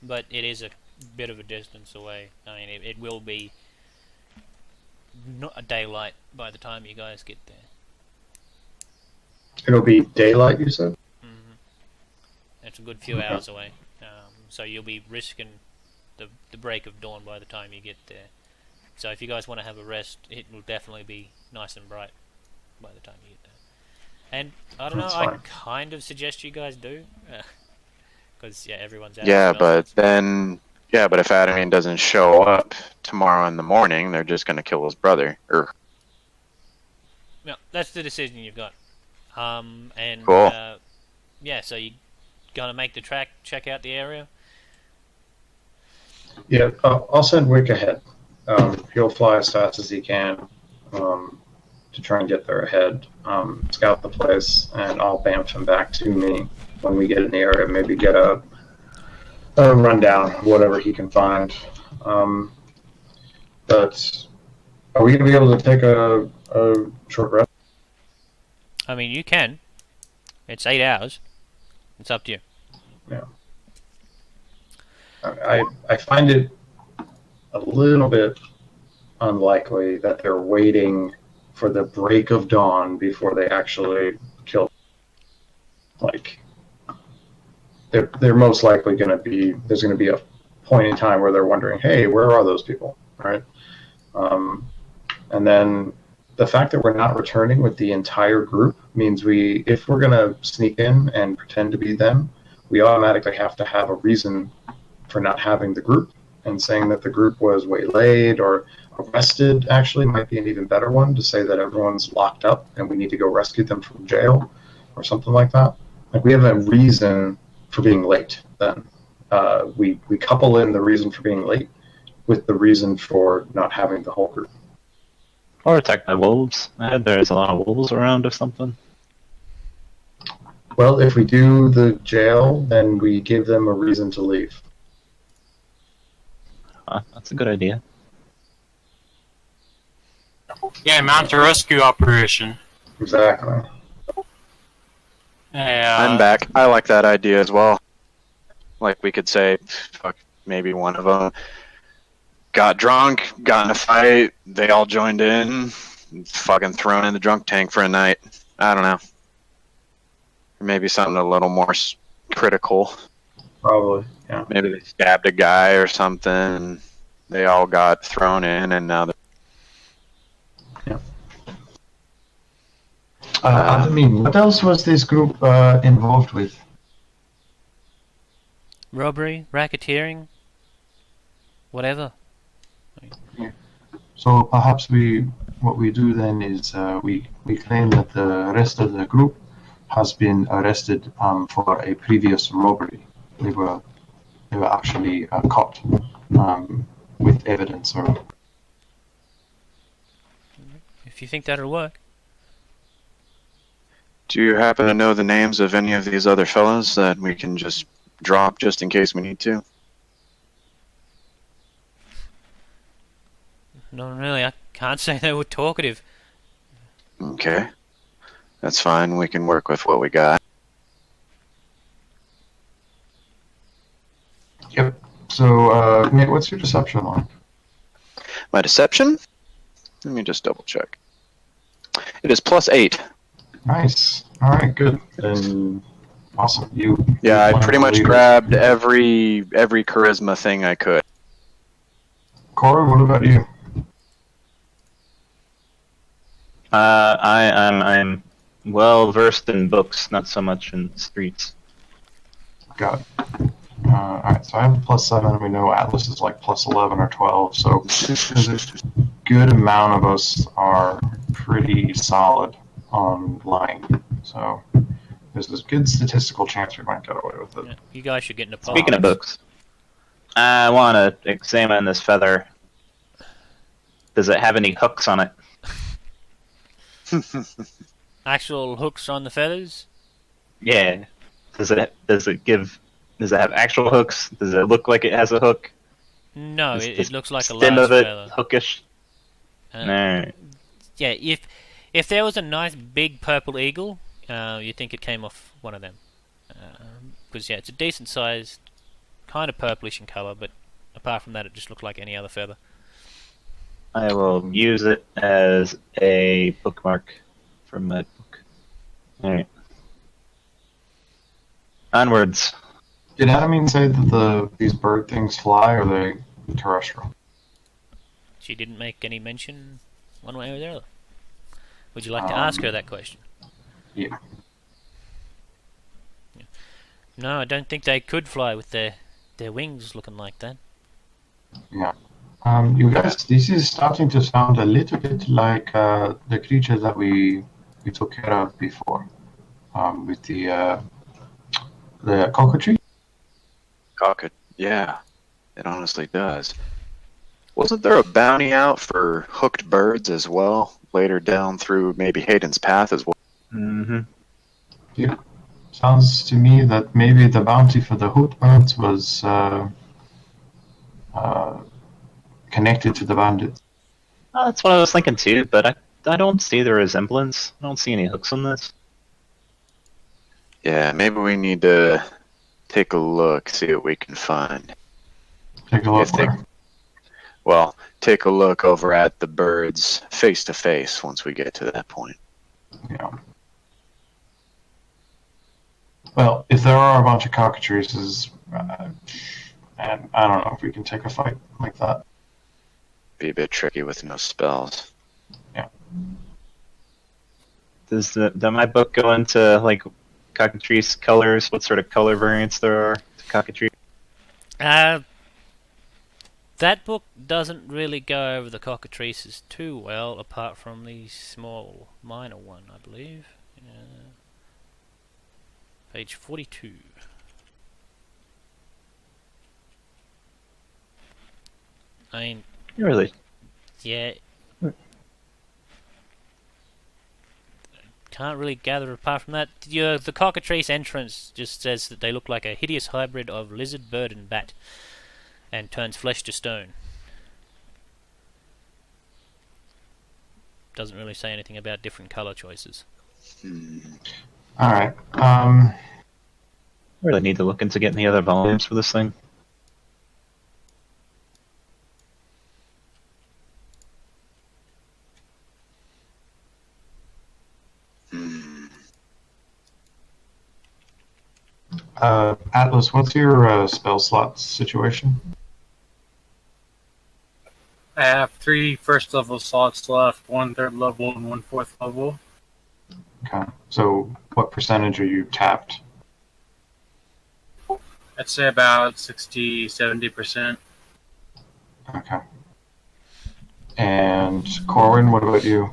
but it is a bit of a distance away. I mean, it will be not a daylight by the time you guys get there. It'll be daylight, you said? It's a good few hours away, so you'll be risking the break of dawn by the time you get there. So if you guys want to have a rest, it will definitely be nice and bright by the time you get there. And I don't know, That's I fine. kind of suggest you guys do, because everyone's out. Yeah, as well. but if Adamine doesn't show up tomorrow in the morning, they're just going to kill his brother. Yeah, that's the decision you've got. And Cool. yeah, so you gonna make the check out the area. Yeah, I'll send Wick ahead. He'll fly as fast as he can to try and get there ahead, scout the place, and I'll bamf him back to me when we get in the area. Maybe get a rundown of whatever he can find. But are we going to be able to take a short rest? I mean, you can. It's 8 hours. It's up to you. I find it a little bit unlikely that they're waiting for the break of dawn before they actually kill. Like, they're most likely going to be, there's going to be a point in time where they're wondering, hey, where are those people, right? And then the fact that we're not returning with the entire group means if we're going to sneak in and pretend to be them, we automatically have to have a reason for not having the group. And saying that the group was waylaid or arrested actually might be an even better one, to say that everyone's locked up and we need to go rescue them from jail or something like that. Like, we have a reason for being late then. We couple in the reason for being late with the reason for not having the whole group. Or attacked by wolves. I heard there's a lot of wolves around or something. Well, if we do the jail, then we give them a reason to leave. That's a good idea. Yeah, mount a rescue operation. Exactly. I'm back. I like that idea as well. Like, we could say, fuck, maybe one of them got drunk, got in a fight, they all joined in, fucking thrown in the drunk tank for a night. I don't know. Maybe something a little more critical. Probably, yeah. Maybe they stabbed a guy or something, and they all got thrown in, and now they're... Yeah. I mean, what else was this group involved with? Robbery, racketeering, whatever. So perhaps what we do then is we claim that the rest of the group has been arrested for a previous robbery. They were actually caught with evidence. Or If you think that'll work. Do you happen to know the names of any of these other fellas that we can just drop just in case we need to? Not really. I can't say they were talkative. Okay. That's fine. We can work with what we got. Yep. So, Nate, what's your deception like? My deception? Let me just double check. It is +8. Nice. All right, good. Then, awesome. Yeah, I pretty much grabbed every charisma thing I could. Cora, what about you? I'm well versed in books, not so much in streets. Got it. Alright, so I have a +7, and we know Atlas is like +11 or 12, so there's a good amount of us are pretty solid on lying. So there's this good statistical chance we might get away with it. Yeah, you guys should get into politics. Speaking of books, I want to examine this feather. Does it have any hooks on it? Actual hooks on the feathers? Yeah. Does it have actual hooks? Does it look like it has a hook? No, Is it looks like a stem large of it feather. hookish? No. Yeah, if there was a nice big purple eagle, you'd think it came off one of them. Because yeah, it's a decent sized, kind of purplish in colour, but apart from that, it just looked like any other feather. I will use it as a bookmark from my book. Alright. Onwards. Did Adamine say that these bird things fly, or are they terrestrial? She didn't make any mention one way or the other. Would you like to ask her that question? Yeah. No, I don't think they could fly with their wings looking like that. Yeah. You guys, this is starting to sound a little bit like the creature that we took care of before, with the cockatoo. Yeah, it honestly does. Wasn't there a bounty out for hooked birds as well, later down through maybe Hayden's Path as well? Mm-hmm. Yeah. Sounds to me that maybe the bounty for the hooked birds was connected to the bandits. Oh, that's what I was thinking too, but I don't see the resemblance. I don't see any hooks on this. Yeah, maybe we need to take a look, see what we can find. Take a look there. Well, take a look over at the birds face to face once we get to that point. Yeah. Well, if there are a bunch of cockatrices, and I don't know if we can take a fight like that. be a bit tricky with no spells. Does my book go into like cockatrice colors? What sort of color variants there are to cockatrice? That book doesn't really go over the cockatrices too well, apart from the small minor one, I believe. Page 42. I mean, Really? yeah. Can't really gather apart from that. The cockatrice entrance just says that they look like a hideous hybrid of lizard, bird, and bat, and turns flesh to stone. Doesn't really say anything about different color choices. All right. I really need to look into getting the other volumes for this thing. Atlas, what's your spell slot situation? I have 3 first level slots left, 1 third level and 1 fourth level. Okay. So what percentage are you tapped? I'd say about 60-70%. Okay. And Corwin, what about you?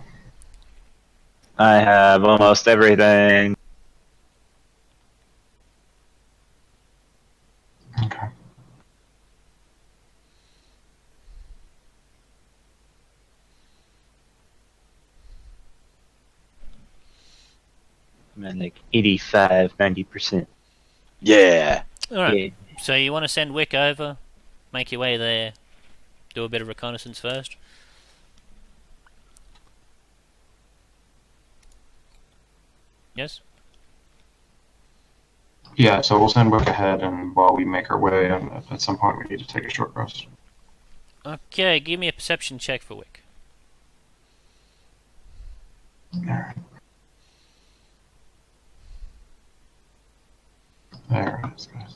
I have almost everything. Okay. I'm at like 85, 90%. Yeah. Alright, so you want to send Wick over, make your way there, do a bit of reconnaissance first? Yes? Yeah, so we'll send Wick ahead, and while we make our way, and at some point we need to take a short rest. Okay, give me a perception check for Wick. Alright. There it is, guys.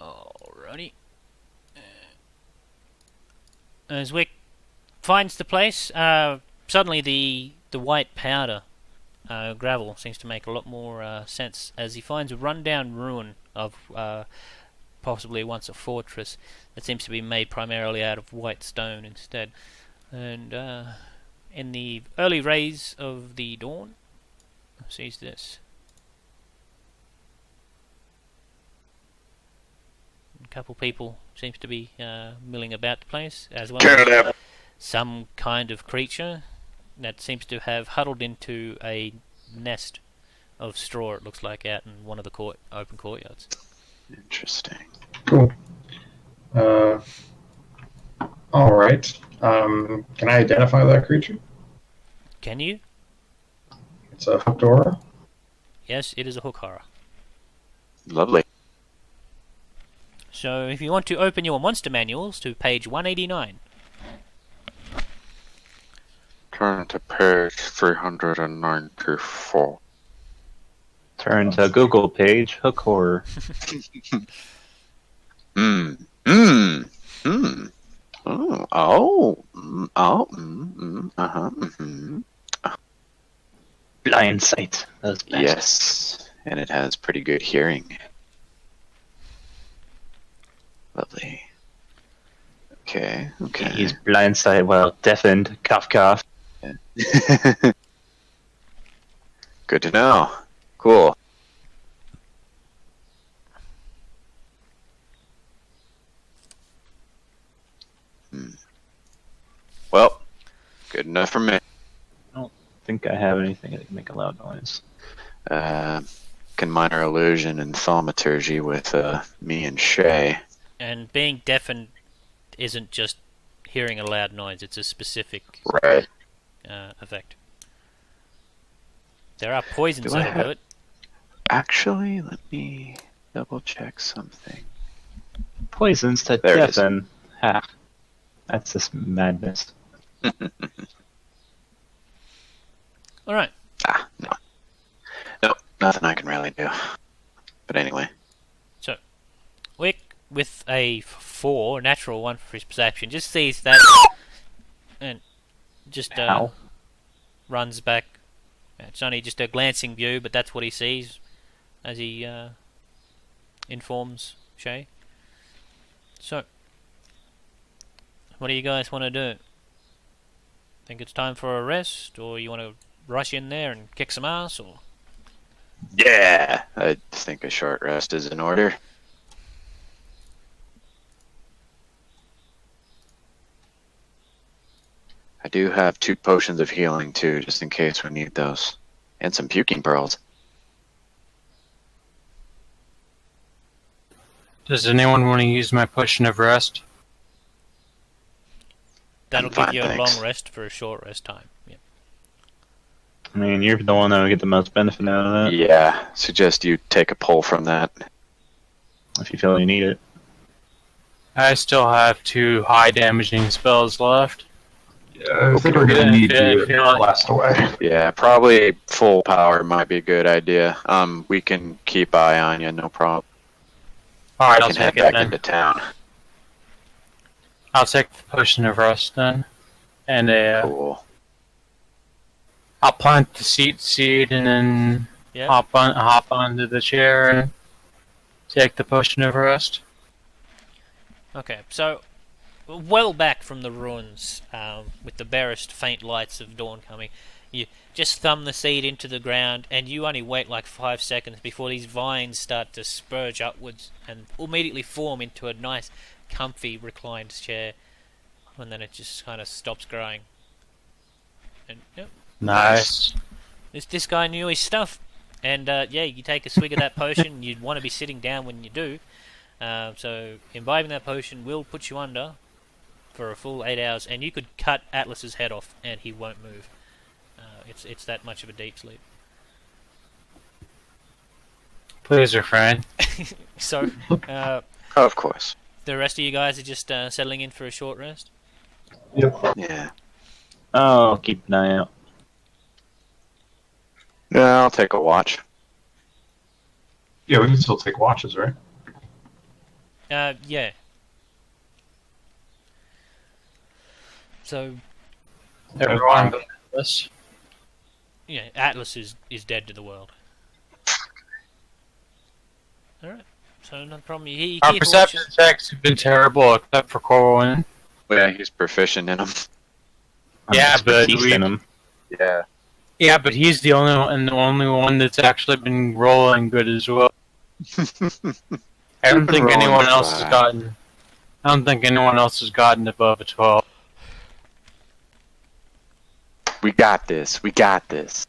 Alrighty. As Wick finds the place, suddenly the white powder gravel seems to make a lot more sense as he finds a rundown ruin of possibly once a fortress that seems to be made primarily out of white stone instead. And in the early rays of the dawn, sees this. A couple people seems to be milling about the place, as well as some kind of creature that seems to have huddled into a nest of straw, it looks like, out in one of the open courtyards. Interesting. Cool. All right. Can I identify that creature? Can you? It's a hooked aura. Yes, it is a hook horror. Lovely. So if you want to open your monster manuals to page 189. Turn to page 394. Turn to Google page, hook horror. Oh, uh-huh. Blind sight. Those bastards. Yes, and it has pretty good hearing. Lovely. Okay. He's blind sight, well, deafened. Cough, cough. Good to know. Cool. Well, good enough for me. I don't think I have anything that can make a loud noise. Can minor illusion and thaumaturgy with me and Shay. And being deafened isn't just hearing a loud noise, it's a specific Right. effect. There are poisons Do I that'll have- do it. Actually, let me double check something. Poisons to There it is. deafen. Ha. That's just madness. Alright, No. Nope, nothing I can really do. But anyway. Wick, with a 4, natural 1 for his perception, just sees that and just How? runs back. It's only just a glancing view, but that's what he sees as he informs Shay. So, what do you guys want to do? Think it's time for a rest, or you want to rush in there and kick some ass, or? Yeah, I think a short rest is in order. I do have 2 potions of healing too, just in case we need those. And some puking pearls. Does anyone want to use my potion of rest? That'll I'm give fine, you a thanks. long rest for a short rest time. Yeah. I mean, you're the one that would get the most benefit out of that Yeah, suggest you take a pull from that. if you feel you need it. I still have 2 high damaging spells left. Yeah, I think we're gonna need Yeah, to yeah. blast away. Yeah, probably full power might be a good idea. We can keep eye on you, no problem. Alright, I I'll can head take it back then. into town. I'll take the potion of rest then. And Cool. I'll plant the seed and then Yeah. hop onto the chair and take the potion of rest. Okay, so well back from the ruins, with the barest faint lights of dawn coming, you just thumb the seed into the ground, and you only wait like 5 seconds before these vines start to spurge upwards and immediately form into a nice, comfy, reclined chair, and then it just kind of stops growing. And yep, Nice. this guy knew his stuff, and yeah, you take a swig of that potion. You'd want to be sitting down when you do. So imbibing that potion will put you under for a full 8 hours, and you could cut Atlas's head off, and he won't move. It's that much of a deep sleep. Please refrain. So, Of course. the rest of you guys are just settling in for a short rest. Yep. Yeah. Oh, I'll keep an eye out. Yeah, I'll take a watch. Yeah, we can still take watches, right? Yeah. So, Everyone but Atlas. yeah, Atlas is dead to the world. Alright, so no problem. You Our keep perception watching. checks have been terrible except for Corwin. Yeah, he's proficient in them. Yeah, but Expertise we- in 'em. Yeah. Yeah, but he's the only one that's actually been rolling good as well. I don't think Rolling anyone else has fine. gotten. I don't think anyone else has gotten above a 12. We got this. We got this.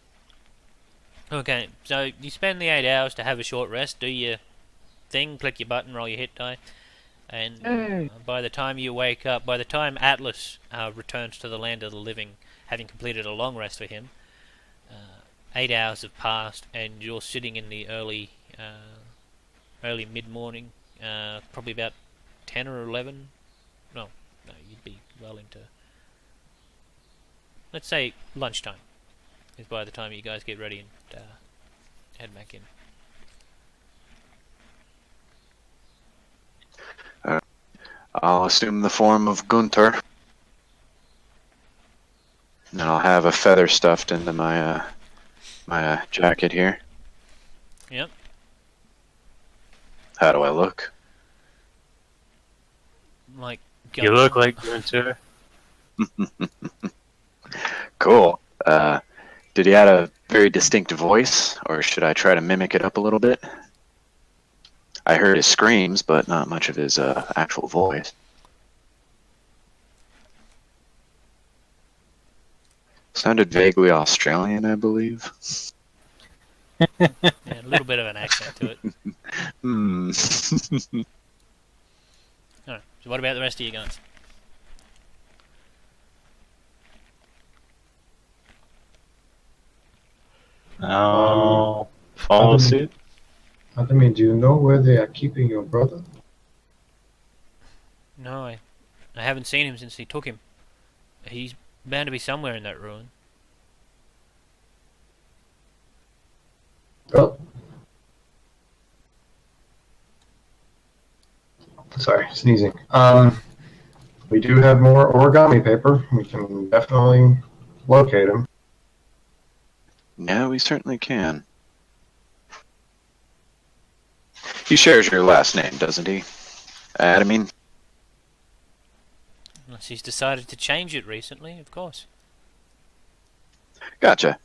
Okay, so you spend the 8 hours to have a short rest, do your thing, click your button, roll your hit die, and by the time you wake up, by the time Atlas returns to the land of the living, having completed a long rest for him, 8 hours have passed, and you're sitting in the early mid-morning, probably about 10 or 11. No, you'd be well into, let's say, lunchtime is by the time you guys get ready and head back in. I'll assume the form of Gunter. And I'll have a feather stuffed into my jacket here. Yep. How do I look? Like, You look like Gunter. Cool. Did he have a very distinct voice, or should I try to mimic it up a little bit? I heard his screams, but not much of his actual voice. Sounded vaguely Australian, I believe. yeah, a little bit of an accent to it. Hmm. Alright, so what about the rest of you guys? I'll follow Adam- suit. Adami, do you know where they are keeping your brother? No, I haven't seen him since he took him. He's bound to be somewhere in that ruin. Well, Sorry, sneezing. We do have more origami paper. We can definitely locate him. Yeah, we certainly can. He shares your last name, doesn't he? Adamine? Unless he's decided to change it recently, of course. Gotcha.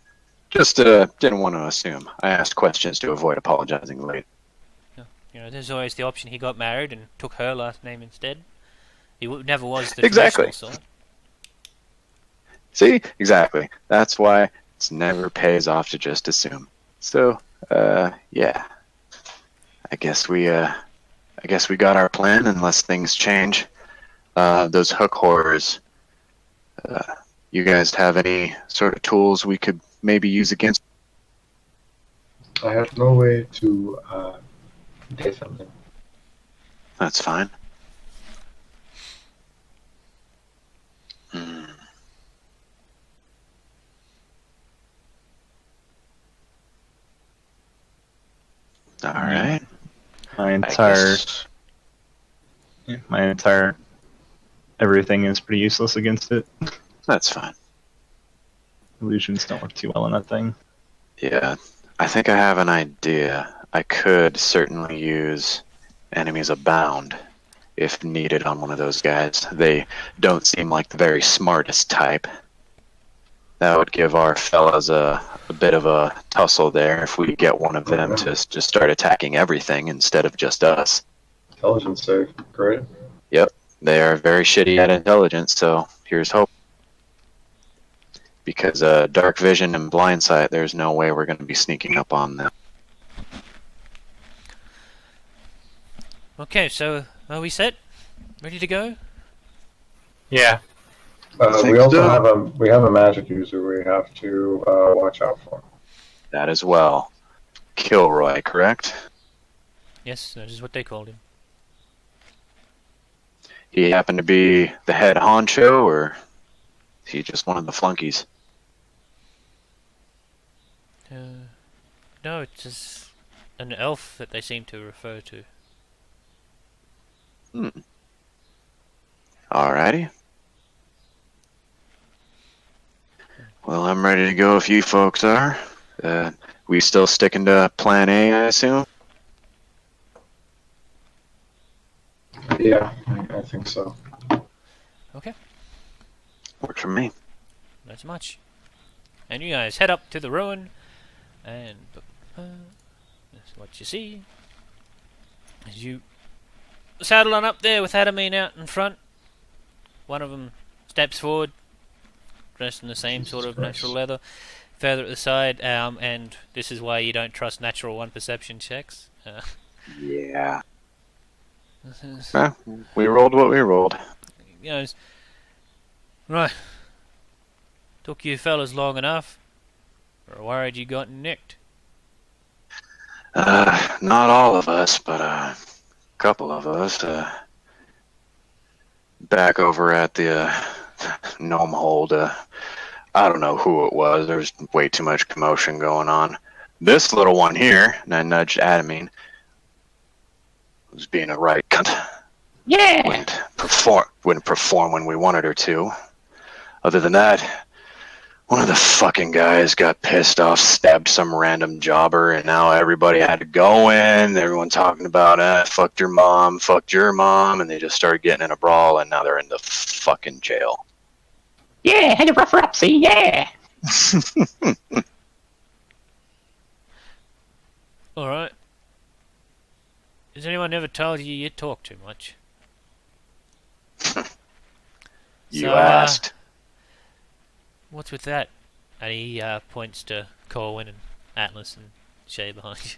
Just didn't want to assume. I asked questions to avoid apologizing later. You know, there's always the option he got married and took her last name instead. He never was the Exactly. traditional sort. See? Exactly. That's why it never pays off to just assume. So, yeah. I guess we got our plan unless things change. Those hook horrors. You guys have any sort of tools we could maybe use against? I have no way to defend him. That's fine. Hmm. All right. My I entire, guess- everything is pretty useless against it. That's fine. Illusions don't work too well on that thing. Yeah, I think I have an idea. I could certainly use enemies abound if needed on one of those guys. They don't seem like the very smartest type. That would give our fellas a bit of a tussle there if we get one of them to just start attacking everything instead of just us. Intelligence save. Great. They are very shitty at intelligence, so here's hope. Because dark vision and blind sight, there's no way we're going to be sneaking up on them. Okay, so are we set? Ready to go? Yeah. think We also so. have a magic user we have to watch out for. That as well. Kilroy, correct? Yes, that is what they called him. He happened to be the head honcho, or is he just one of the flunkies? No, it's just an elf that they seem to refer to. Alrighty. Well, I'm ready to go if you folks are. We still sticking to plan A, I assume? Yeah, I think so. Okay, Works for me. not so much. And you guys head up to the ruin, and that's what you see. As you saddle on up there with Adamine out in front, one of them steps forward, dressed in the same Jesus sort of Christ. natural leather, further at the side, and this is why you don't trust natural one perception checks. Yeah. This is, We rolled what we rolled. you know, right. Took you fellas long enough. We're worried you got nicked. Not all of us, but a couple of us. Back over at the gnome hold, I don't know who it was. There was way too much commotion going on. This little one here, and I nudged Adamine, was being a right cunt. Yeah. Wouldn't perform when we wanted her to. Other than that, one of the fucking guys got pissed off, stabbed some random jobber, and now everybody had to go in. Everyone talking about, fucked your mom, and they just started getting in a brawl, and now they're in the fucking jail. Yeah, had a rough up, see, yeah. Alright. Has anyone ever told you talk too much? You So, asked. What's with that? And he points to Corwin and Atlas and Shay behind you.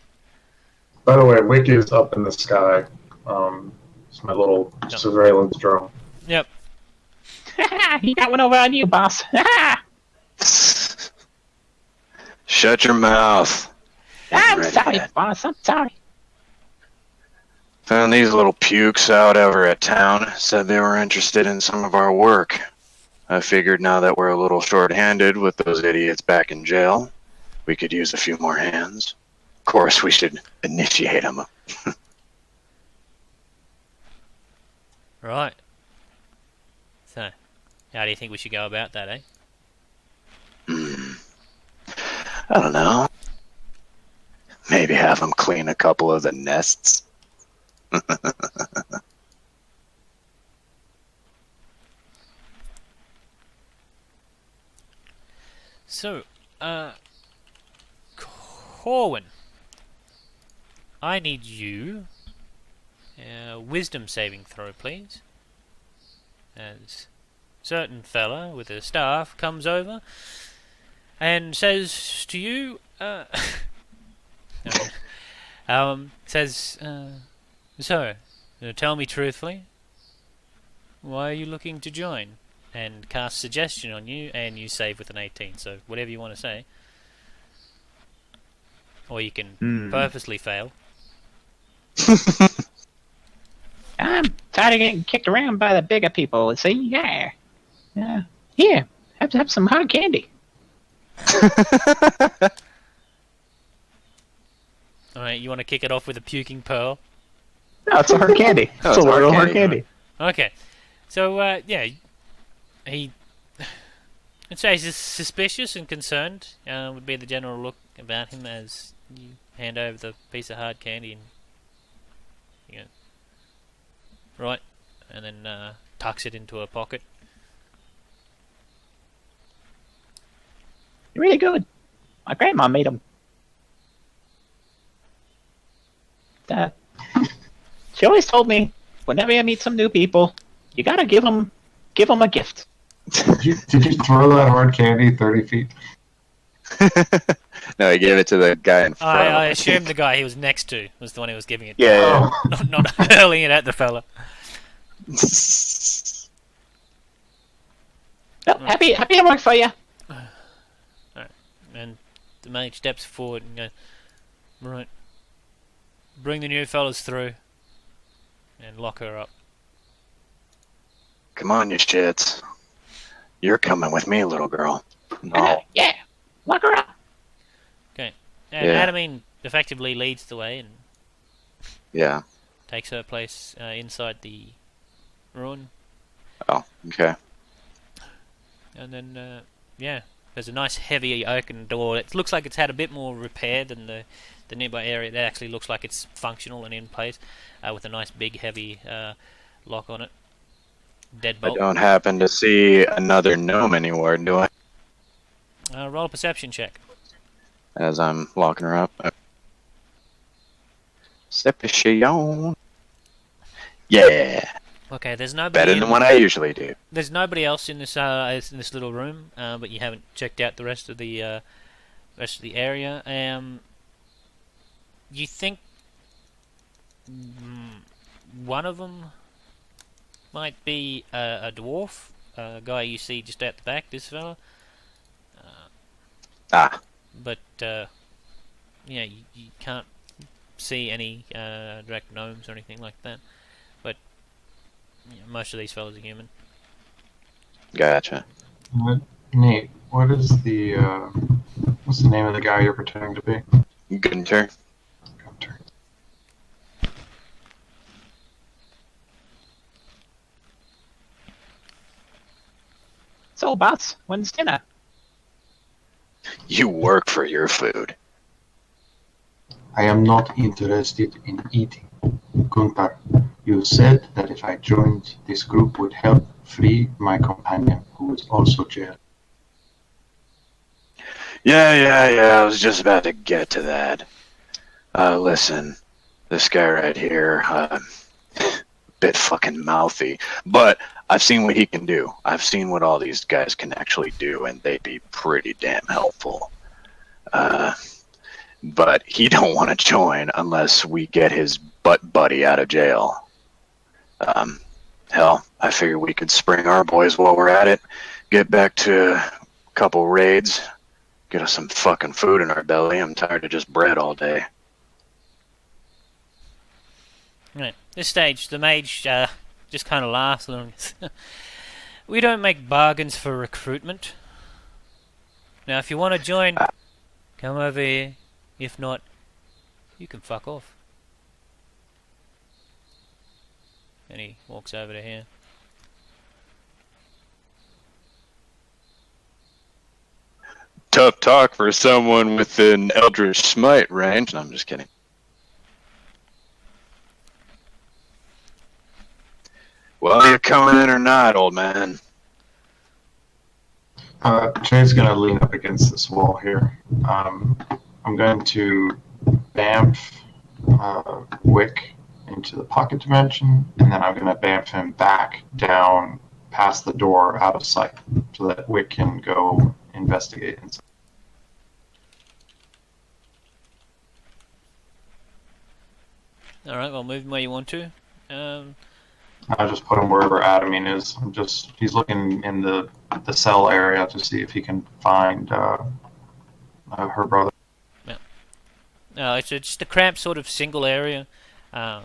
By the way, Wiki is up in the sky. It's my little Yep. surveillance drone. Yep. He got one over on you, boss. Shut your mouth. I'm Ready. sorry, boss, I'm sorry. Found these little pukes out over at town. Said they were interested in some of our work. I figured now that we're a little short-handed with those idiots back in jail, we could use a few more hands. Of course, we should initiate them. Right. So, how do you think we should go about that, eh? I don't know. Maybe have him clean a couple of the nests. So, Corwin, I need you. Wisdom saving throw, please. As certain fella with a staff comes over and says to you, says, so, tell me truthfully, why are you looking to join? And cast suggestion on you, and you save with an 18. So whatever you want to say, or you can purposely fail. I'm tired of getting kicked around by the bigger people. See, yeah. Here, have some hard candy. Alright, you want to kick it off with a puking pearl? No, it's a hard candy. No, It's a it's hard little hard candy. candy. Okay. So, yeah, he... I'd say he's suspicious and concerned, would be the general look about him as you hand over the piece of hard candy and... You go, right, and then tucks it into a pocket. You're really good. My grandma made them. She always told me, whenever you meet some new people, you gotta give them a gift. Did you throw that hard candy 30 feet? No, he gave it to the guy in front. I assumed the guy he was next to was the one who was giving it to. Yeah. Not hurling it at the fella. Well, happy to work for you. And the mage steps forward and goes, right, bring the new fellas through and lock her up. Come on, you shits. You're coming with me, little girl. No. Yeah, lock her up. Okay. And Yeah. Adamine effectively leads the way and Yeah. takes her place inside the ruin. Oh, okay. And then, yeah, there's a nice heavy oaken door. It looks like it's had a bit more repair than the nearby area. It actually looks like it's functional and in place, with a nice big heavy lock on it. I Deadbolt. don't happen to see another gnome anywhere, do I? Roll a perception check. As I'm locking her up. Perception. Yeah. Okay, there's nobody. Better than what I usually do. There's nobody else in this little room, but you haven't checked out the rest of the area. You think one of them might be a dwarf, a guy you see just out the back, this fella. But yeah, you can't see any direct gnomes or anything like that. But most of these fellas are human. Gotcha. Nate, what's the name of the guy you're pretending to be? Gunter. Gunter. So, boss, when's dinner? You work for your food. I am not interested in eating. Gunther, you said that if I joined this group would help free my companion, who was also jailed. Yeah, I was just about to get to that. Listen, this guy right here, bit fucking mouthy, but I've seen what he can do. I've seen what all these guys can actually do, and they'd be pretty damn helpful. But he don't want to join unless we get his butt buddy out of jail. Hell, I figure we could spring our boys while we're at it, get back to a couple raids, get us some fucking food in our belly. I'm tired of just bread all day. Right. This stage, the mage just kind of laughs a little. We don't make bargains for recruitment. Now, if you want to join, come over here. If not, you can fuck off. And he walks over to here. Tough talk for someone with an Eldritch Smite range. No, I'm just kidding. Well, you're coming in or not, old man? Trey's going to lean up against this wall here. I'm going to bamf Wick into the pocket dimension, and then I'm going to bamf him back down past the door out of sight so that Wick can go investigate inside. Alright, well, move him where you want to. I'll just put him wherever Adamine is. He's looking in the cell area to see if he can find her brother. No, it's just a cramped sort of single area. Yeah,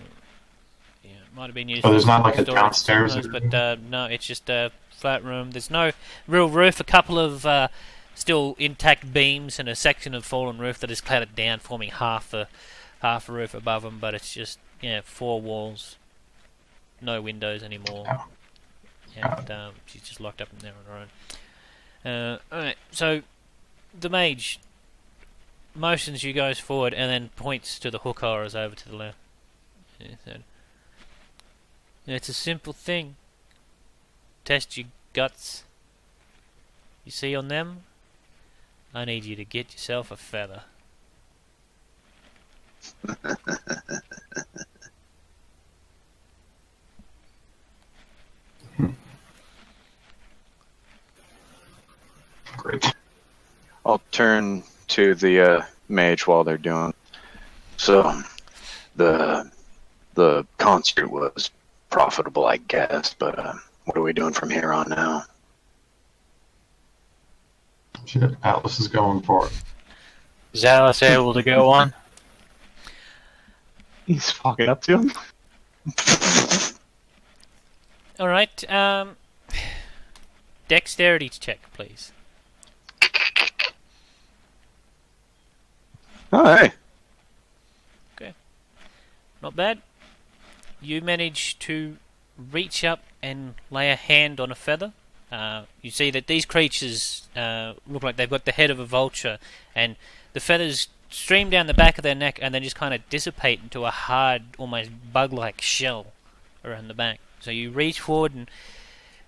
it might have been used. So there's not like a storage downstairs sometimes, but no, it's just a flat room. There's no real roof. A couple of still intact beams and a section of fallen roof that is clattered down, forming half a roof above them. But it's just 4 walls, no windows anymore, and she's just locked up in there on her own. Alright, so the mage motions you guys forward and then points to the hook horrors over to the left. He said, it's a simple thing. Test your guts. You see on them? I need you to get yourself a feather. Great. I'll turn to the mage while they're doing. So, the concert was profitable, I guess, but what are we doing from here on now? Shit, Atlas is going for it. Is Alice able to go on? He's walking up to him. Alright, dexterity check, please. Oh, hey. Not bad. You manage to reach up and lay a hand on a feather. You see that these creatures look like they've got the head of a vulture, and the feathers stream down the back of their neck and then just kind of dissipate into a hard, almost bug-like shell around the back. So you reach forward and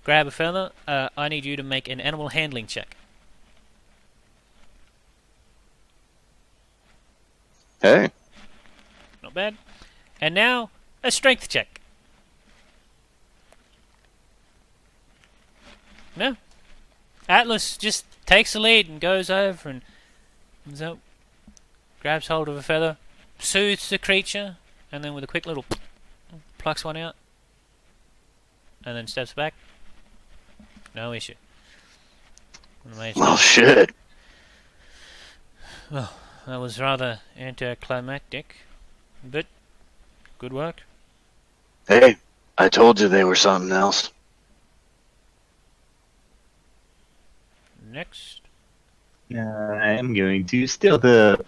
grab a feather. I need you to make an animal handling check. Hey. Not bad. And now, a strength check. No. Atlas just takes the lead and goes over and so grabs hold of a feather, soothes the creature, and then with a quick little plucks one out, and then steps back. No issue. Well, shit. Well, that was rather anticlimactic, but good work. Hey, I told you they were something else. Next. I am going to steal the.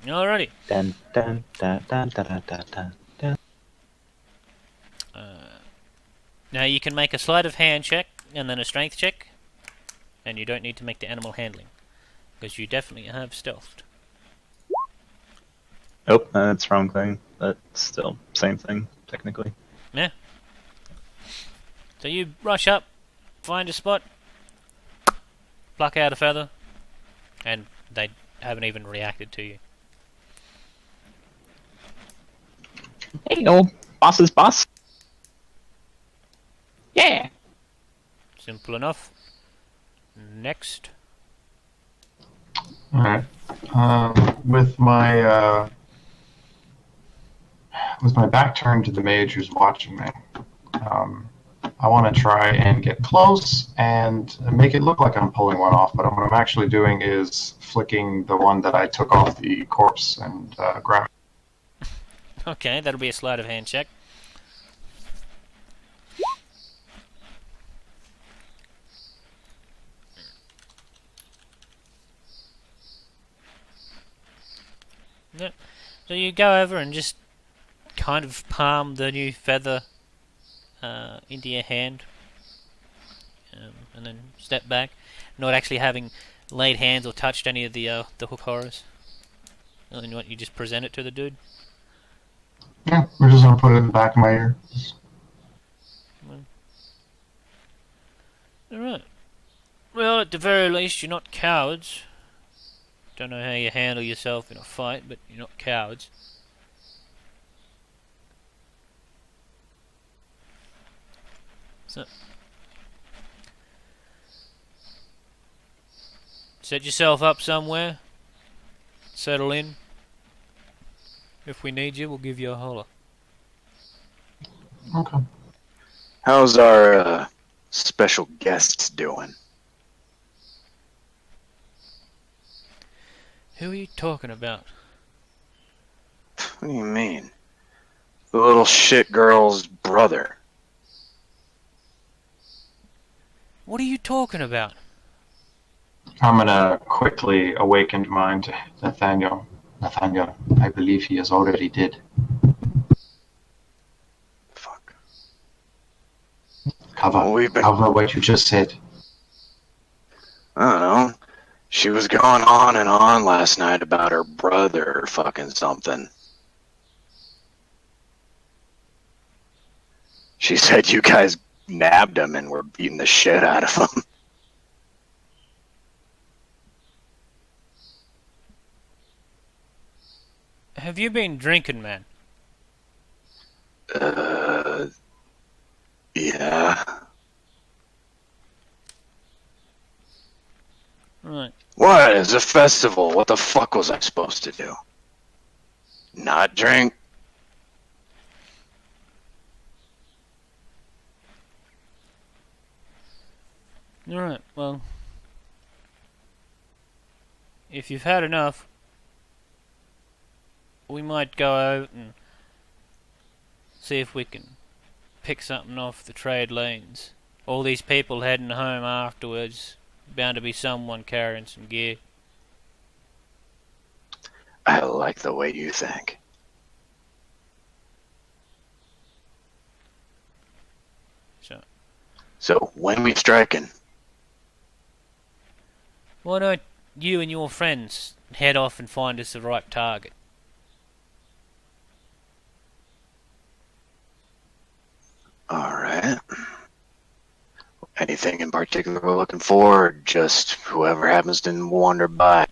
Alrighty. Dun, dun, dun, dun, dun, dun, dun, dun. Now you can make a sleight of hand check and then a strength check, and you don't need to make the animal handling because you definitely have stealthed. Oh, that's wrong thing. But still, same thing, technically. Yeah. So you rush up, find a spot, pluck out a feather, and they haven't even reacted to you. Hey, old boss's boss. Yeah. Simple enough. Next. Alright. With my back turned to the mage who's watching me, I want to try and get close and make it look like I'm pulling one off, but what I'm actually doing is flicking the one that I took off the corpse and grab it. Okay, that'll be a sleight of hand check. Yep. So you go over and just kind of palm the new feather into your hand, and then step back, not actually having laid hands or touched any of the hook horrors. And you just present it to the dude. Yeah, we're just gonna put it in the back of my ear. Alright. Well, at the very least, you're not cowards. Don't know how you handle yourself in a fight, but you're not cowards. So, set yourself up somewhere. Settle in. If we need you, we'll give you a holler. Okay. How's our special guests doing? Who are you talking about? What do you mean? The little shit girl's brother. What are you talking about? I'm gonna quickly awaken mind to Nathaniel. Nathaniel, I believe he is already dead. Fuck. Cover what you just said. I don't know. She was going on and on last night about her brother or fucking something. She said you guys nabbed him and were beating the shit out of him. Have you been drinking, man? Yeah. Right. What? It's a festival. What the fuck was I supposed to do? Not drink? Alright, well, if you've had enough, we might go out and see if we can pick something off the trade lanes. All these people heading home afterwards, bound to be someone carrying some gear. I like the way you think. So when we striking? Why don't you and your friends head off and find us the right target? Alright. Anything in particular we're looking for, or just whoever happens to wander by?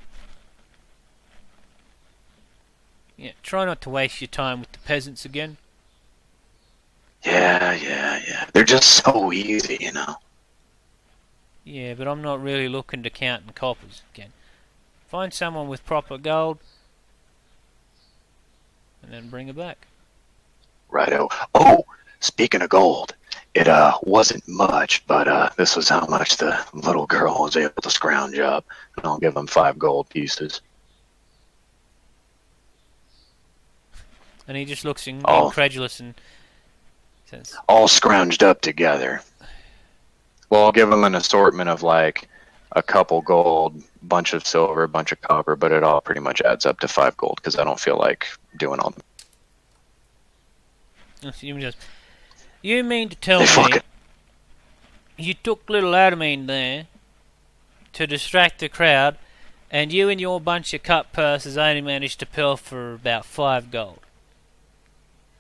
Yeah, try not to waste your time with the peasants again. Yeah. They're just so easy, you know. Yeah, but I'm not really looking to count in coppers again. Find someone with proper gold, and then bring her back. Righto. Oh, speaking of gold, it wasn't much, but this was how much the little girl was able to scrounge up, and I'll give them 5 gold pieces. And he just looks Oh. incredulous and says, All scrounged up together. Well, I'll give them an assortment of like a couple gold, bunch of silver, bunch of copper, but it all pretty much adds up to 5 gold because I don't feel like doing all. You mean to tell They me fucking- you took little Adamine there to distract the crowd, and you and your bunch of cut purses only managed to pilfer about 5 gold?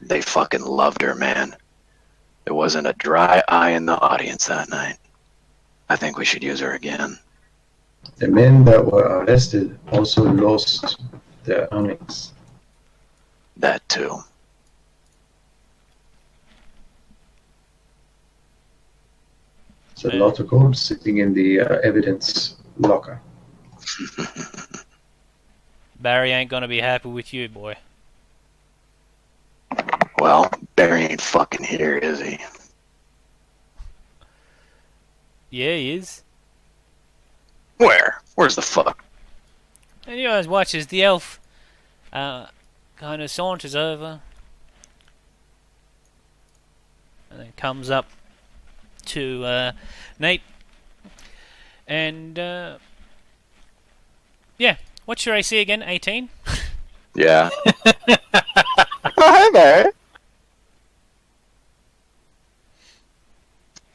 They fucking loved her, man. There wasn't a dry eye in the audience that night. I think we should use her again. The men that were arrested also lost their earnings. That too. It's a lot of gold sitting in the evidence locker. Barry ain't gonna be happy with you, boy. Well, Barry ain't fucking here, is he? Yeah, he is. Where? Where's the fuck? And you guys watch as the elf kind of saunters over and then comes up to Nate and yeah, what's your AC again? 18? Yeah. Oh, hi, Barry.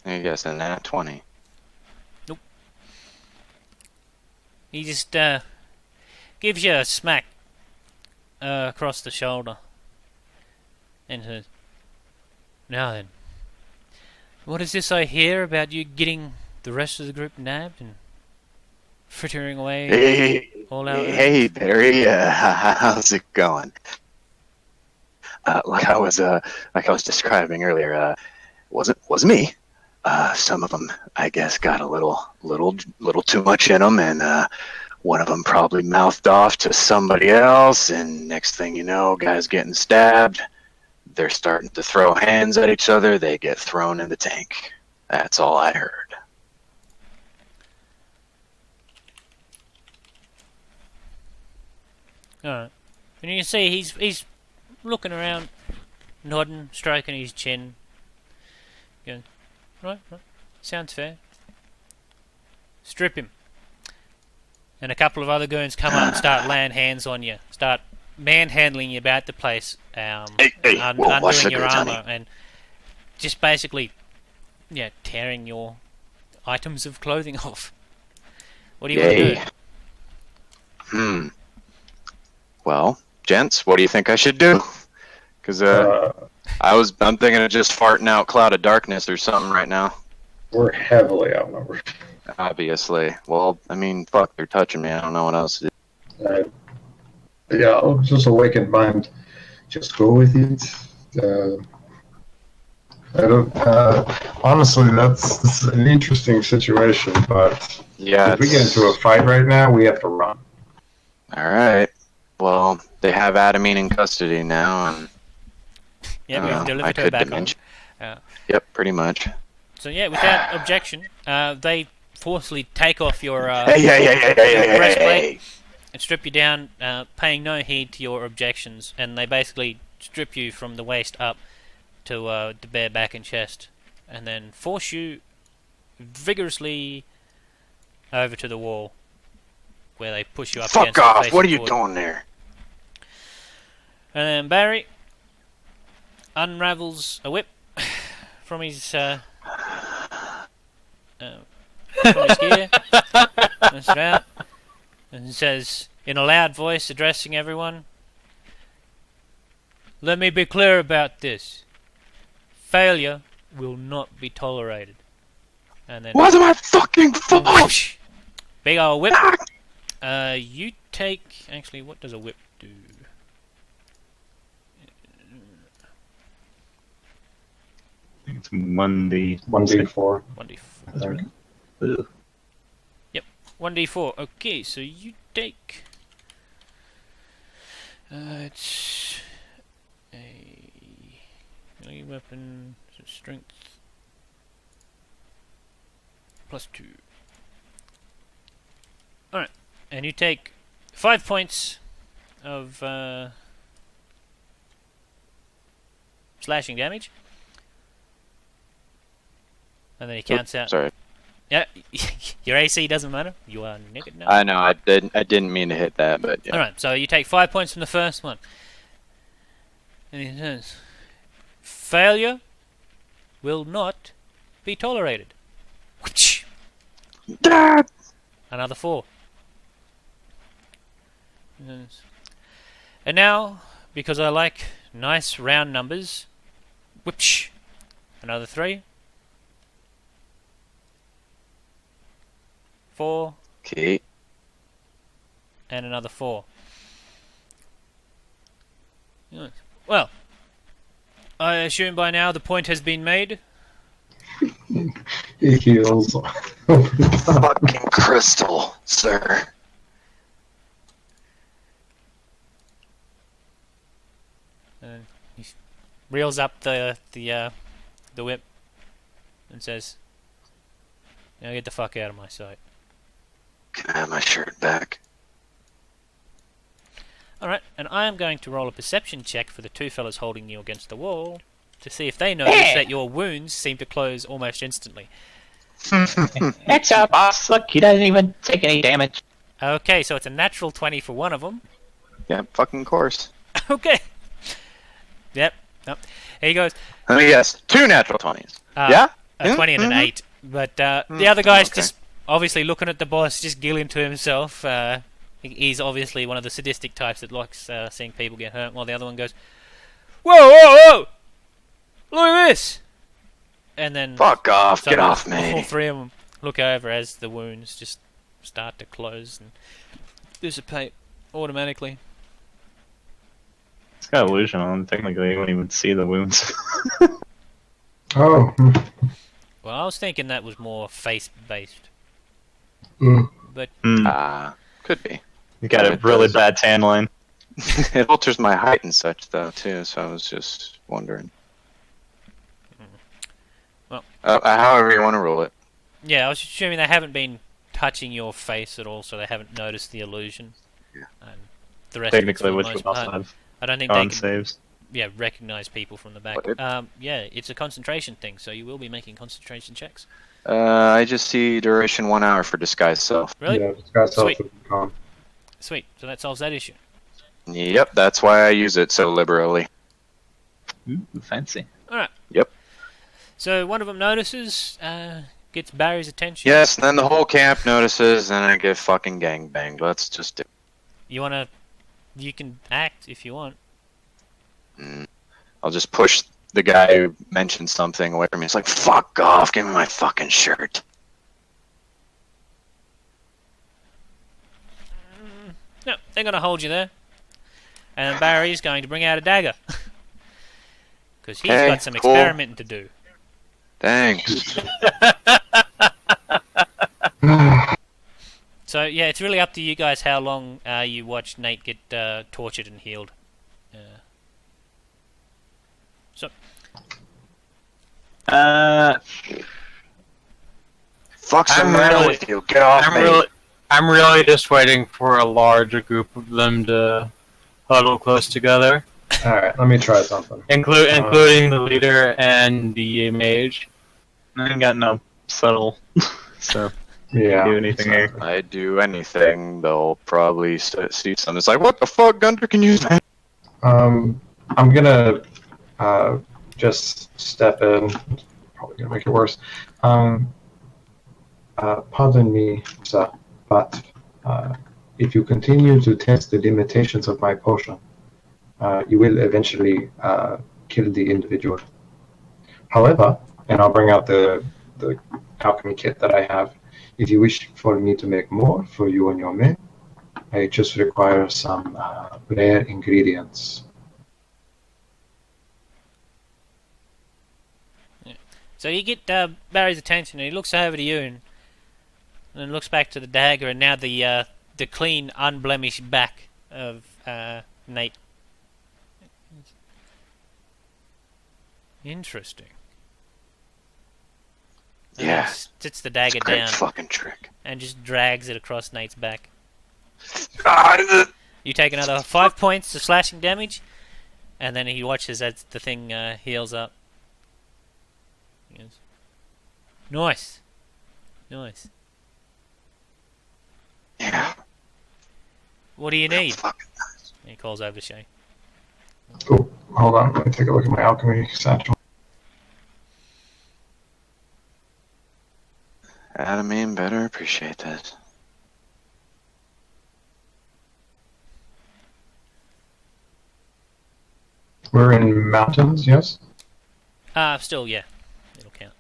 I guess a nat 20. He just gives you a smack across the shoulder and says, "Now then, what is this I hear about you getting the rest of the group nabbed and frittering away all our Hey, Barry, how's it going? Like I was describing earlier, wasn't me. Some of them, I guess, got a little too much in them, and one of them probably mouthed off to somebody else, and next thing you know, guys getting stabbed. They're starting to throw hands at each other. They get thrown in the tank. That's all I heard." Alright. And you can see he's looking around, nodding, stroking his chin. Going, right. Sounds fair. Strip him. And a couple of other goons come up and start laying hands on you. Start manhandling you about the place. Hey, watch Undoing the your goods, armor. honey. And just basically, tearing your items of clothing off. What do you want to do? Well, gents, what do you think I should do? Because I'm thinking of just farting out Cloud of Darkness or something right now. We're heavily outnumbered. Obviously. Well, I mean, fuck, they're touching me. I don't know what else to do. Yeah, I'll just awakened mind. Just go with it. I don't. Honestly, that's an interesting situation, but Yeah. if we get into a fight right now, we have to run. All right. Well, they have Adamine in custody now, and Yeah, we've I delivered her could back home. dimension. Uh, Yep, pretty much. So without objection, they forcefully take off your Hey. breastplate and strip you down, paying no heed to your objections, and they basically strip you from the waist up to the bare back and chest, and then force you vigorously over to the wall, where they push you up against Fuck off! the What are you facing doing there? And then Barry unravels a whip from his gear, lifts it out, and says in a loud voice, addressing everyone, "Let me be clear about this. Failure will not be tolerated." And then Wasn't my fucking fault! whoosh, big old whip. You take... Actually, what does a whip do? It's 1D. 1d4. 1d4. Ooh. 1d4. Okay, so you take... it's a melee weapon, so strength +2. Alright, and you take 5 points of slashing damage. And then he counts out. Sorry. Yeah, your AC doesn't matter. You are naked now. I know, I didn't mean to hit that, but yeah. Alright, so you take 5 points from the first one. And he says, failure will not be tolerated. Whoosh! Dad! Another 4. Yes. And now, because I like nice round numbers, whoosh! Another 3. 4. Okay. And another 4. Yes. Well, I assume by now the point has been made. He heals. Fucking crystal, sir. And he reels up the whip and says, "Now get the fuck out of my sight." Can I have my shirt back? Alright, and I am going to roll a perception check for the two fellas holding you against the wall to see if they notice that your wounds seem to close almost instantly. That's our boss. Look, he doesn't even take any damage. Okay, so it's a natural 20 for one of them. Yeah, fucking course. Okay. Yep. Here he goes. Let me guess. 2 natural 20s. Uh, Yeah? A 20 and an 8. But the other guy's just obviously looking at the boss, just giggling to himself. He's obviously one of the sadistic types that likes seeing people get hurt, while the other one goes, "Whoa, whoa, whoa! Look at this!" And then Fuck off, get suddenly off me. all three of them look over as the wounds just start to close and dissipate automatically. It's got illusion on. Technically, you wouldn't even see the wounds. Oh. Well, I was thinking that was more face-based. Mm. But Could be. You got a really bad tan line. It alters my height and such, though, too, so I was just wondering. Well, however you want to rule it. yeah, I was assuming they haven't been touching your face at all, so they haven't noticed the illusion. Yeah. And the rest Technically, of which it, would also have I don't think they on can saves. recognize people from the back. What? Yeah, it's a concentration thing, so you will be making concentration checks. I just see duration 1 hour for disguise self. Really? Yeah, this guy's Sweet. also gone. Sweet. So that solves that issue. Yep, that's why I use it so liberally. Ooh, fancy. Alright. Yep. So one of them notices, gets Barry's attention. Yes, and then the whole camp notices, and I get fucking gangbanged. Let's just do You can act if you want. I'll just push the guy who mentioned something away from me. It's like, fuck off, give me my fucking shirt. No, they're going to hold you there. And Barry's going to bring out a dagger. Because he's Okay, got some cool. experimenting to do. Thanks. So, yeah, it's really up to you guys how long you watch Nate get tortured and healed. So, Fuck's the I'm matter really- with you? Get off me. I'm really just waiting for a larger group of them to huddle close together, Alright, let me try something. including the leader and the mage. I ain't got no subtle, so Yeah. do anything here. I do anything, they'll probably see something. It's like, what the fuck, Gunter, can you use that? I'm gonna just step in. Probably gonna make it worse. Pardon me, sir, but if you continue to test the limitations of my potion, you will eventually kill the individual. However, and I'll bring out the alchemy kit that I have. If you wish for me to make more for you and your men, I just require some rare ingredients. So you get Barry's attention, and he looks over to you, and then looks back to the dagger, and now the clean, unblemished back of Nate. Interesting. And Yeah, he sits the dagger great down fucking trick. and just drags it across Nate's back. Ah, You take another 5 points of slashing damage, and then he watches as the thing heals up. He goes, nice. Nice. yeah. What do you need? Fucking And he calls over to Shay. Oh, hold on. Let me take a look at my alchemy satchel. Adamine better appreciate that. We're in mountains, yes? Still, yeah. It'll count.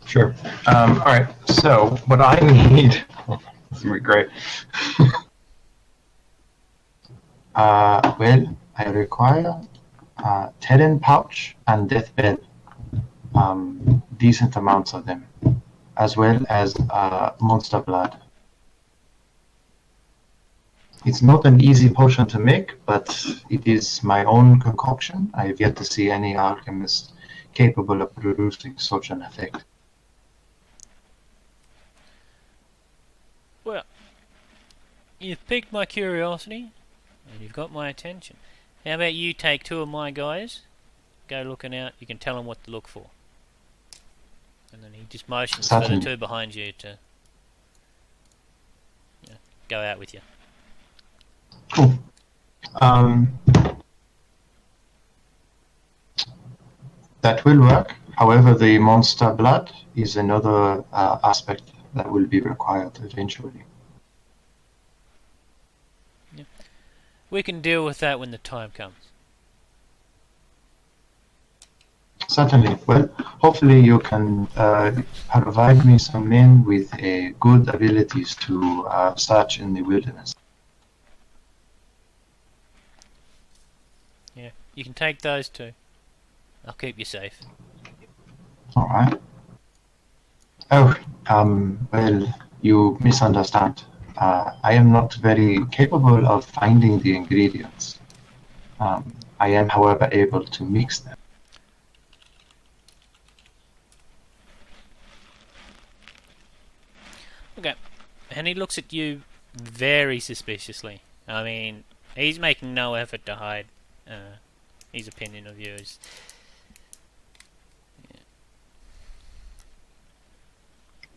Sure. All right. So what I need. This is gonna be great. Well, I require Terran pouch and deathbed. Decent amounts of them, as well as monster blood. It's not an easy potion to make, but it is my own concoction. I have yet to see any alchemist capable of producing such an effect. Well, you've piqued my curiosity, and you've got my attention. How about you take 2 of my guys, go looking out, you can tell them what to look for. And then he just motions for the Certainly. 2 behind you to go out with you. Cool. That will work. However, the monster blood is another aspect that will be required eventually. We can deal with that when the time comes. Certainly. Well, hopefully you can provide me some men with good abilities to search in the wilderness. Yeah, you can take those two. I'll keep you safe. All right. Oh, well, you misunderstand. I am not very capable of finding the ingredients. I am, however, able to mix them. Okay, and he looks at you very suspiciously. I mean, he's making no effort to hide his opinion of you.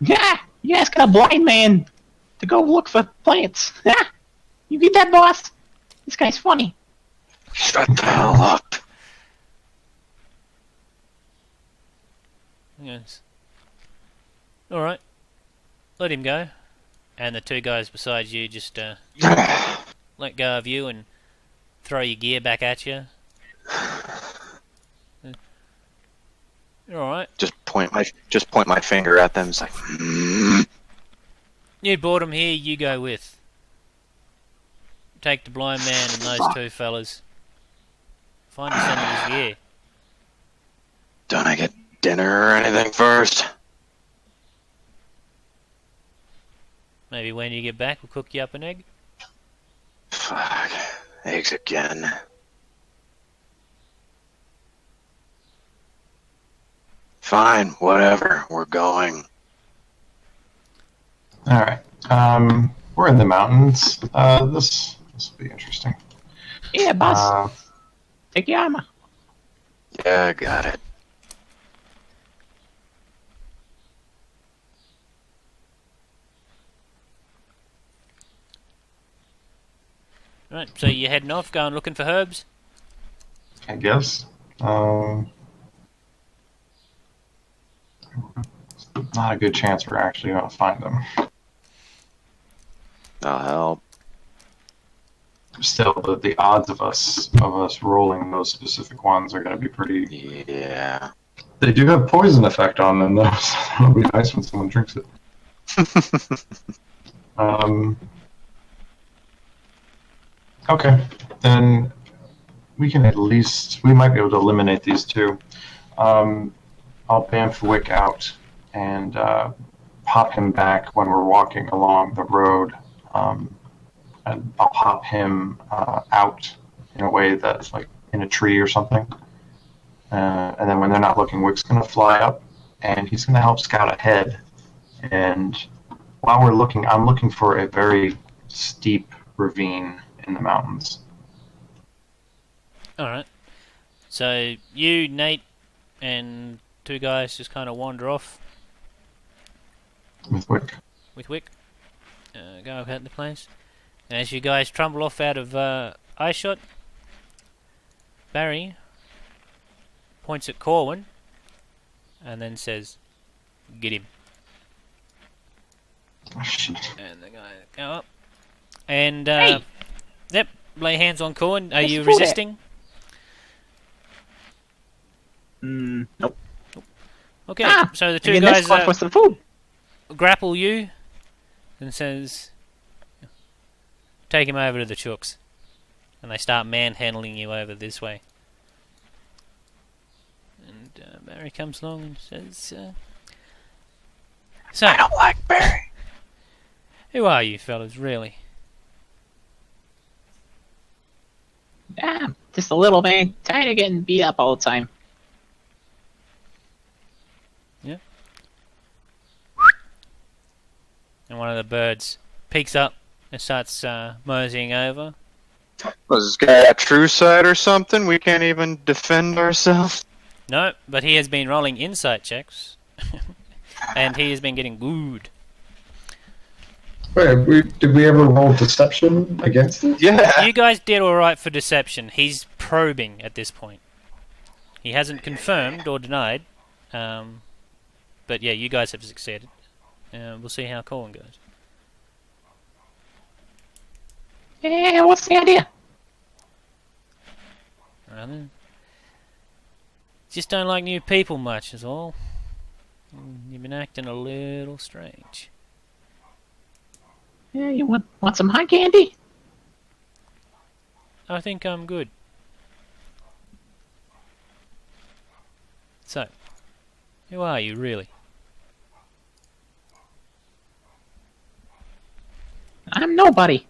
Yeah, you asking a blind man to go look for plants. Yeah, you get that, boss? This guy's funny. Shut the hell up. Yes. Alright. Let him go. And the two guys beside you just let go of you and throw your gear back at you. You're alright. Just point my finger at them. It's like, You brought him here, you go with. Take the blind man and those two fellas. Find you some of his gear. don't I get dinner or anything first? Maybe when you get back, we'll cook you up an egg. Fuck. Eggs again. Fine, whatever. We're going. All right. We're in the mountains. This will be interesting. Yeah, boss. Take your armor. Yeah, got it. Right, so you're heading off, going looking for herbs? I guess. Not a good chance we're actually going to find them. I'll help. Still, the odds of us rolling those specific ones are going to be pretty. Yeah. They do have poison effect on them, though. So it'll be nice when someone drinks it. Okay, then we can we might be able to eliminate these two. I'll Bamf Wick out and pop him back when we're walking along the road. And I'll pop him out in a way that's like in a tree or something. And then when they're not looking, Wick's going to fly up and he's going to help scout ahead. And while we're looking, I'm looking for a very steep ravine in the mountains. Alright. So you, Nate, and two guys just kind of wander off With Wick. with Wick. Go about the place. And as you guys trundle off out of eye shot, Barry points at Corwin and then says, "Get him." Oh, shit. And the guy go up. And, Hey! yep, lay hands on Corwin. Are Where's you the food at? resisting? Nope. Okay, Ah, so the two Again, guys let's for some food. grapple you and says, "Take him over to the chooks." And they start manhandling you over this way. And Barry comes along and says, "So, I don't like Barry. who are you fellas, really?" Ah, just a little man. Tired of getting beat up all the time. And one of the birds peeks up and starts moseying over. Was this guy a true side or something? We can't even defend ourselves. No, but he has been rolling insight checks. And he has been getting good. Wait, did we ever roll deception against it? Yeah. You guys did alright for deception. He's probing at this point. He hasn't confirmed or denied, but yeah, you guys have succeeded. We'll see how Colin goes. Yeah, what's the idea? Right then. Just don't like new people much, is all. You've been acting a little strange. Yeah, you want some high candy? I think I'm good. So, who are you really? I'm nobody.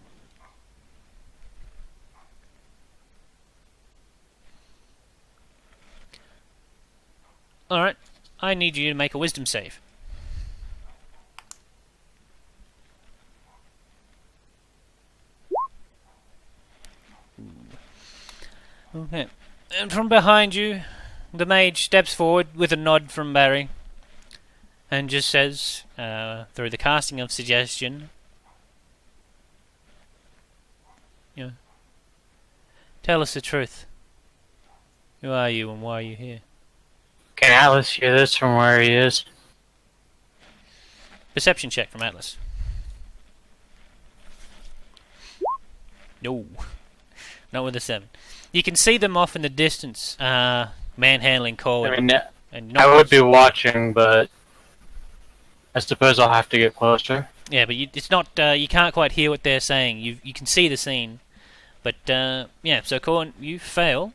Alright, I need you to make a wisdom save. Okay. And from behind you, the mage steps forward with a nod from Barry and just says, through the casting of suggestion, tell us the truth. Who are you and why are you here? Can Atlas hear this from where he is? Perception check from Atlas. No. Not with a 7. You can see them off in the distance, manhandling Cole. I mean, and I would be watching, but I suppose I'll have to get closer. Yeah, but it's not. You can't quite hear what they're saying. You can see the scene, but yeah. So Colin, you fail.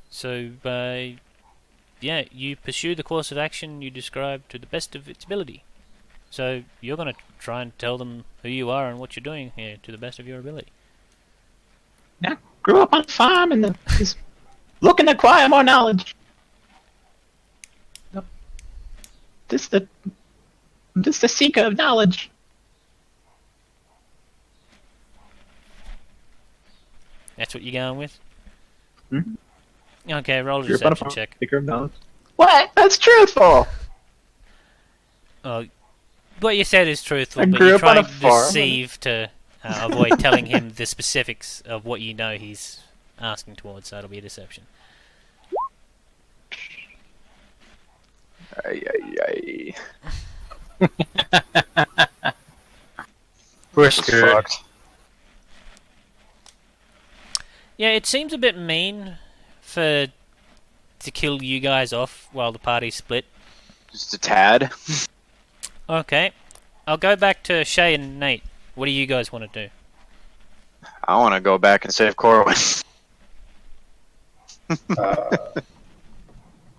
So yeah, you pursue the course of action you described to the best of its ability. So you're going to try and tell them who you are and what you're doing here to the best of your ability. I grew up on a farm and just looking to acquire more knowledge. Just the seeker of knowledge. That's what you're going with? Hmm? Okay, roll a You're about deception to check. Figure of knowledge. What? That's truthful. Oh, what you said is truthful, I but grew you're up on trying a to farm. deceive to avoid telling him the specifics of what you know he's asking towards, so it'll be a deception. Ay, ay, We're ay. screwed. Fucked. Yeah, it seems a bit mean to kill you guys off while the party's split. Just a tad. Okay, I'll go back to Shay and Nate. What do you guys want to do? I want to go back and save Corwin. Is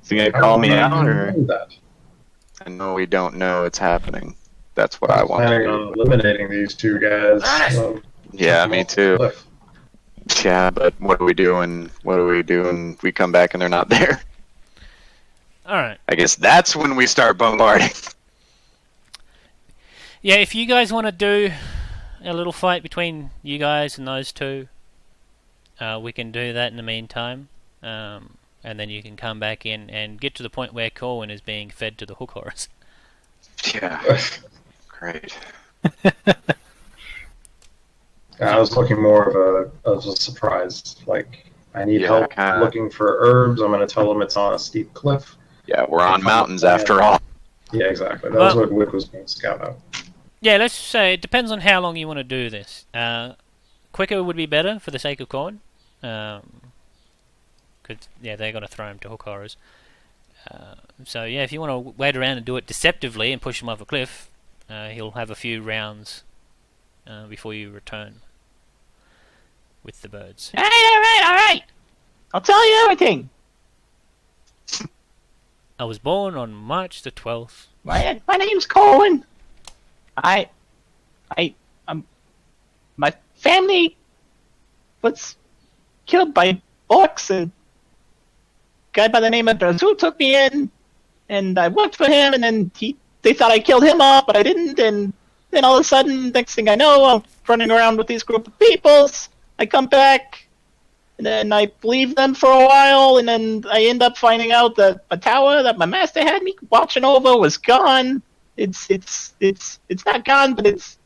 he gonna call me out, or That. I know we don't know it's happening. That's what I want to Planning do. on eliminating these two guys. Yeah, me too. Cliff. Yeah, but what do we do when we come back and they're not there? Alright. I guess that's when we start bombarding. Yeah, if you guys want to do a little fight between you guys and those two, we can do that in the meantime. And then you can come back in and get to the point where Corwin is being fed to the hook horrors. Yeah. Great. I was looking more of a surprise. Like, I need help kinda. looking for herbs. I'm going to tell them it's on a steep cliff. Yeah, we're on mountains after all. Yeah, exactly. That was what Wick was going to scout out. Yeah, let's say it depends on how long you want to do this. Quicker would be better for the sake of Corwin. Because, yeah, they're going to throw him to hook horrors. So, yeah, if you want to wait around and do it deceptively and push him off a cliff, he'll have a few rounds before you return with the birds. All right. I'll tell you everything. I was born on March the 12th. My name's Colin. My family was killed by orcs. A guy by the name of Brazil took me in, and I worked for him. And then they thought I killed him off, but I didn't. And then all of a sudden, next thing I know, I'm running around with these group of peoples. I come back, and then I leave them for a while, and then I end up finding out that a tower that my master had me watching over was gone. It's not gone, but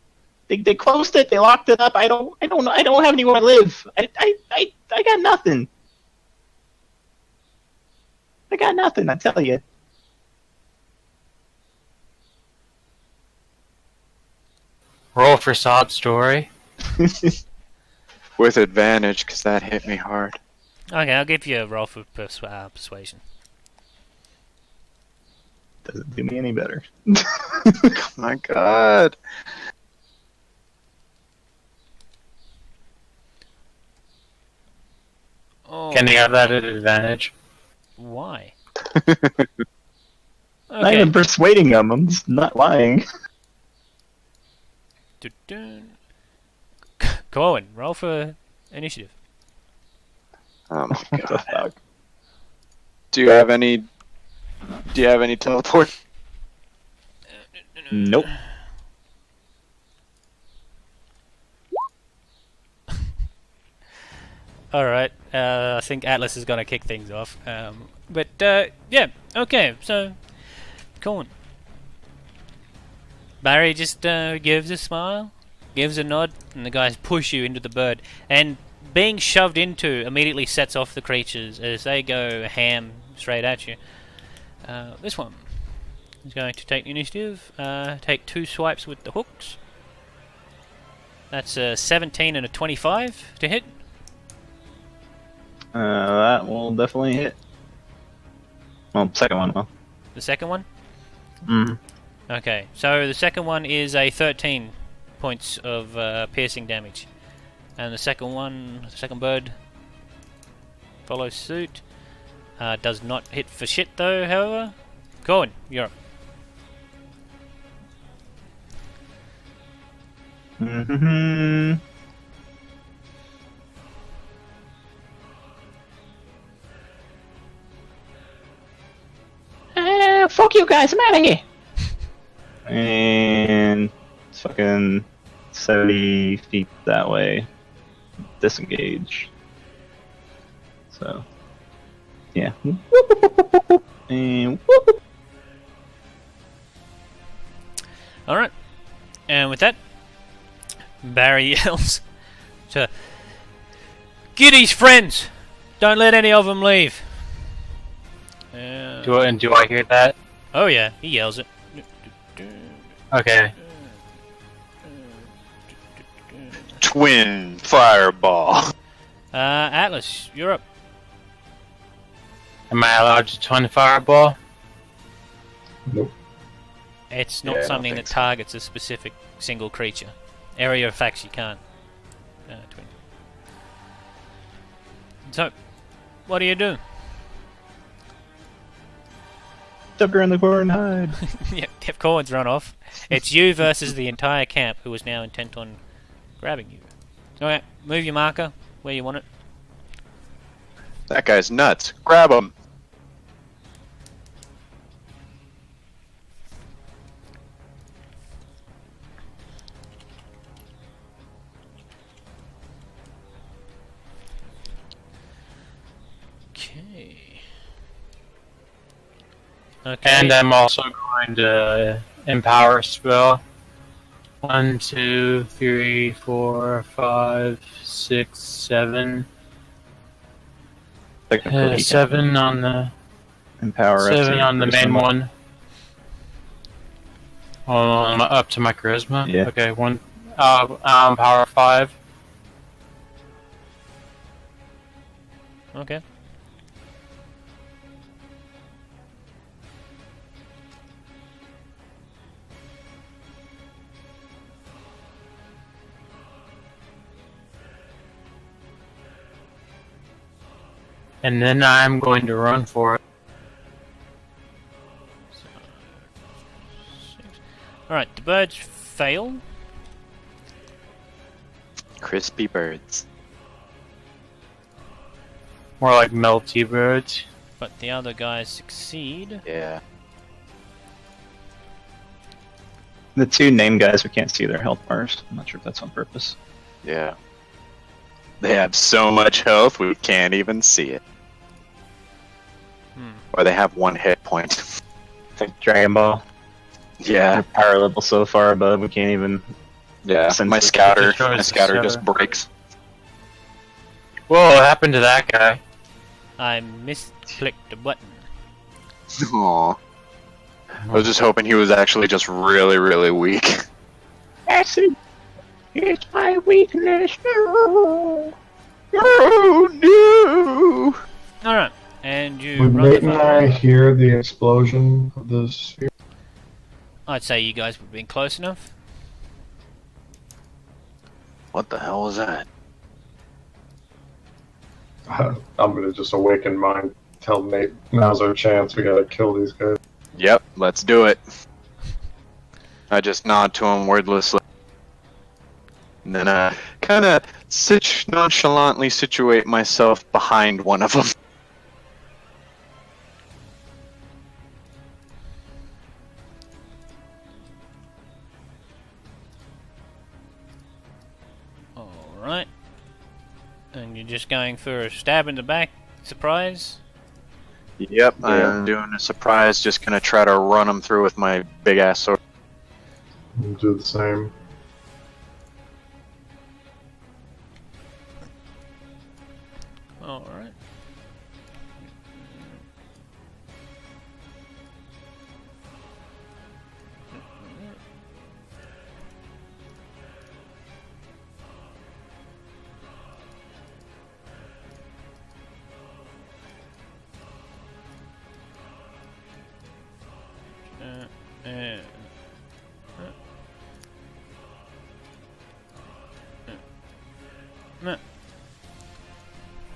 they closed it. They locked it up. I don't have anywhere to live. I got nothing. I got nothing, I tell you. Roll for sob story. With advantage, because that hit me hard. Okay, I'll give you a roll for persuasion. Doesn't do me any better. Oh my god. Oh, Can you have that at advantage? why? Not even persuading them, I'm just not lying. Dun-dun. Cohen, roll for initiative. Oh my What the god. fuck? Do you have any teleport? Nope. Alright, I think Atlas is gonna kick things off. But, yeah, okay, so, Cohen. Barry just gives a smile, gives a nod, and the guys push you into the bird. And being shoved into immediately sets off the creatures as they go ham straight at you. This one is going to take the initiative, take 2 swipes with the hooks. That's a 17 and a 25 to hit. That will definitely hit. Well, second one will. The second one? Mm. Okay, so the second one is a 13 points of piercing damage. And the second bird follows suit. Does not hit for shit though, however. Cohen, you're up. Mm-hmm. Fuck you guys, I'm out of here. And it's fucking 70 feet that way. Disengage. So, yeah. And whoop. Alright. And with that, Barry yells to get his friends! Don't let any of them leave! Do I hear that? Oh yeah, he yells it. Okay. Twin fireball. Atlas, you're up. Am I allowed to twin fireball? Nope. It's Yeah, I not don't something that think so. targets a specific single creature. Area effects you can't. Twin. So, what do you do? Duck around the corner and hide. Yeah, if Corwin's run off, it's you versus the entire camp who is now intent on grabbing you. Alright, move your marker where you want it. That guy's nuts. Grab him. Okay. And I'm also going to empower spell. 1, 2, 3, 4, 5, 6, 7. Technically, he can 7 on the empower. 7 on the main charisma. one. Up to my charisma. Yeah. Okay, one. Power 5. Okay. And then I'm going to run for it. Alright, the birds fail. Crispy birds. More like melty birds. But the other guys succeed. Yeah. The 2 named guys, we can't see their health bars. I'm not sure if that's on purpose. Yeah. They have so much health we can't even see it. Hmm. Or they have 1 hit point. It's like Dragon Ball. Yeah. Their power level so far above, we can't even. Yeah. Since My it's scouter the just breaks. Whoa, what happened to that guy? I misclicked a button. Aw. I was just hoping he was actually just really, really weak. Acid is my weakness. No. Oh no! Alright, and you Would run the Nate and front I row. hear the explosion of the sphere? I'd say you guys would have been close enough. What the hell was that? I'm gonna just awaken mine. Tell Nate, now's our chance. We gotta kill these guys. Yep, let's do it. I just nod to him wordlessly. And then I kind of nonchalantly situate myself behind one of them. Alright. And you're just going for a stab in the back, surprise? Yep, I'm doing a surprise, just gonna try to run them through with my big ass sword. We'll do the same. Alright.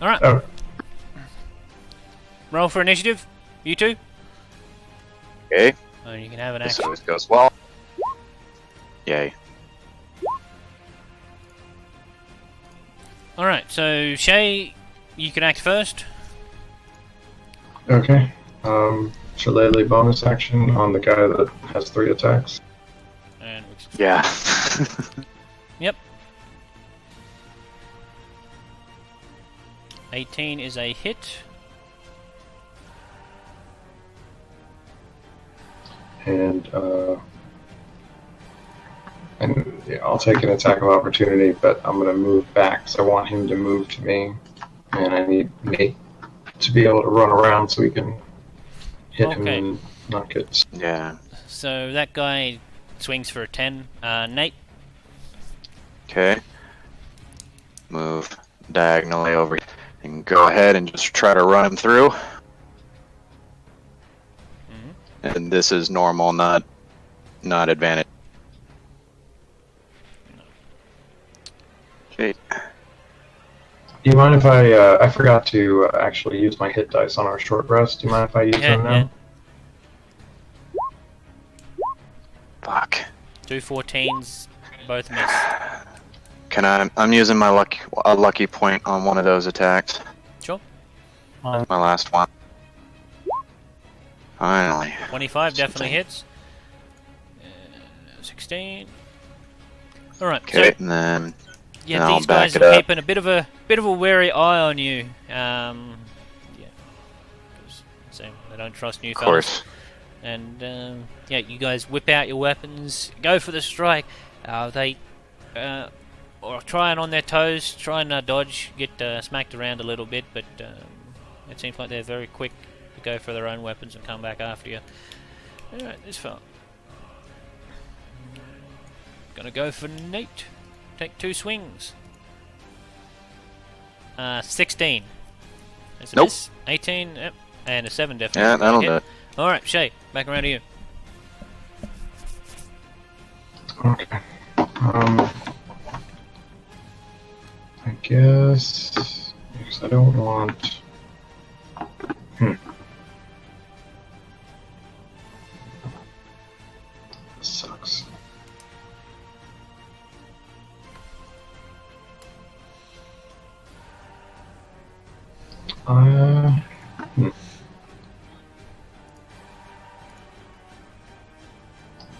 Alright. Oh. Roll for initiative, you two. Okay, Oh, you can have an this action. always goes well. Yay. Alright, so Shay, you can act first. Okay. Shillelagh bonus action on the guy that has 3 attacks. And Yeah. yep. 18 is a hit. And yeah, I'll take an attack of opportunity, but I'm gonna move back, so I want him to move to me, and I need Nate to be able to run around so we can hit him Okay. and not get. Yeah. So that guy swings for a 10. Nate, Okay. Move diagonally over and go ahead and just try to run him through. And this is normal, not advantage. Okay. Do you mind if I forgot to actually use my hit dice on our short rest? Do you mind if I use them now? Fuck. 2 14s, both miss. I'm using my lucky point on one of those attacks. Sure. My last one. Finally. 25 definitely hits. 16. Alright, Okay, so and then yeah, I'll these back guys it are up. keeping a bit of a wary eye on you. Yeah, 'cause they don't trust new of fellas. course. And yeah, you guys whip out your weapons, go for the strike. They are trying on their toes, try and dodge, get smacked around a little bit, but it seems like they're very quick to go for their own weapons and come back after you. Alright, this far. Gonna go for Nate. Take 2 swings. 16. That's a Nope. miss. 18, yep. And a 7 definitely. Yeah, that'll hit. do it. Alright, Shay, back around to you. Okay. I guess because I don't want. This sucks.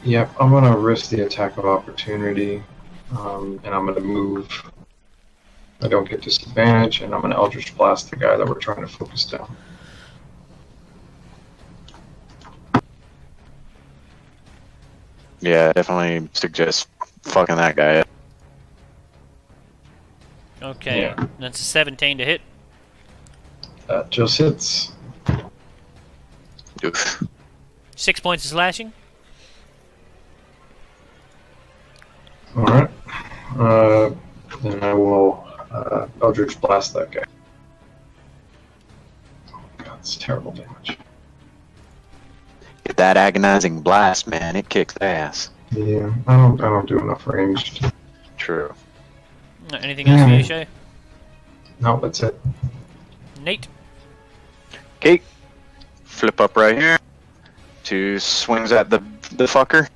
Yep, I'm gonna risk the attack of opportunity, and I'm gonna move. I don't get disadvantage, and I'm gonna Eldritch Blast the guy that we're trying to focus down. Yeah, definitely suggest fucking that guy up. Okay, Yeah. that's a 17 to hit. That just hits. Oof. 6 points of slashing. Alright. Then I will Eldritch Blast that guy. Oh god, it's terrible damage. Get that agonizing blast, man. It kicks ass. Yeah, I don't do enough ranged. True. Anything else for you, Shay? No, that's it. Nate. Okay. Flip up right here. 2 swings at the fucker.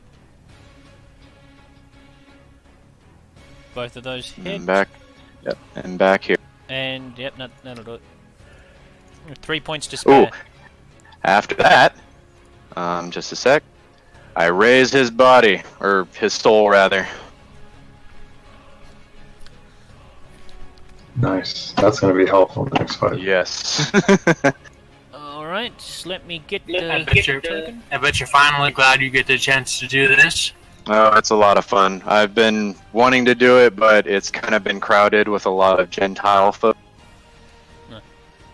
Both of those hit. And back. Yep. And back here. And, yep, that'll do it. 3 points to spare. Ooh. After that, just a sec. I raise his body, or his soul rather. Nice. That's going to be helpful in the next fight. Yes. Alright, let me get I the bet, you're finally glad you get the chance to do this. Oh, it's a lot of fun. I've been wanting to do it, but it's kind of been crowded with a lot of Gentile folk. Huh.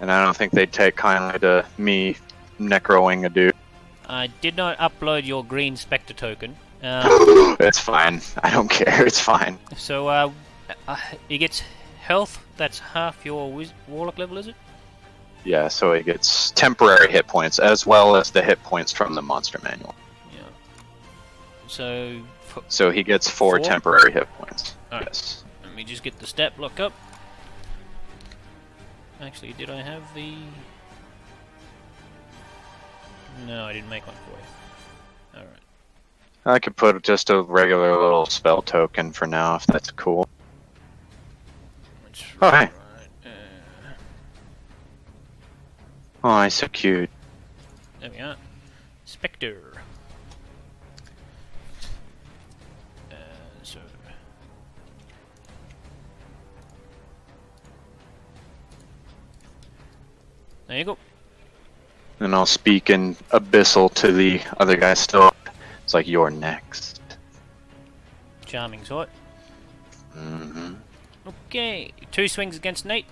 And I don't think they'd take kindly to me necroing a dude. I did not upload your green Spectre token. It's fine. I don't care. It's fine. So, he gets health. That's half your warlock level, is it? Yeah, so he gets temporary hit points as well as the hit points from the monster manual. Yeah. So... So he gets 4 4? temporary hit points. Alright. Yes. Let me just get the stat block up. Actually, did I have the... No, I didn't make one for you. Alright. I could put just a regular little spell token for now if that's cool. Oh, hey. Oh, he's so cute. There we are. Spectre. So... There you go. And I'll speak in Abyssal to the other guy still. It's like, you're next. Charming sort. Mm-hmm. Okay, 2 swings against Nate.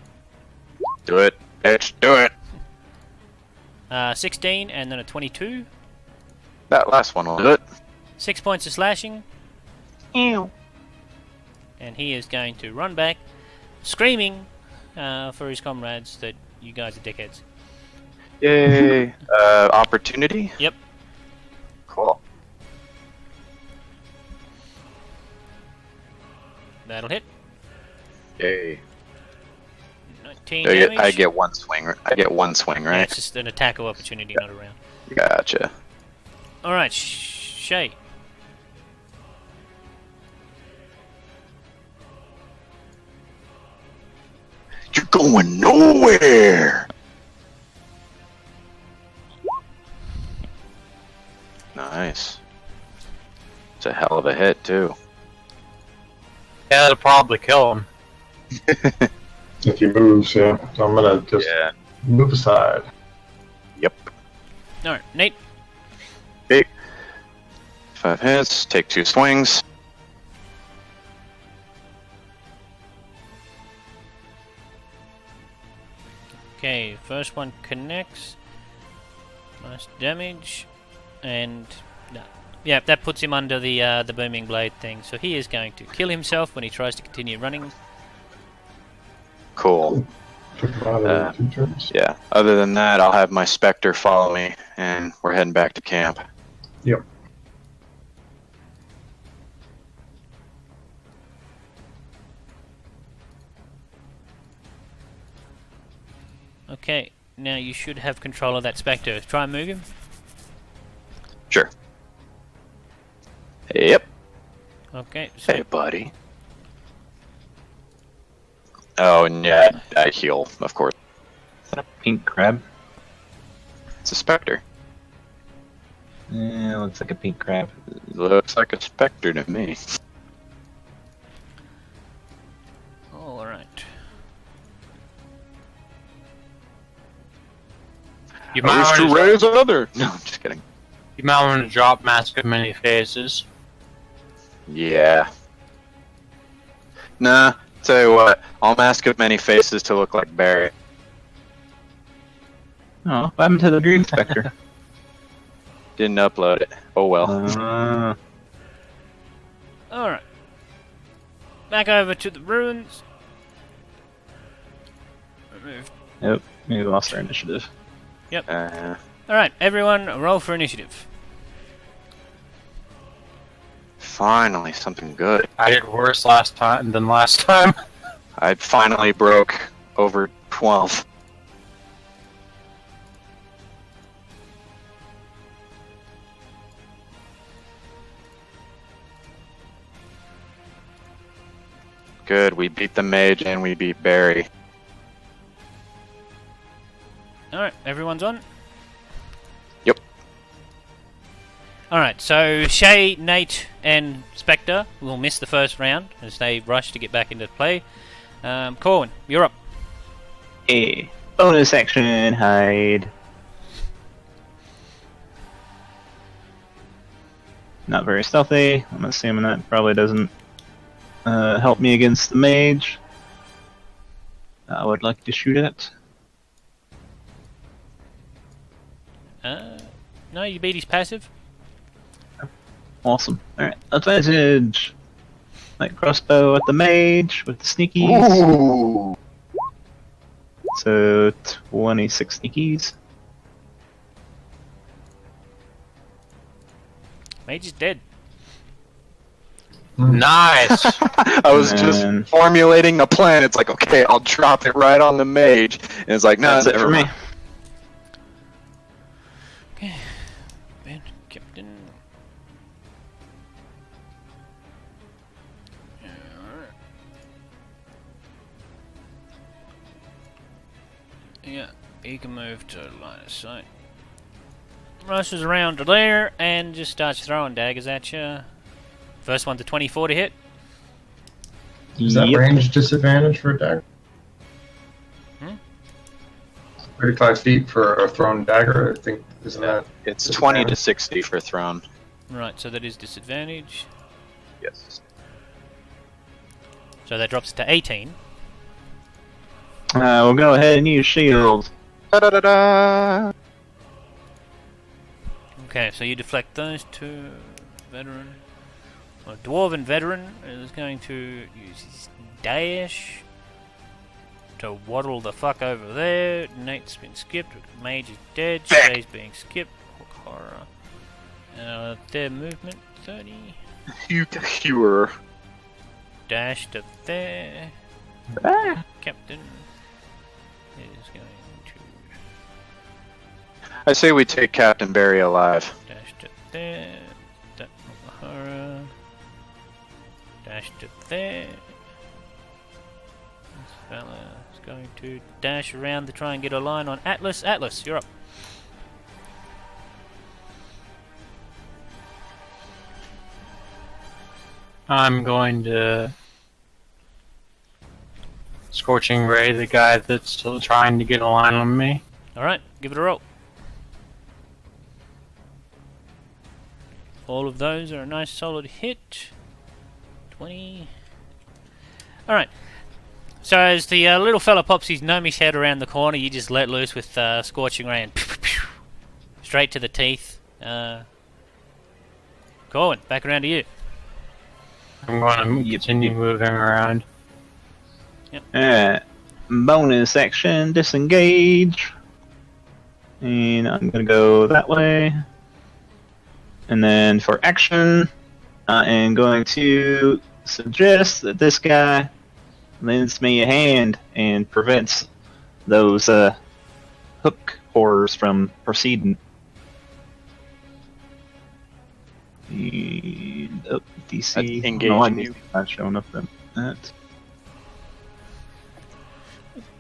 Do it, bitch, do it! 16 and then a 22. That last one will do it. 6 points of slashing. Ew. And he is going to run back, screaming for his comrades that you guys are dickheads. Yay! Opportunity? Yep. Cool. That'll hit. Yay. 19 I damage. get one swing. I get one swing, Yeah, right? it's just an attack of opportunity, not a round. Gotcha. Alright, Shay. You're going nowhere! Nice. It's a hell of a hit, too. Yeah, that'll probably kill him. If he moves, yeah. So I'm going to just Yeah. move aside. Yep. Alright, Nate. 5 hits, take 2 swings. Okay, first one connects. Nice damage. And... no. Yeah, that puts him under the booming blade thing. So he is going to kill himself when he tries to continue running. Cool. Took him out of 2 turns. Yeah. Other than that, I'll have my Spectre follow me, and we're heading back to camp. Yep. Okay, now you should have control of that Spectre. Try and move him. Sure. Yep. Okay, so Hey, buddy. Oh, and yeah, I heal, of course. Is that a pink crab? It's a Spectre. Yeah, looks like a pink crab. Looks like a Spectre to me. alright. You I might wish want to to raise another. No, I'm just kidding. You might want to drop Mask of Many Faces. Yeah. Nah, tell you what, I'll mask up many faces to look like Barry. Oh, what happened to the Dream Spectre? Didn't upload it. Oh well. Alright. Back over to the ruins. Remove. Yep, we lost our initiative. Alright, everyone, roll for initiative. Finally, something good. I did worse last time than last time. I finally broke over 12. Good, we beat the mage and we beat Barry. Alright, everyone's on? Yep. Alright, so Shay, Nate, and Spectre will miss the first round as they rush to get back into play. Corwin, you're up. Hey, bonus action, hide. Not very stealthy. I'm assuming that probably doesn't help me against the mage. I would like to shoot at. No, you beat his passive. Awesome. Alright, advantage. Light crossbow at the mage with the sneakies. Ooh. So 26 sneakies. Mage is dead. Nice. I was just And- formulating the plan. It's like, okay, I'll drop it right on the mage. And it's like, no, That's it never for me. mind. Okay. Ben, Captain. Alright. Yeah, he can move to line of sight. Rushes around to there and just starts throwing daggers at you. First one's a 24 to hit. Is that Yep. range disadvantage for a dagger? 35 feet for a thrown dagger, I think, isn't that? It's 20 to 60 for thrown. Right, so that is disadvantage. Yes. So that drops to 18. We'll go ahead and use shield. Da-da-da-da! Okay, so you deflect those two. Veteran. A dwarven veteran is going to use his dash to waddle the fuck over there. Nate's been skipped. Mage is dead. Shay's being skipped. Horror. Their movement 30. Hewer. Dash to there. Ah. Captain is going to I say we take Captain Barry alive. dash to there. That horror. Dash to there. This fella is going to dash around to try and get a line on Atlas. Atlas, you're up. I'm going to Scorching Ray the guy that's still trying to get a line on me. Alright, give it a roll. All of those are a nice solid hit. 20. Alright. So as the little fella pops his gnomish head around the corner, you just let loose with Scorching Ray and straight to the teeth. Corwin, back around to you. I'm going to continue moving around. Alright. Bonus action, disengage. And I'm gonna go that way. And then for action, I am going to suggest that this guy lends me a hand and prevents those hook horrors from proceeding. And, DC. Engaging you. Not showing up then. That.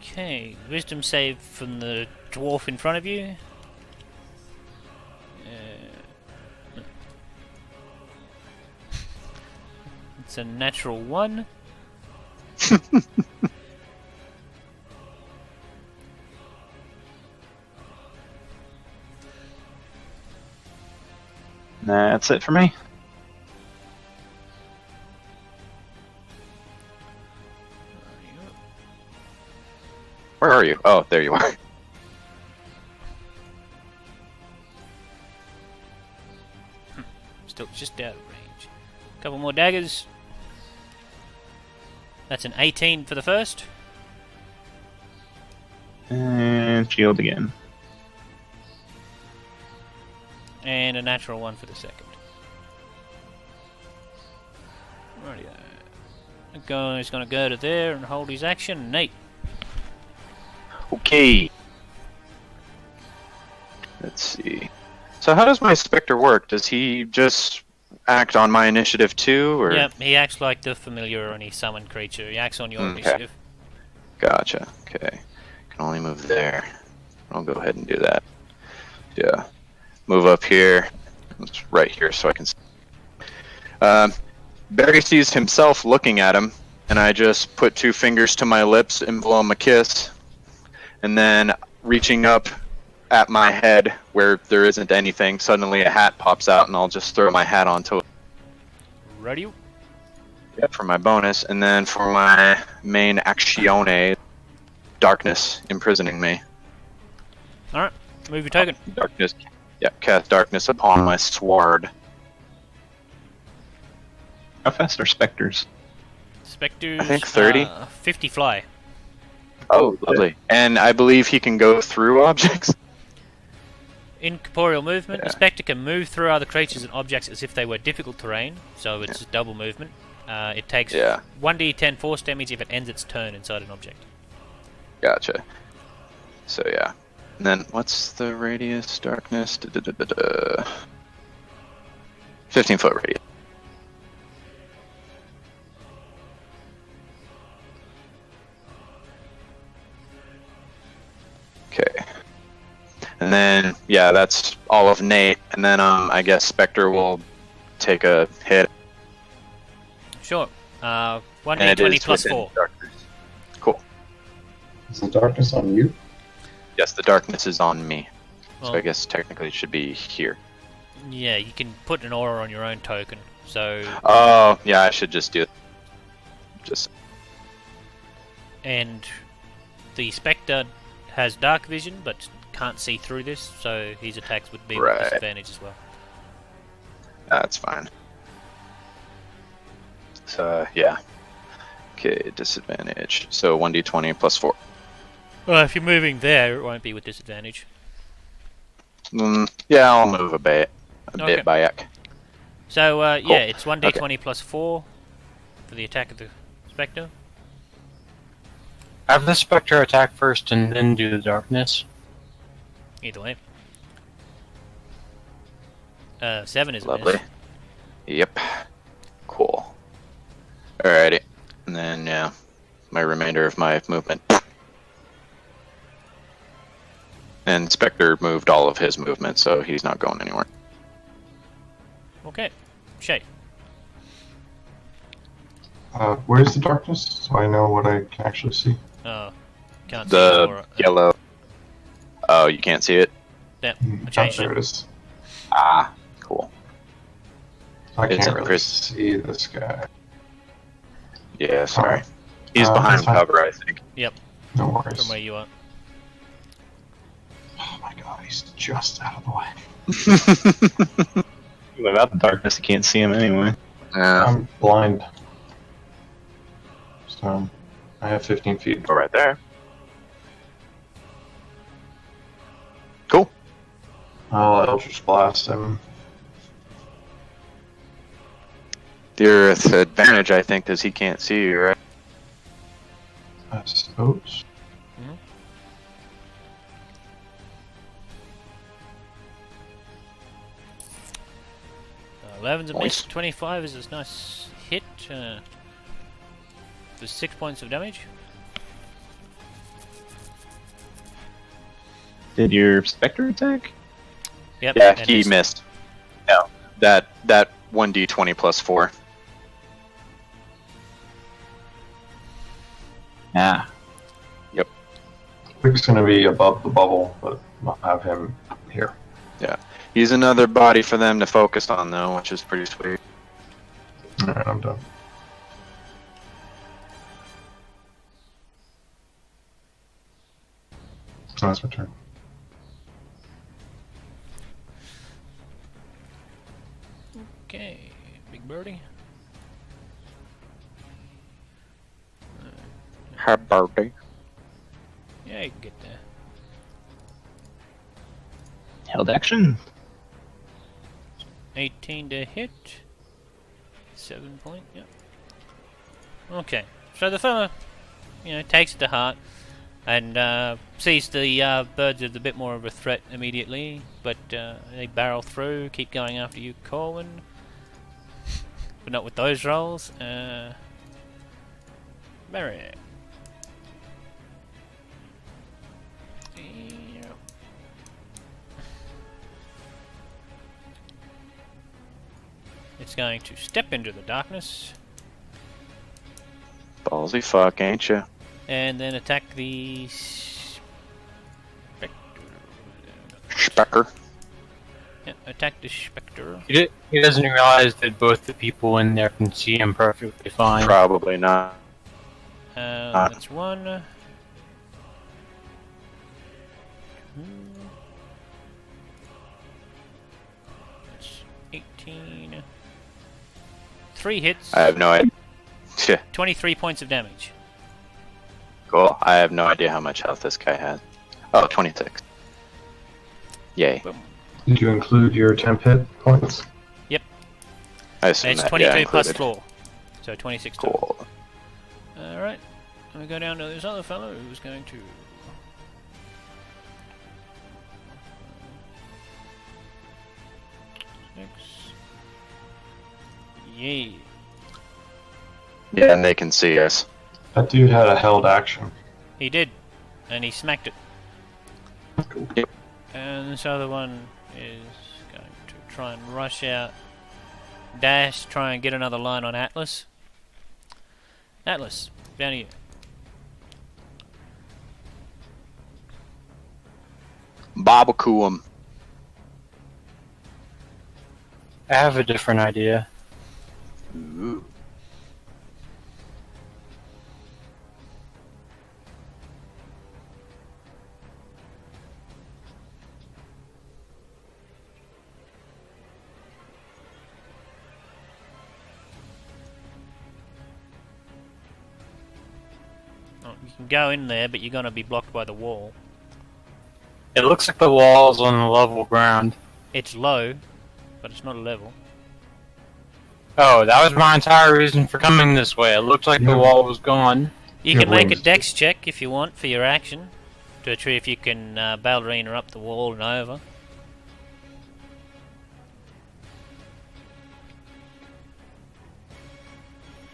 Okay, wisdom save from the dwarf in front of you. It's a natural 1. That's it for me. Where are you? Oh, there you are. Couple more daggers. That's an 18 for the first. And shield again. And a natural 1 for the second. Rightio. The guy's going to go to there and hold his action. Nate. Okay. Let's see. So how does my Spectre work? Does he just act on my initiative too, or? Yep, he acts like the familiar or any summoned creature. He acts on your initiative. Gotcha. Okay. Can only move there. I'll go ahead and do that. Yeah. Move up here. It's right here so I can see. Barry sees himself looking at him, and I just put 2 fingers to my lips and blow him a kiss. And then reaching up at my head where there isn't anything, suddenly a hat pops out, and I'll just throw my hat onto it. Ready? Yeah, for my bonus. And then for my main actione, darkness imprisoning me. Alright, move your token. Darkness. Yeah, cast darkness upon my sword. How fast are specters? Spectres. I think 30. 50 fly. Oh, lovely. And I believe he can go through objects. Incorporeal movement. Yeah. The Spectre can move through other creatures and objects as if they were difficult terrain, so it's double movement. It takes 1d10 force damage if it ends its turn inside an object. Gotcha. So yeah. And then what's the radius? Darkness. 15-foot radius. Okay. And then yeah, that's all of Nate. And then I guess Spectre will take a hit. Sure. And it 1d20 is plus within 4. darkness. Cool. Is the darkness on you? Yes, the darkness is on me. Well, So I guess technically it should be here. yeah, you can put an aura on your own token. So, Oh, yeah, I should just do it. Just and the Spectre has dark vision, but can't see through this, so his attacks would be with Right. disadvantage as well. that's fine. So yeah. Okay, disadvantage. So 1d20 plus 4. Well, if you're moving there, it won't be with disadvantage. Yeah, I'll move a bit Okay. back. So, Cool. yeah, it's 1d20 plus 4 for the attack of the Spectre. Have the Spectre attack first and then do the darkness. Either way. 7 is a Lovely. miss. Yep. Cool. Alrighty. And then yeah, my remainder of my movement. And Spectre moved all of his movement, so he's not going anywhere. Okay. Shay. Where's the darkness? So I know what I can actually see. Oh, can't see The Aura. yellow. Oh, you can't see it? Yep, I Ah, changed there it. it is. Ah, cool. I It's can't in really Chris. see this guy. Yeah, sorry. He's That's behind fine. cover, I think. No worries. From where you are. Oh my god, he's just out of the way. Without the darkness, you can't see him anyway. Yeah, I'm blind. So, I have 15 feet. go right there. Cool. I'll Eldritch Blast him. Your advantage, I think, is he can't see you, right? I suppose. 11's a miss. Nice. 25 is a nice hit. For 6 points of damage. Did your Spectre attack? Yep. Yeah, and he his- missed. No, that 1d20 plus 4. Ah. Quick's gonna be above the bubble, but I'll have him here. He's another body for them to focus on, though, which is pretty sweet. Alright, I'm done. So that's my turn. Okay, big birdie. Happy birthday. Yeah, you can get there. Held action. 18 to hit. 7 point, yep. Okay, so the fella, takes it to heart and sees the birds as a bit more of a threat immediately, but they barrel through, keep going after you, Corwin. But not with those rolls. Barry. It's going to step into the darkness Ballsy fuck, ain't you? and then attack the Specker. attack the spectre. He doesn't realize that both the people in there can see him perfectly fine. Probably not. That's one. That's 18. 3 hits. I have no idea. 23 points of damage. Cool. I have no idea how much health this guy has. Oh, 26. Yay. Boom. Did you include your temp hit points? I assume It's that, 22 yeah, plus included. floor. So 26 total. Cool. Alright. We go down to this other fellow who's going to. Yay. Yeah, and they can see us. That dude had a held action. He did. And he smacked it. Cool. And this other one is going to try and rush out. Dash, try and get another line on Atlas. Atlas, down here. Barbecue 'em. I have a different idea. Ooh. Oh, you can go in there, but you're going to be blocked by the wall. It looks like the wall's on the level ground. It's low, but it's not a level. Oh, that was my entire reason for coming this way. It looked like the Yeah. wall was gone. You Yeah, can make a wings. dex check if you want for your action to see if you can ballerina up the wall and over.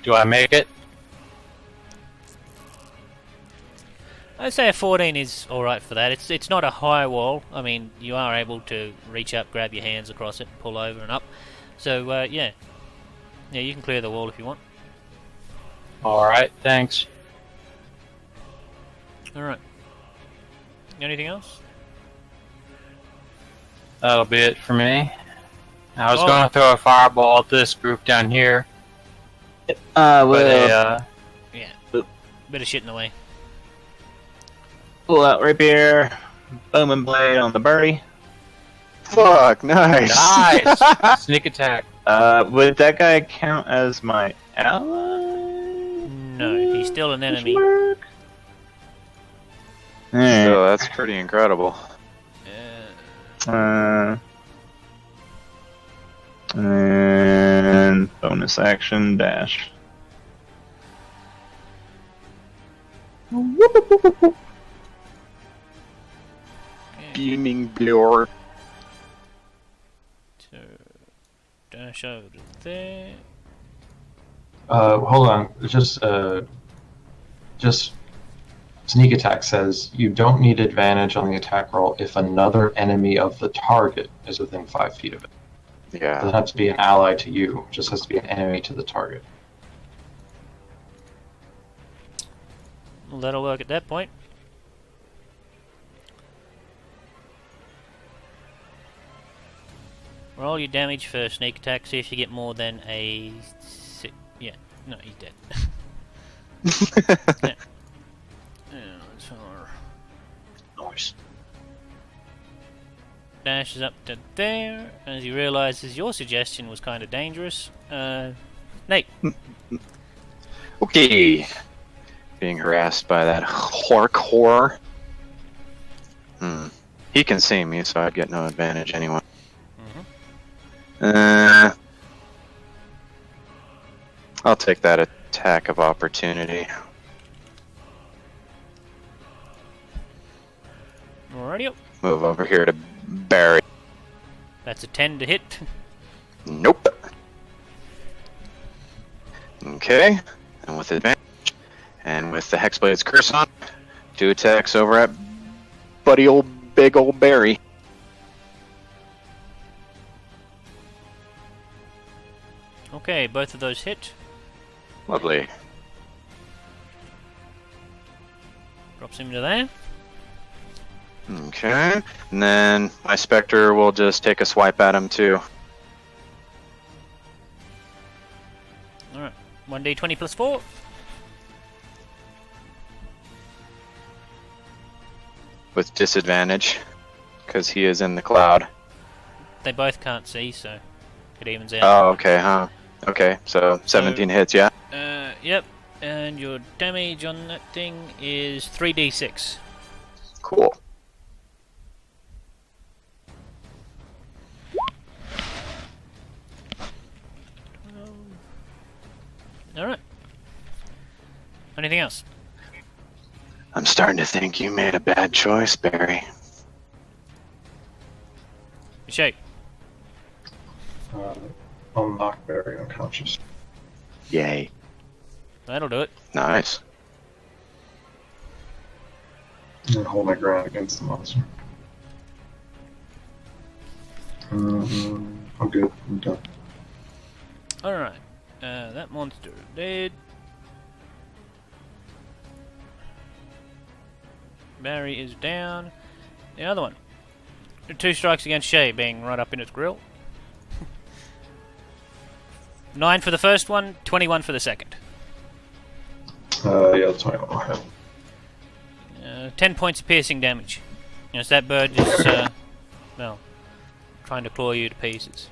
Do I make it? I'd say a 14 is alright for that. It's not a high wall. I mean, you are able to reach up, grab your hands across it, and pull over and up. So, yeah. Yeah, you can clear the wall if you want. Alright, thanks. Alright. Anything else? That'll be it for me. I was Oh. going to throw a fireball at this group down here, but Yeah. Bit of shit in the way. Pull out rapier, booming blade on the birdie. Fuck, nice. nice sneak attack. Would that guy count as my ally? No, he's still an enemy. Alright. So that's pretty incredible. And bonus action dash. Beaming blur. So, dash over to there. Hold on. Just sneak attack says you don't need advantage on the attack roll if another enemy of the target is within 5 feet of it. It doesn't Yeah. have to be an ally to you. It just has to be an enemy to the target. Well, that'll work at that point. Roll your damage for sneak attack. See if you get more than a. Yeah, no, he's dead. Yeah, that's all. Nice. Dashes up to there as he realizes your suggestion was kind of dangerous. Nate, Okay. being harassed by that whore. He can see me, so I'd get no advantage anyway. I'll take that attack of opportunity. Alrighty. Move over here to Barry. That's a 10 to hit. Nope. Okay, and with advantage, and with the Hexblade's Curse on, 2 attacks over at big old Barry. Okay, both of those hit. Lovely. Drops him to there. Okay, and then my Spectre will just take a swipe at him too. Alright, 1d20 plus 4. With disadvantage, because he is in the cloud. They both can't see, so it evens out. Oh, okay, huh? Okay, so 17 hits, yeah? Yep, and your damage on that thing is 3d6. Cool. Alright. Anything else? I'm starting to think you made a bad choice, Barry. Shake. I'll knock Barry unconscious. Yay. That'll do it. Nice. And then hold my ground against the monster. I'm good. I'm done. Alright. That monster dead. Barry is down. The other one. 2 strikes against Shay, being right up in its grill. 9 for the first one, 21 for the second. Yeah, that's fine. I'll hit. 10 points of piercing damage. As that bird is, well, trying to claw you to pieces.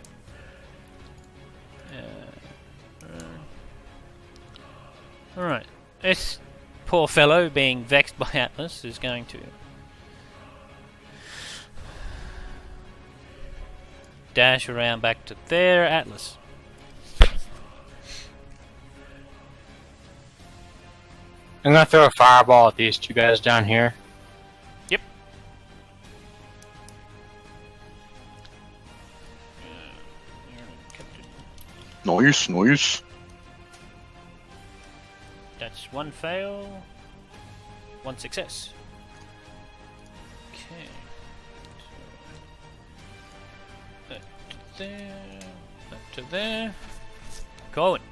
Alright. This poor fellow, being vexed by Atlas, is going to dash around back to there. Atlas. I'm gonna throw a fireball at these 2 guys down here. Yep. Nice, nice. That's 1 fail, 1 success. Okay. So, that to there, that to there. Colin.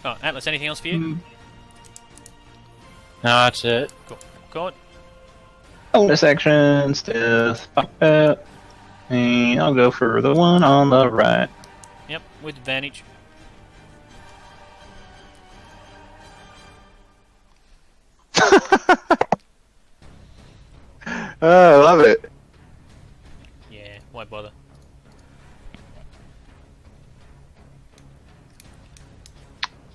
Oh, Atlas, anything else for you? No, that's it. Cool. Colin. Bonus action, stealth, pop out. And I'll go for the one on the right. Yep, with advantage. Oh, I love it. Yeah, why bother?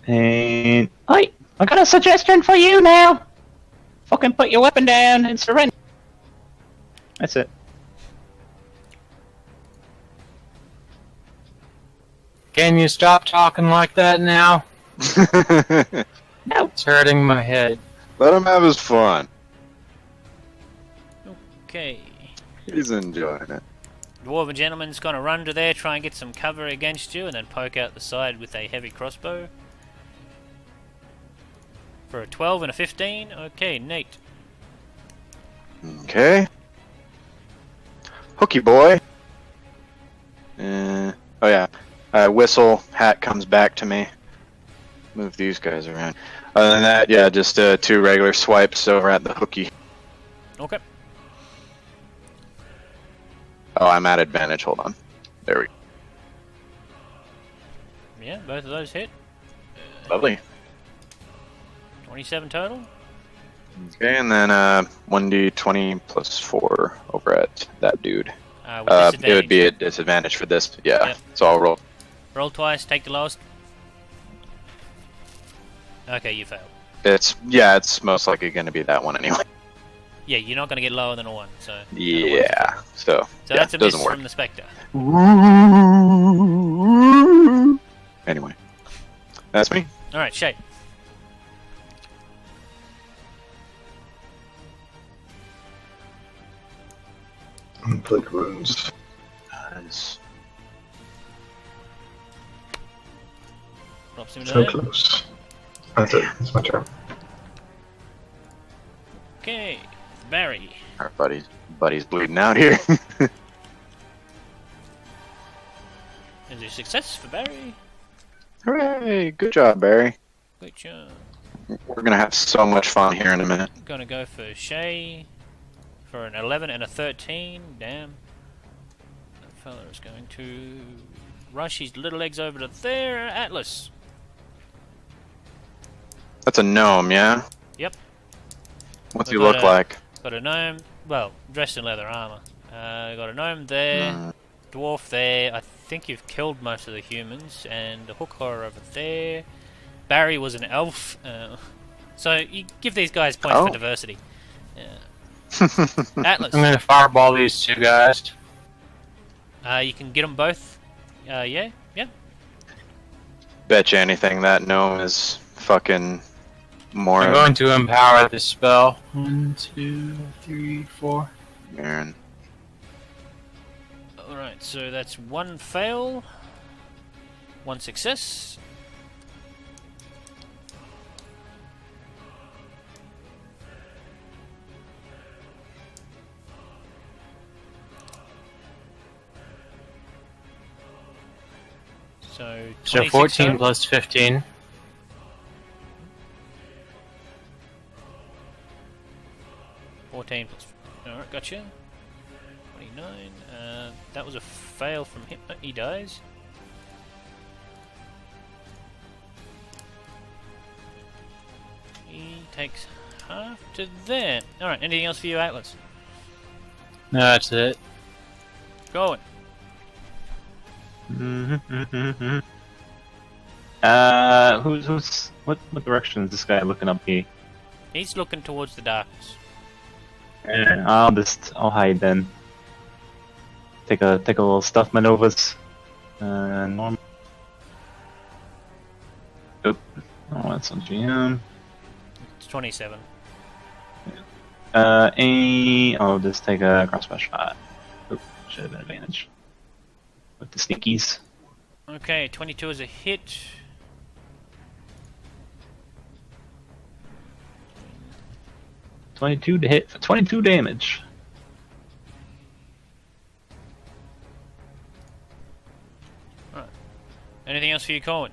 And Oi, I got a suggestion for you now. Fucking put your weapon down and surrender. that's it. Can you stop talking like that now? No. It's hurting my head. Let him have his fun. Okay. He's enjoying it. Dwarven gentleman's gonna run to there, try and get some cover against you, and then poke out the side with a heavy crossbow. For a 12 and a 15. Okay, neat. Okay. Hooky boy. Oh yeah. Whistle hat comes back to me. Move these guys around. Other than that, yeah, just 2 regular swipes over at the hooky. Okay. Oh, I'm at advantage. Hold on. There we go. Yeah, both of those hit. Lovely. 27 total. Okay, and then 1d20 plus 4 over at that dude. With disadvantage. It would be a disadvantage for this. Yeah, Yep. so I'll roll. Roll twice, take the lowest. Okay, you failed. It's most likely going to be that one anyway. Yeah, you're not going to get lower than a 1, so... Yeah, so yeah, that's a miss doesn't work. from the Spectre. Anyway, that's me. Alright, Shay. Inflict wounds. Nice. Drops him So down. close. That's it. It's my turn. Okay, Barry. Our buddy's bleeding out here. Is a success for Barry? Hooray! Good job, Barry. Good job. We're gonna have so much fun here in a minute. Gonna go for Shay for an 11 and a 13. Damn. That fella is going to rush his little legs over to there. Atlas. That's a gnome, yeah? Yep. What's We he got look a- like? Got a gnome, well, dressed in leather armor. Got a gnome there, dwarf there. I think you've killed most of the humans, and a hooker over there. Barry was an elf, so you give these guys points for Oh. diversity. Atlas, I'm gonna fireball these two guys. you can get them both. Yeah. Bet you anything that gnome is fucking more I'm going to empower the spell. 1, 2, 3, 4. Aaron. Alright, so that's 1 fail, 1 success. So, So 26 14 total. plus 15. 14 plus. Alright, gotcha. 29. That was a fail from him. He dies. He takes half to there. Alright, anything else for you, Atlas? No, that's it. Going. What direction is this guy looking up here? He's looking towards the darkness. I'll hide then. Take a little stuff maneuvers. Normal. Oop. Oh, that's on GM. It's 27. I'll just take a crossbow shot. Oop, should have an advantage. With the sneakies. Okay, 22 is a hit. .22 to hit for 22 damage. Anything else for you, Colin?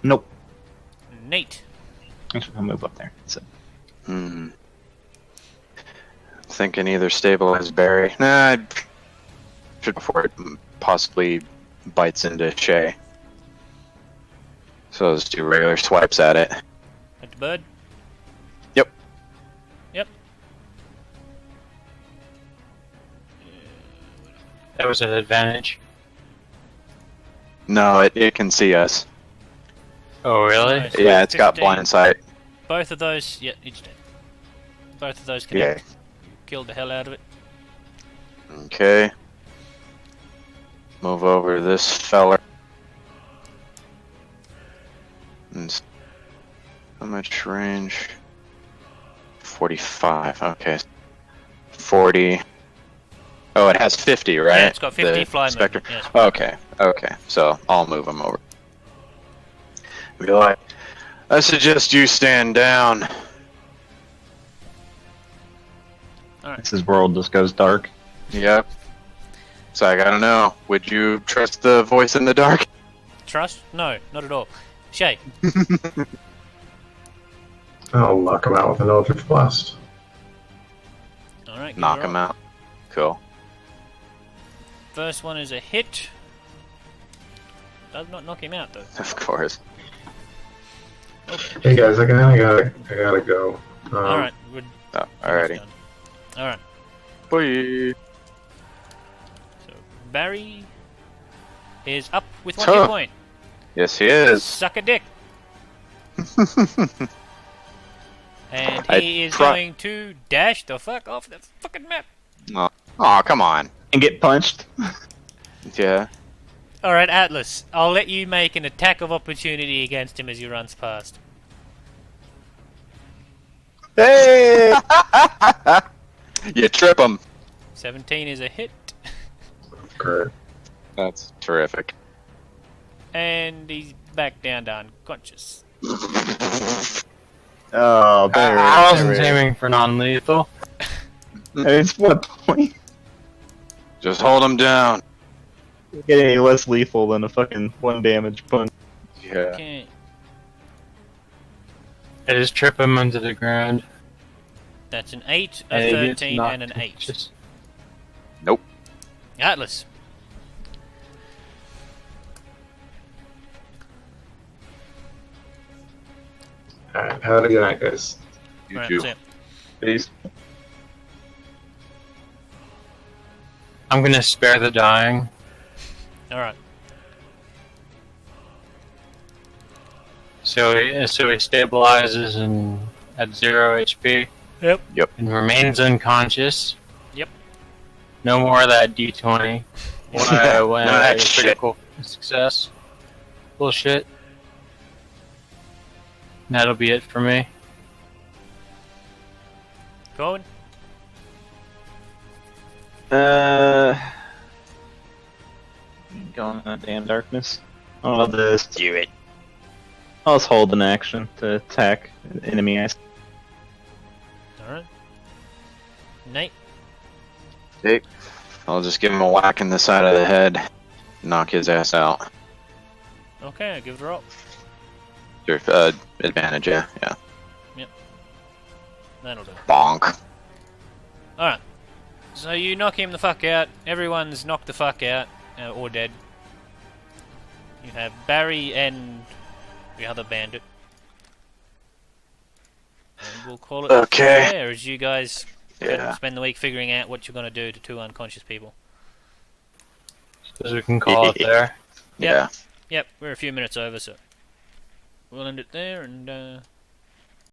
Nope. Nate. Actually, I'll move up there. So, Thinking either stabilize Barry. Nah, should before it possibly bites into Shay. So let's do regular swipes at it. At the bird. Yep. Yep. That was an advantage. No, it can see us. Oh, really? Nice. Yeah, it's got 15. blind sight. Both of those, yeah, it's dead. Both of those Yeah. connect. Killed the hell out of it. Okay. Move over to this feller. And how much range? 45. Okay. 40. Oh, it has 50, right? Yeah, it's got 50 The fly Spectre. movement. Yes. Okay. So I'll move him over. Be like, I suggest you stand down. this world just goes dark. Yep. So I gotta know. Would you trust the voice in the dark? Trust? No, not at all. Shay. I'll knock him out with an Eldritch Blast. Alright, Knock him out. Cool. First one is a hit. Does not knock him out though. Of course. Hey guys, I gotta go. Alright, we're Oh, alrighty. done. Alright, Bye. so Barry is up with 1 Huh. hit point. Yes, he is. Suck a dick. And I he is pro- going to dash the fuck off the fucking map. Oh, come on. And get punched. Yeah. Alright, Atlas, I'll let you make an attack of opportunity against him as he runs past. Hey! You trip him. 17 is a hit. Great. That's terrific. And he's back down to unconscious. Oh, there. I wasn't aiming for non-lethal. It's what point? Just hold him down. Get any less lethal than a fucking 1 damage punch. Yeah. Okay. I just trip him into the ground. That's an 8, And a he gets 13, knocked and an 8. unconscious. Atlas. Alright, have a good night, guys. You Alright, too. see ya. Peace. I'm gonna spare the dying. Alright. So he stabilizes and at 0 HP. Yep. Yep. And remains unconscious. Yep. No more of that D20. When None of that shit. critical success. Bullshit. That'll be it for me. Going? Going in that damn darkness. I'll just Do it. I'll just hold an action to attack enemy eyes. Alright. Nate? Hey, I'll just give him a whack in the side of the head. Knock his ass out. Okay, I'll give it a roll. Your advantage, yeah. That'll do. Bonk. Alright. So you knock him the fuck out. Everyone's knocked the fuck out. Or dead. You have Barry and the other bandit. And we'll call it Okay. there as you guys Yeah. spend the week figuring out what you're going to do to 2 unconscious people. Suppose we can call it there. Yeah. Yep, we're a few minutes over, so we'll end it there, and